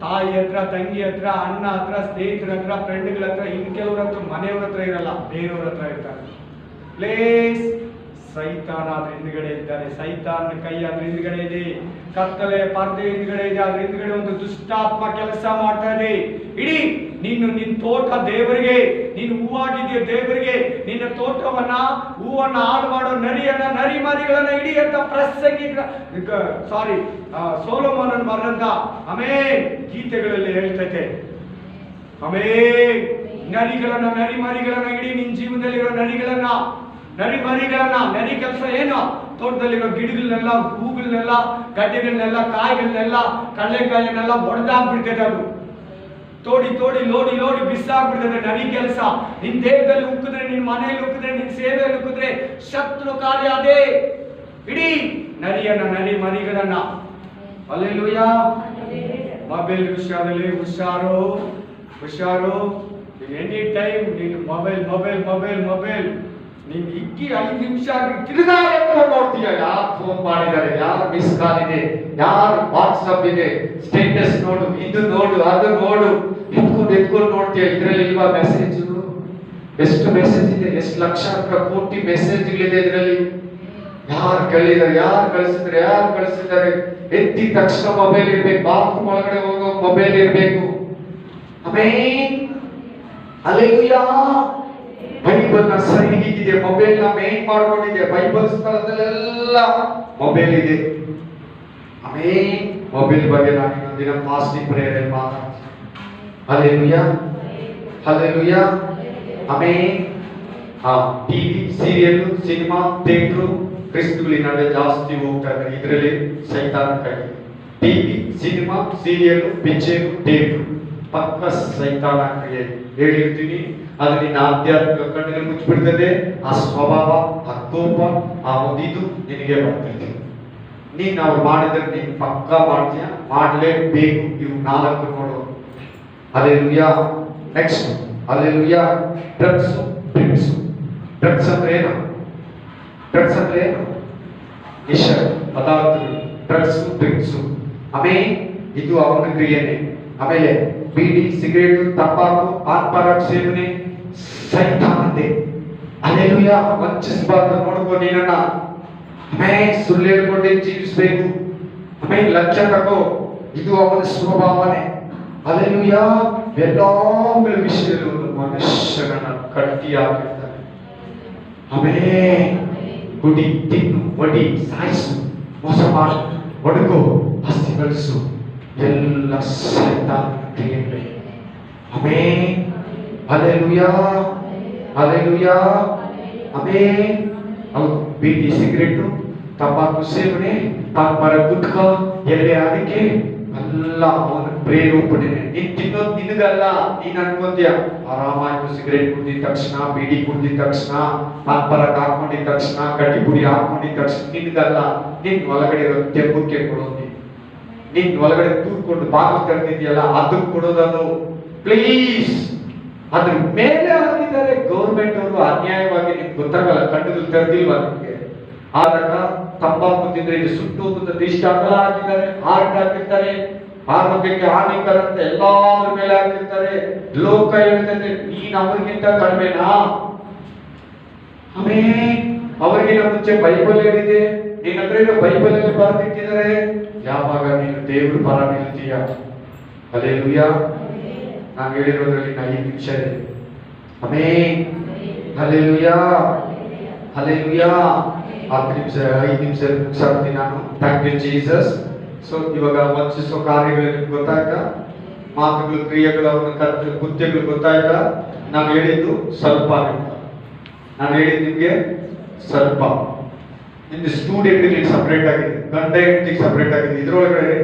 ತಾಯಿ ಹತ್ರ, ತಂಗಿ ಹತ್ರ, ಅಣ್ಣ ಹತ್ರ, ಸ್ನೇಹಿತರ ಹತ್ರ, ಫ್ರೆಂಡ್ಗಳ ಹತ್ರ, ಇನ್ ಕೆಲವ್ರ ಹತ್ರ, ಮನೆಯವ್ರ ಹತ್ರ ಇರಲ್ಲ, ಬೇರೆಯವ್ರ ಹತ್ರ ಇರ್ತಾರೆ. ಪ್ಲೇಸ್ ಸೈತಾನ ಅದ್ರ ಹಿಂದ್ಗಡೆ ಇದ್ದಾನೆ. ಸೈತಾನ ಕೈ ಅದ್ರ ಹಿಂದ್ಗಡೆ ಇದೆ. ಕತ್ತಲೆ ಪರ್ದೆ ಹಿಂದ್ಗಡೆ ಇದೆ. ಅದ್ರ ಹಿಂದ್ಗಡೆ ಒಂದು ದುಷ್ಟಾತ್ಮ ಕೆಲಸ ಮಾಡ್ತಾ ಇದೆ. ಇಡೀ ನಿನ್ನ ತೋಟ ದೇವರಿಗೆ, ನೀನು ಹೂವಾಗಿದೆಯೋ ದೇವರಿಗೆ, ನಿನ್ನ ತೋಟವನ್ನ, ಹೂವನ್ನ ಹಾಳು ಮಾಡೋ ನರಿಯನ್ನ, ನರಿ ಮರಿಗಳನ್ನ ಇಡೀ ಅಂತ ಸೊಲೊಮೋನನ ಬರೆದಂತ ಆಮೇನ್ ಗೀತೆಗಳಲ್ಲಿ ಹೇಳ್ತೈತೆ. ಆಮೇನ್. ನರಿಗಳನ್ನ, ನರಿ ಮರಿಗಳನ್ನ, ಇಡೀ ನಿನ್ ಜೀವನದಲ್ಲಿರೋ ನರಿಗಳನ್ನ, ನರಿ ಮರಿಗಳನ್ನ. ನರಿ ಕೆಲಸ ಏನು? ತೋಟದಲ್ಲಿರೋ ಗಿಡಗಳನ್ನೆಲ್ಲ, ಹೂಗಳನ್ನೆಲ್ಲ, ಗಡ್ಡೆಗಳನ್ನೆಲ್ಲ, ಕಾಯಿಗಳನ್ನೆಲ್ಲ, ಕಡಲೆಕಾಯಿಗಳನ್ನೆಲ್ಲ ಹೊಡೆದಾಕ್ಬಿಡ್ತೈತೆ. ಅದು ತೋಡಿ ತೋಡಿ ಲೋಡಿ ಲೋಡಿ ಬಿಸಾಕ್ಬಿಡ್ತದೆ. ನರಿ ಕೆಲಸ. ನಿನ್ ದೇಹದಲ್ಲಿ ಉಕ್ಕಿದ್ರೆ, ನಿನ್ ಮನೆಯಲ್ಲಿ ಉಕ್ಕಿದ್ರೆ, ನಿನ್ ಸೇವೆಯಲ್ಲಿ ಉಕ್ಕಿದ್ರೆ ಶತ್ರು ಕಾರ್ಯ ಅದೇ. ಇಡೀ ನರಿಯನ್ನ, ನರಿ ಮರಿಗಳನ್ನ. ಹಲ್ಲೆಲೂಯಾ. ಮೊಬೈಲ್ ವಿಷಯದಲ್ಲಿ ಹುಷಾರು, ಹುಷಾರು. ಎನಿ ಟೈಮ್ ನೀನು ಮೊಬೈಲ್ ಮೊಬೈಲ್ ಮೊಬೈಲ್ ಮೊಬೈಲ್. ನೀನ್ ಇಕ್ಕಿ 5 ನಿಮಿಷ ತಿರುಗಾ ನೋಡ್ತೀಯ. ಯಾರು ಫೋನ್ ಮಾಡಿದ್ದಾರೆ, ಯಾರು ಮಿಸ್ ಕಾಲ್ ಇದೆ, ಯಾರು ವಾಟ್ಸಪ್ ಇದೆ, ಸ್ಟೇಟಸ್ ನೋಡು, ಇದು ನೋಡು, ಅದು ನೋಡು, ಎತ್ಕೊಂಡು ನೋಡ್ತೀಯ. ಇದ್ರಲ್ಲಿ ಇಲ್ವಾ ಮೆಸೇಜ್? ಎಷ್ಟು ಮೆಸೇಜ್ ಇದೆ, ಎಷ್ಟು ಲಕ್ಷಾಂತರ ಕೋಟಿ ಮೆಸೇಜ್ಗಳಿದೆ ಇದರಲ್ಲಿ. ಯಾರು ಕೇಳಿದ್ದಾರೆ, ಯಾರು ಕಳಿಸಿದ್ದಾರೆ, ಯಾರು ಕಳಿಸಿದ್ದಾರೆ. ಎದ್ದಿದ ತಕ್ಷಣ ಮೊಬೈಲ್ ಇರ್ಬೇಕು. ಬಾತ್ರೂಮ್ ಒಳಗಡೆ ಹೋಗೋ ಮೊಬೈಲ್ ಇರ್ಬೇಕು. ಆಮೇನ್. ಹಲ್ಲೆಲೂಯಾ. ಬೈಬಲ್ ಸರಿ ಹೀಗಿದೆ. ಮೊಬೈಲ್ ನ ಮೇನ್ ಮಾಡ್ಕೊಂಡಿದೆ. ಬೈಬಲ್ ಸ್ಥಳದಲ್ಲೆಲ್ಲ ಮೊಬೈಲ್ ಇದೆ. ಆಮೇನ್. ಮೊಬೈಲ್ ಬಗ್ಗೆ ನಾನು ಇನ್ನೊಂದಿನ ಫಾಸ್ಟಿಂಗ್ ಪ್ರೇಯರ್ ಮಾತಾಡ್ತೀನಿ. ಹಲ್ಲೆಲೂಯಾ. ಹಲ್ಲೆಲೂಯಾ. ಆಮೇನ್. ಟಿವಿ, ಸೀರಿಯಲ್, ಸಿನಿಮಾ, ಥಿಯೇಟರ್, ಕ್ರಿಸ್ತುಗಳ ನಡುವೆ ಜಾಸ್ತಿ ಹೋಗ್ತಾ ಇದ್ದಾರೆ. ಇದರಲ್ಲಿ ಸೈತಾನ ಕೈ. TV, cinema, serial, picture, theatre ಪಕ್ಕ ಸೈತಾನ ಕ್ರಿಯೆ. ಹೇಳಿರ್ತೀನಿ, ಅದು ನಿನ್ನ ಆಧ್ಯಾತ್ಮಿಕ ಕಣ್ಣಿಗೆ ಮುಚ್ಚಿಬಿಡ್ತದೆ. ಆ ಸ್ವಭಾವ, ಆ ಕೋಪ, ಆ ಇದು ನಿನಗೆ ಬರ್ತದೆ. ನೀನು ಅವ್ರು ಮಾಡಿದ್ರೆ ನೀನು ಪಕ್ಕ ಮಾಡ್ತೀಯ, ಮಾಡಲೇಬೇಕು. ಇವು 4 ನೋಡು. Hallelujah. Next hallelujah. Drugs, drinks. Drugs ಅಂದ್ರೆ ಏನು? ಡ್ರಗ್ಸ್ ಅಂದ್ರೆ ಏನು? ನಿಶ ಪದಾರ್ಥಗಳು. Drugs, drinks. ಆಮೇಲೆ ಇದು ಅವನ ಕ್ರಿಯೆನೆ. ಆಮೇಲೆ ಬೀಡಿ, ಸಿಗರೇಟ್, ತಂಬಾಕು, ಪಾನ್ ಸೇವನೆ ಸೈತಾನಂದೆ. ಹಲ್ಲೆಲೂಯಾ. ವಂಚಿಸಬಾರ್ದು. ನೋಡ್ಕೊ ನೀನನ್ನ. ಆಮೇಲೆ ಸುಳ್ಳು ಹೇಳ್ಕೊಂಡೆ ಜೀವಿಸಬೇಕು. ಆಮೇಲೆ ಲಂಚ ತಗೋ. ಇದು ಅವನ ಸ್ವಭಾವನೆ. ಹಲ್ಲೆಲೂಯಾ. ಎಲ್ಲಾಗಳ ವಿಷಯದಲ್ಲೂ ಮನುಷ್ಯನನ್ನ ಕಟ್ಟಿ ಹಾಕಿರ್ತಾನೆ. ಆಮೇಲೆ ಕುಡಿ, ತಿನ್ನು, ಒಡಿ, ಸಾಯಿಸು, ಮೋಸ ಮಾಡು, ಒಡಗು, ಆಸ್ತಿ ಗಳಿಸು, ಎಲ್ಲ ಸೈತಾನ ಕ್ರಿಯೆಗಳೇ. ಆಮೆನ್. ಹಲ್ಲೆಲೂಯಾ. ಹಲ್ಲೆಲೂಯಾ. ಆಮೆನ್. ಹೌದು. ಬೀಡಿ, ಸಿಗರೇಟು, ತಂಬಾಕು ಸೇವನೆ ಪಾಪರ ಗುಟ್ಕ ಎಲೆ ಅದಕ್ಕೆ ಎಲ್ಲ ಅವನ ಪ್ರೇರೇಪಣೆ. ನೀನ್ ತಿನ್ನೋದು ನಿನಗಲ್ಲ, ನೀನ್ ಅನ್ಕೊಂತೀಯ ಆರಾಮಾಯ್ತು ಸಿಗರೇಟ್ ಕುಡಿದ ತಕ್ಷಣ, ಬೀಡಿ ಕುಡಿದ ತಕ್ಷಣ, ಪಾಪರ ಹಾಕೊಂಡಿದ ತಕ್ಷಣ, ಕಡ್ಡಿ ಪುಡಿ ಹಾಕೊಂಡಿದ ತಕ್ಷಣ ನಿನಗಲ್ಲ. ನಿನ್ ಒಳಗಡೆ ಇರೋ ತೆಂಬಕ್ಕೆ ಕೊಡೋದು, ನಿನ್ ಒಳಗಡೆ ತೂರ್ಕೊಂಡು ಬಾಗಿಲು ತೆರೆದಿದ್ಯಲ್ಲ ಅದಕ್ಕೆ ಕೊಡೋದದು. ಪ್ಲೀಸ್, ಅದ್ರ ಮೇಲೆ ಆಗಿದ್ದಾರೆ ಗೌರ್ಮೆಂಟ್ ಅವರು ಅನ್ಯಾಯವಾಗಿ. ನಿಮ್ಗೆ ಗೊತ್ತಾಗಲ್ಲ, ಕಣ್ಣುಗಳು ತೆರೆದಿಲ್ವಾ ನಿಮ್ಗೆ? ಆದಾಗ ತಂಬಾಕು ತಿಂದ್ರೆ ಇದು ಸುಟ್ಟು ಹೋಗುತ್ತದೆ, ಇಷ್ಟ ಅಗಲ ಹಾಕಿದ್ದಾರೆ, ಹಾರ್ಟ್ ಹಾಕಿರ್ತಾರೆ, ಆರೋಗ್ಯಕ್ಕೆ ಹಾನಿಕರ ಅಂತ ಎಲ್ಲಾದ್ರ ಮೇಲೆ ಹಾಕಿರ್ತಾರೆ. ಲೋಕ ಹೇಳ್ತದೆ ನೀನ್ ಅವ್ರಿಗಿಂತ ಕಡಿಮೆನಾ? ಅವರಿಗಿಂತ ಮುಂಚೆ ಬೈಬಲ್ ಹೇಳಿದೆ, ನಿನ್ನ ಹತ್ರ ಬೈಬಲ್ ಅಲ್ಲಿ ಬರೆದಿಟ್ಟಿದ್ದಾರೆ. ಯಾವಾಗ ನೀನು ದೇವ್ರ ಪರ ನಿಲ್ತೀಯ? ಹಲ್ಲೆಲೂಯಾ. ನಾನು ಹೇಳಿರೋದ್ರಲ್ಲಿ 5 ನಿಮಿಷ ಇದೆ. ಆಮೆನ್. Hallelujah, hallelujah. 5 ನಿಮಿಷ ಮುಗಿಸ್ತೀನಿ ನಾನು. Thank you Jesus. ಸೊ ಇವಾಗ ವಂಚಿಸೋ ಕಾರ್ಯಗಳು ನಿಮ್ಗೆ ಗೊತ್ತಾಯ್ತಾ? ಮಾತುಗಳು, ಕ್ರಿಯೆಗಳು, ಅವನ ಕೃತ್ಯಗಳು ಗೊತ್ತಾಯ್ತಾ? ನಾನು ಹೇಳಿದ್ದು ಸ್ವಲ್ಪ, ನಾನು ಹೇಳಿದ್ದು ನಿಮ್ಗೆ ಸ್ವಲ್ಪ. ನಿಮ್ದು ಸ್ಟೂಡೆಂಟ್ಗೆ ಸಪರೇಟ್ ಆಗಿದೆ, ಗಂಡ ಹೆಂಡತಿಗೆ ಸಪರೇಟ್ ಆಗಿದೆ, ಇದ್ರೊಳಗಡೆ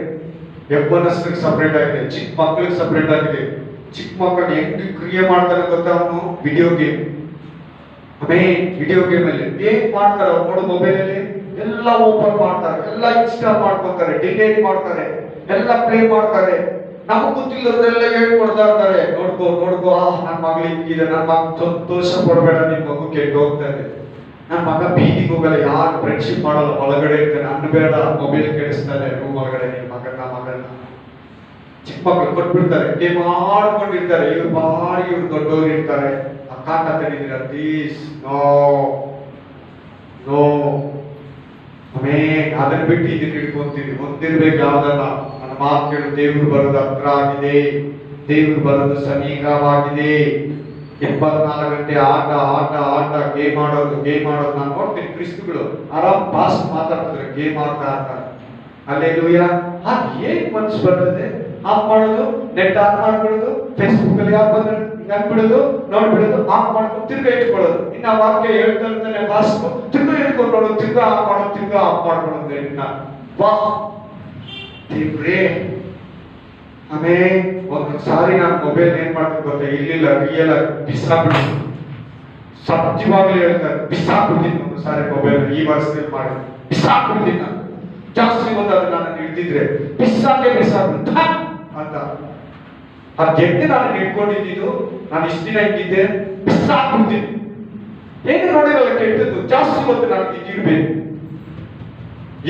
ಯೌವನಸ್ಥರಿಗೆ ಸಪರೇಟ್ ಆಗಿದೆ, ಚಿಕ್ಕ ಮಕ್ಕಳಿಗೆ ಸಪರೇಟ್ ಆಗಿದೆ. ಚಿಕ್ಕ ಮಕ್ಕಳು ಹೆಂಗ್ ಕ್ರಿಯೆ ಮಾಡ್ತಾರೆ ಗೊತ್ತಾ? ಅವನು ವಿಡಿಯೋ ಗೇಮ್, ವಿಡಿಯೋ ಗೇಮ್ ಅಲ್ಲಿ ಹೇಗ್ ಮಾಡ್ತಾರೆ ಅವ್ರು ನೋಡು, ಮೊಬೈಲ್ ಅಲ್ಲಿ ಎಲ್ಲ ಓಪನ್ ಮಾಡ್ತಾರೆ, ಎಲ್ಲ ಇನ್ಸ್ಟಾಲ್ ಮಾಡ್ಕೊತಾರೆ, ಡಿಲೀಟ್ ಮಾಡ್ತಾರೆ, ಎಲ್ಲ ಪ್ಲೇ ಮಾಡ್ತಾರೆ. ನಮಗ್ ಗೊತ್ತಿಲ್ಲದ್ರೆಲ್ಲ ಹೇಳ್ಕೊಡ್ತಾ ಇರ್ತಾರೆ, ನೋಡ್ಕೋ ನೋಡ್ಕೋ, ನನ್ನ ಮಗಳು ಹಿಂಗಿದೆ, ನನ್ನ ಮಗ ಸಂತೋಷ ಪಡ್ಬೇಡ, ನಿನ್ ಮಗು ಕೆಟ್ಟು ಹೋಗ್ತಾ ಇದೆ, ನನ್ನ ಮಗ ಬೀದಿಗೆ ಹೋಗಲ್ಲ, ಯಾರು ಫ್ರೆಂಡ್ಶಿಪ್ ಮಾಡಲ್ಲ, ಒಳಗಡೆ ಇರ್ತಾನೆ, ಅನ್ಬೇಡ, ಮೊಬೈಲ್ ಕೆಡಿಸ್ತಾನೆ ರೂಮ್ ಒಳಗಡೆ ನಿನ್ ಮಗನ ಚಿಕ್ಕ ಮಕ್ಕಳು ಕೊಟ್ಬಿಡ್ತಾರೆ, ಗೇಮ್ ಆಡ್ಕೊಂಡಿರ್ತಾರೆ. ಇವ್ರು ಬಾರಿ, ಇವ್ರು ದೊಡ್ಡವ್ರು ಇರ್ತಾರೆ. ಕಾಟ ತೆಗೆದಿರ ಪ್ಲೀಸ್, ನೋ ನೋ. ಅದನ್ನ ಬಿಟ್ಟು ಇದನ್ನ ಇಟ್ಕೊಂತೀವಿ. ಹೊಂದಿರ್ಬೇಕು ಯಾವ್ದನ್ನ. ನನ್ನ ಮಾತು ಕೇಳು, ದೇವ್ರು ಬರೋದು ಹತ್ರ ಆಗಿದೆ, ದೇವ್ರು ಬರೋದು ಸಮೀಪವಾಗಿದೆ. 24 ಗಂಟೆ ಆಟ ಆಟ ಆಟ, ಗೇಮ್ ಆಡೋದು ಗೇಮ್ ಆಡೋದು. ನಾನು ನೋಡ್ತೀನಿ ಕ್ರಿಸ್ತುಗಳು ಆರಾಮ್ ಪಾಸ್ ಮಾತಾಡ್ತಾರೆ, ಗೇಮ್ ಆಡ್ತಾ ಇರ್ತಾರೆ. ಹಲ್ಲೆಲೂಯಾ. ಅದು ಹೇಗ್ ಮನ್ಸು ಬರ್ತದೆ? ಆಫ್ ಮಾಡೋದು, ನೆಟ್ ಆನ್ ಮಾಡ್ಬಿಡೋದು, ಫೇಸ್ಬುಕ್ ಅಲ್ಲಿ ಯಾರು ಬಂದ್ರೆ ಹಾಕ್ಬಿಡೋದು, ನೋಡ್ಬಿಡೋದು, ಆಫ್ ಮಾಡ್ಕೊಂಡು ತಿರ್ಗಾ ಇಟ್ಕೊಳ್ಳೋದು. ಇನ್ನ ವಾಕ್ಯ ಹೇಳ್ತಾ ಇರ್ತಾನೆ ಫಾಸ್ಟ್, ತಿರ್ಗಾ ಇಟ್ಕೊಂಡು ನೋಡೋದು, ತಿರ್ಗಾ ಆಫ್ ಮಾಡೋದು, ತಿರ್ಗಾ ಆಫ್ ಮಾಡ್ಕೊಳ್ಳೋದು. ಇನ್ನ ವಾ ದೇವ್ರೇ. ಆಮೇಲೆ ಒಂದೊಂದು ಸಾರಿ ನಾನು ಮೊಬೈಲ್ ಏನ್ ಮಾಡ್ತೀನಿ ಗೊತ್ತಾ? ಇಲ್ಲಿಲ್ಲ, ರಿಯಲ್ ಆಗಿ ಬಿಸಾಕ್ಬಿಡ್ತೀನಿ. ಸತ್ಯವಾಗ್ಲೂ ಹೇಳ್ತಾರೆ, ಬಿಸಾಕ್ಬಿಡ್ತೀನಿ. ಒಂದು ಸಾರಿ ಮೊಬೈಲ್ ಈ ವರ್ಷದಲ್ಲಿ ಮಾಡಿ ಬಿಸಾಕ್ಬಿಡ್ತೀನಿ. ನಾನು ಜಾಸ್ತಿ ಓದಾದ್ರೆ ನಾನು ಹಿಡ್ದಿದ್ರೆ ಬಿಸಾಕ್ಬಿಡ್ತ ಅಂತ. ಆ ಗೆದ್ದೆ ನಾನು ಇಟ್ಕೊಂಡಿದ್ದು, ನಾನು ಇಷ್ಟ ದಿನ ಇದ್ದಿದ್ದೆ, ಬಿಸಾಕ್ಬಿಡ್ತೀನಿ. ಏನು ನೋಡಿರಲ್ಲ ಕೆಟ್ಟದ್ದು, ಜಾಸ್ತಿ ಹೊತ್ತು ನಾನು ಇದ್ದಿರ್ಬೇಕು.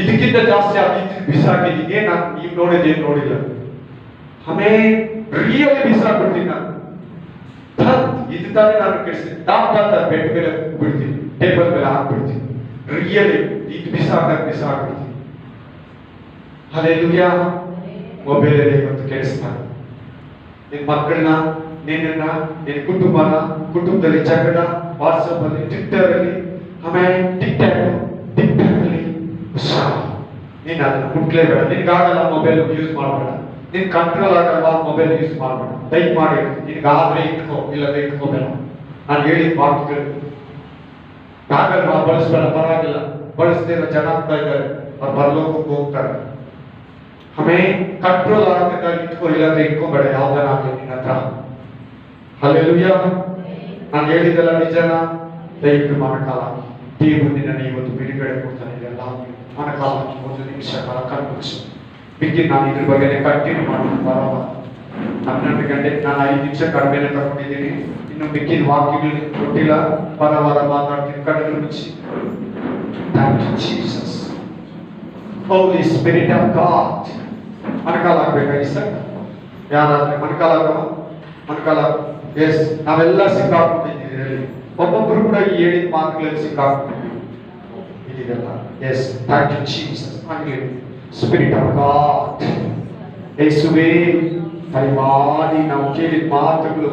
ಇದಕ್ಕಿಂತ ಜಾಸ್ತಿ ಆಗಿದ್ದು ಬಿಸಾಕಿದ್ದೀನಿ. ನಾನು ನೀವು ನೋಡಿದ್ದೇನು ನೋಡಿಲ್ಲ. ಆಮೇಲೆ ರಿಯಲ್ ಬಿಸಾಕ್ಬಿಡ್ತೀನಿ ನಾನು. ಇದು ತಾನೇ ನಾನು ಕೆಡಿಸ್ತೀನಿ. ಬೆಡ್ ಮೇಲೆ ಬಿಡ್ತೀನಿ, ಟೇಬಲ್ ಮೇಲೆ ಹಾಕ್ಬಿಡ್ತೀನಿ. ರಿಯಲಿ ಇದು ಬಿಸಾಕ್ಬಿಡ್ತೀನಿ. ಹಲ್ಲೆಲೂಯಾ. ಮೊಬೈಲ್ ಅಲ್ಲಿ ಇವತ್ತು ಕೆಡಿಸ್ತಾರೆ. ನಿನ್ ಮಕ್ಕಳನ್ನ, ನಿನ್ನ ಕುಟುಂಬನ, ಕುಟುಂಬದಲ್ಲಿ ಜಗಳ, ವಾಟ್ಸಪ್ ಅಲ್ಲಿ, ಟ್ವಿಟ್ಟರ್ ಅಲ್ಲಿ, ಆಮೇಲೆ ಟಿಕ್ಟಾಕ್ ಅಲ್ಲಿ ನೀನ್ ಅದನ್ನ ಮುಟ್ಲೇಬೇಡ. ನಿನ್ಗಾಗಲ್ಲ ಮೊಬೈಲ್ ಯೂಸ್ ಮಾಡಬೇಡ, ನಿನ್ ಕಂಟ್ರೋಲ್ ಆಗಲ್ವಾ ಮೊಬೈಲ್ ಯೂಸ್ ಮಾಡಬೇಡ. ದಯಮಾಡಿ ನಿನ್ಗಾದ್ರೆ ಇಟ್ಕೋ, ಇಲ್ಲದೆ ಇಟ್ಕೋಬೇಡ. ನಾನು ಹೇಳಿದ ವಾಕ್ಯಗಳು ಆಗಲ್ವಾ, ಬಳಸ್ಬೇಡ, ಪರವಾಗಿಲ್ಲ. ಬಳಸದಿರೋ ಜನ ಆಗ್ತಾ ಇದ್ದಾರೆ, ಅವ್ರು ಪರಲೋಕಕ್ಕೆ ಹೋಗ್ತಾರೆ. ಆಮೇಲೆ ಕಂಟ್ರೋಲ್ ಆಗಬೇಕಾಗಿ ಇಟ್ಕೋ, ಇಲ್ಲಾಂದ್ರೆ ಇಟ್ಕೋಬೇಡ ಯಾವ್ದಾರಾಗ್ಲಿ ನಿನ್ನ ಹತ್ರ. ಹಲ್ಲೆಲೂಯಾ. ನಾನು ಹೇಳಿದೆಲ್ಲ ನಿಜನ? ದಯವಿಟ್ಟು ಮನಕಾಲ ದೇವರು ನಿನ್ನನ್ನು ಇವತ್ತು ಬಿಡುಗಡೆ ಕೊಡ್ತಾನೆ. ಇದೆಲ್ಲ ಮನಕಾಲ 1 ನಿಮಿಷ ಕಾಲ ಕಣ್ಮುಚ್ಚು ಬಿದ್ದು ನಾನು ಇದ್ರ ಬಗ್ಗೆ ಕಂಟಿನ್ಯೂ ಮಾಡೋದು. ಬರೋಣ 12 ಗಂಟೆ. ನಾನು 5 ನಿಮಿಷ ಕಡಿಮೆನೆ ತಗೊಂಡಿದ್ದೀನಿ. ಇನ್ನು ಮಿಕ್ಕಿದ ವಾಕ್ಯಗಳು ಕೊಟ್ಟಿಲ್ಲ. ವಾರ ಮಾತಾಡ್ತೀನಿ. ಕಣ್ಣು ಮುಚ್ಚಿ. Thank you Jesus. Holy spirit of God. ಮನಕಾಲ ಆಗ್ಬೇಕಾಗಿ ಸರ್ ಯಾರಾದ್ರೆ ಮನಕಾಲ ಮನಕಾಲ. ಎಸ್, ನಾವೆಲ್ಲ ಸಿಕ್ಕಾಕೊಂಡಿದ್ದೀವಿ. ಒಬ್ಬೊಬ್ರು ಕೂಡ ಈ ಹೇಳಿದ ಮಾತುಗಳಲ್ಲಿ ಸಿಕ್ಕಾಕೊಂಡಿದ್ದೀವಿ. ಇದೆಲ್ಲ ಎಸ್. Thank you Jesus. ಆಗಲಿ ಸ್ಪಿರಿಟ್ ಆಫ್ ಗಾಡ್. ಯೇಸುವೇ, ದಯಮಾಡಿ ನಾವು ಕೇಳಿದ ಮಾತುಗಳು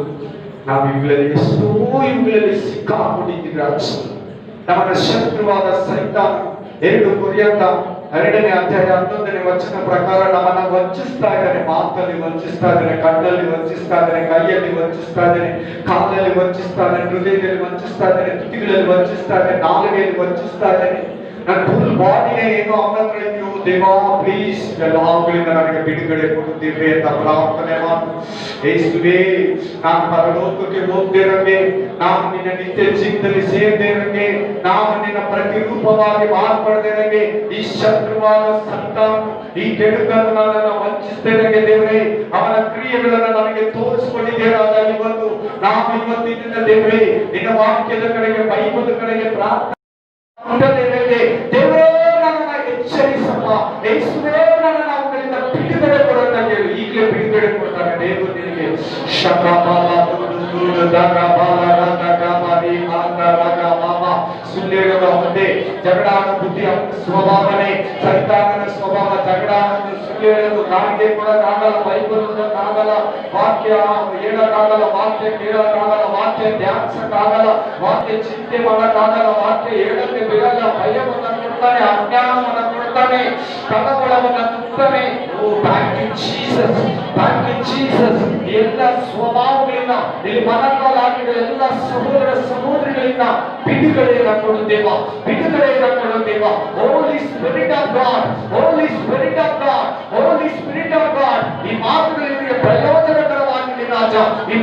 ನಾವು ಇವುಗಳಲ್ಲಿ ಸಿಕ್ಕಾಕೊಂಡಿದ್ದೀವಿ. ನಮ್ಮನ್ನ ಶತ್ರುವಾದ ಸೈತಾನ 2 ಕೊರಿಂಥ 2ನೇ ಅಧ್ಯಾಯ 11ನೇ ವಚನ ಪ್ರಕಾರ ನಮ್ಮನ್ನ ವಂಚಿಸ್ತಾ ಇದ್ದಾನೆ. ಮಾತಲ್ಲಿ ವಂಚಿಸ್ತಾ ಇದ್ದಾನೆ, ಕಣ್ಣಲ್ಲಿ ವಂಚಿಸ್ತಾ ಇದ್ದಾನೆ, ಕೈಯಲ್ಲಿ ವಂಚಿಸ್ತಾ ಇದ್ದಾನೆ, ಕಾಲಲ್ಲಿ ವಂಚಿಸ್ತಾ ಇದ್ದಾನೆ, ಹೃದಯದಲ್ಲಿ ವಂಚಿಸ್ತಾ ಇದ್ದಾನೆ, ತುಟಿಗಳಲ್ಲಿ ವಂಚಿಸ್ತಾ ಇದ್ದಾನೆ, ನಾಲಿಗೆಯಲ್ಲಿ ವಂಚಿಸ್ತಾ ಇದ್ದಾನೆ. ನನ್ನ ಫುಲ್ ಬಾಡಿನೇ ಏನೋ ಅವನ ಹತ್ರ ಇದೆಯೋ ದೇವ ಪ್ಲೀಸ್ ಎಲ್ಲವುಗಳಿಂದ ನನಗೆ ಬಿಡುಗಡೆ ಕೊಡುತ್ತೇವೆ ಅಂತ ಪ್ರಾರ್ಥನೆ ಮಾಡು. ಯೇಸುವೇ, ನಾನು ಪರಲೋಕಕ್ಕೆ ಹೋಗ್ತಿರಂಗೆ, ನಾನು ನಿನ್ನ ನಿತ್ಯ ಜೀವನದಲ್ಲಿ ಸೇರ್ತಿರಂಗೆ, ನಾನು ನಿನ್ನ ಪ್ರತಿರೂಪವಾಗಿ ಮಾರ್ಪಡ್ತಿರಂಗೆ, ಈ ಶತ್ರುವಾದ ಸಂತಾನ ಈ ಕೆಡುಕನ್ನು ನನ್ನನ್ನು ವಂಚಿಸ್ತಿರಂಗೆ ದೇವರೇ, ಅವನ ಕ್ರಿಯೆಗಳನ್ನು ನನಗೆ ತೋರಿಸಿಕೊಂಡಿದ್ದೇರಾದ ಇವತ್ತು ನಾವು ಇವತ್ತಿನಿಂದ ದೇವರೇ ನಿನ್ನ ವಾಕ್ಯದ ಕಡೆಗೆ, ಬೈಬಲ್ ಕಡೆಗೆ ಪ್ರಾರ್ಥನೆ ದೇವರೇ ನನ್ನನ್ನು ಎಚ್ಚರಿಸಪ್ಪ. ಯೇಸುವೇ, ನನ್ನನ್ನು ಅವುಗಳಿಂದ ಬಿಡುಗಡೆ ಕೊಡೋಣ ಹೇಳು. ಈಗಲೇ ಬಿಡುಗಡೆ ಕೊಡ್ತಾನೆ ದೇವರು ನಿನಗೆ. ಸುಳ್ಳು ಮುಂದೆ ಜಗಳ ಬುದ್ಧಿ ಸ್ವಭಾವನೆ, ಸೈತಾನನ ಸ್ವಭಾವ ಜಗಳ, ಸುಳ್ಳು ಹೇಳೋದು, ಕಾಣಿಕೆ ಕೊಡಕ್ಕಾಗಲ್ಲ, ಬೈಬಲ್ ಓದಕ್ಕಾಗಲ್ಲ, ವಾಕ್ಯ ಹೇಳಕ್ಕಾಗಲ್ಲ, ವಾಕ್ಯ ಕೇಳಕ್ಕಾಗಲ್ಲ, ವಾಕ್ಯ ಧ್ಯಾನಿಸಕ್ಕಾಗಲ್ಲ, ವಾಕ್ಯ ಚಿಂತೆ ಮಾಡಕ್ಕಾಗಲ್ಲ, ವಾಕ್ಯ ಹೇಳಕ್ಕೆ ಬಿಡಲ್ಲ, ಭಯವನ್ನ ಕೊಡ್ತಾನೆ, ಅಜ್ಞಾನವನ್ನ ಕೊಡ್ತಾನೆ, ತಳಬಳವನ್ನ ತುತ್ತಾನೆ. Oh thank you Jesus, thank you Jesus. ಎಲ್ಲ ಸ್ವಭಾವಗಳಿಂದ ಇಲ್ಲಿ ಮನಕಾಲಾಗಿರುವ ಎಲ್ಲ ಸಹೋದರ ಸಹೋದರಿಗಳಿಂದ ಬಿಡುಗಡೆಯನ್ನ ಕೊಡುತ್ತೇವ, ಬಿಡುಗಡೆಯನ್ನ ಕೊಡುತ್ತೇವ. Holy spirit of God, holy spirit of God, holy spirit of God. ಈ ಮಾತುಗಳು ನಿಮಗೆ ಪ್ರಯೋಜನಕರವಾಗಿದೆ ರಾಜ. ಈ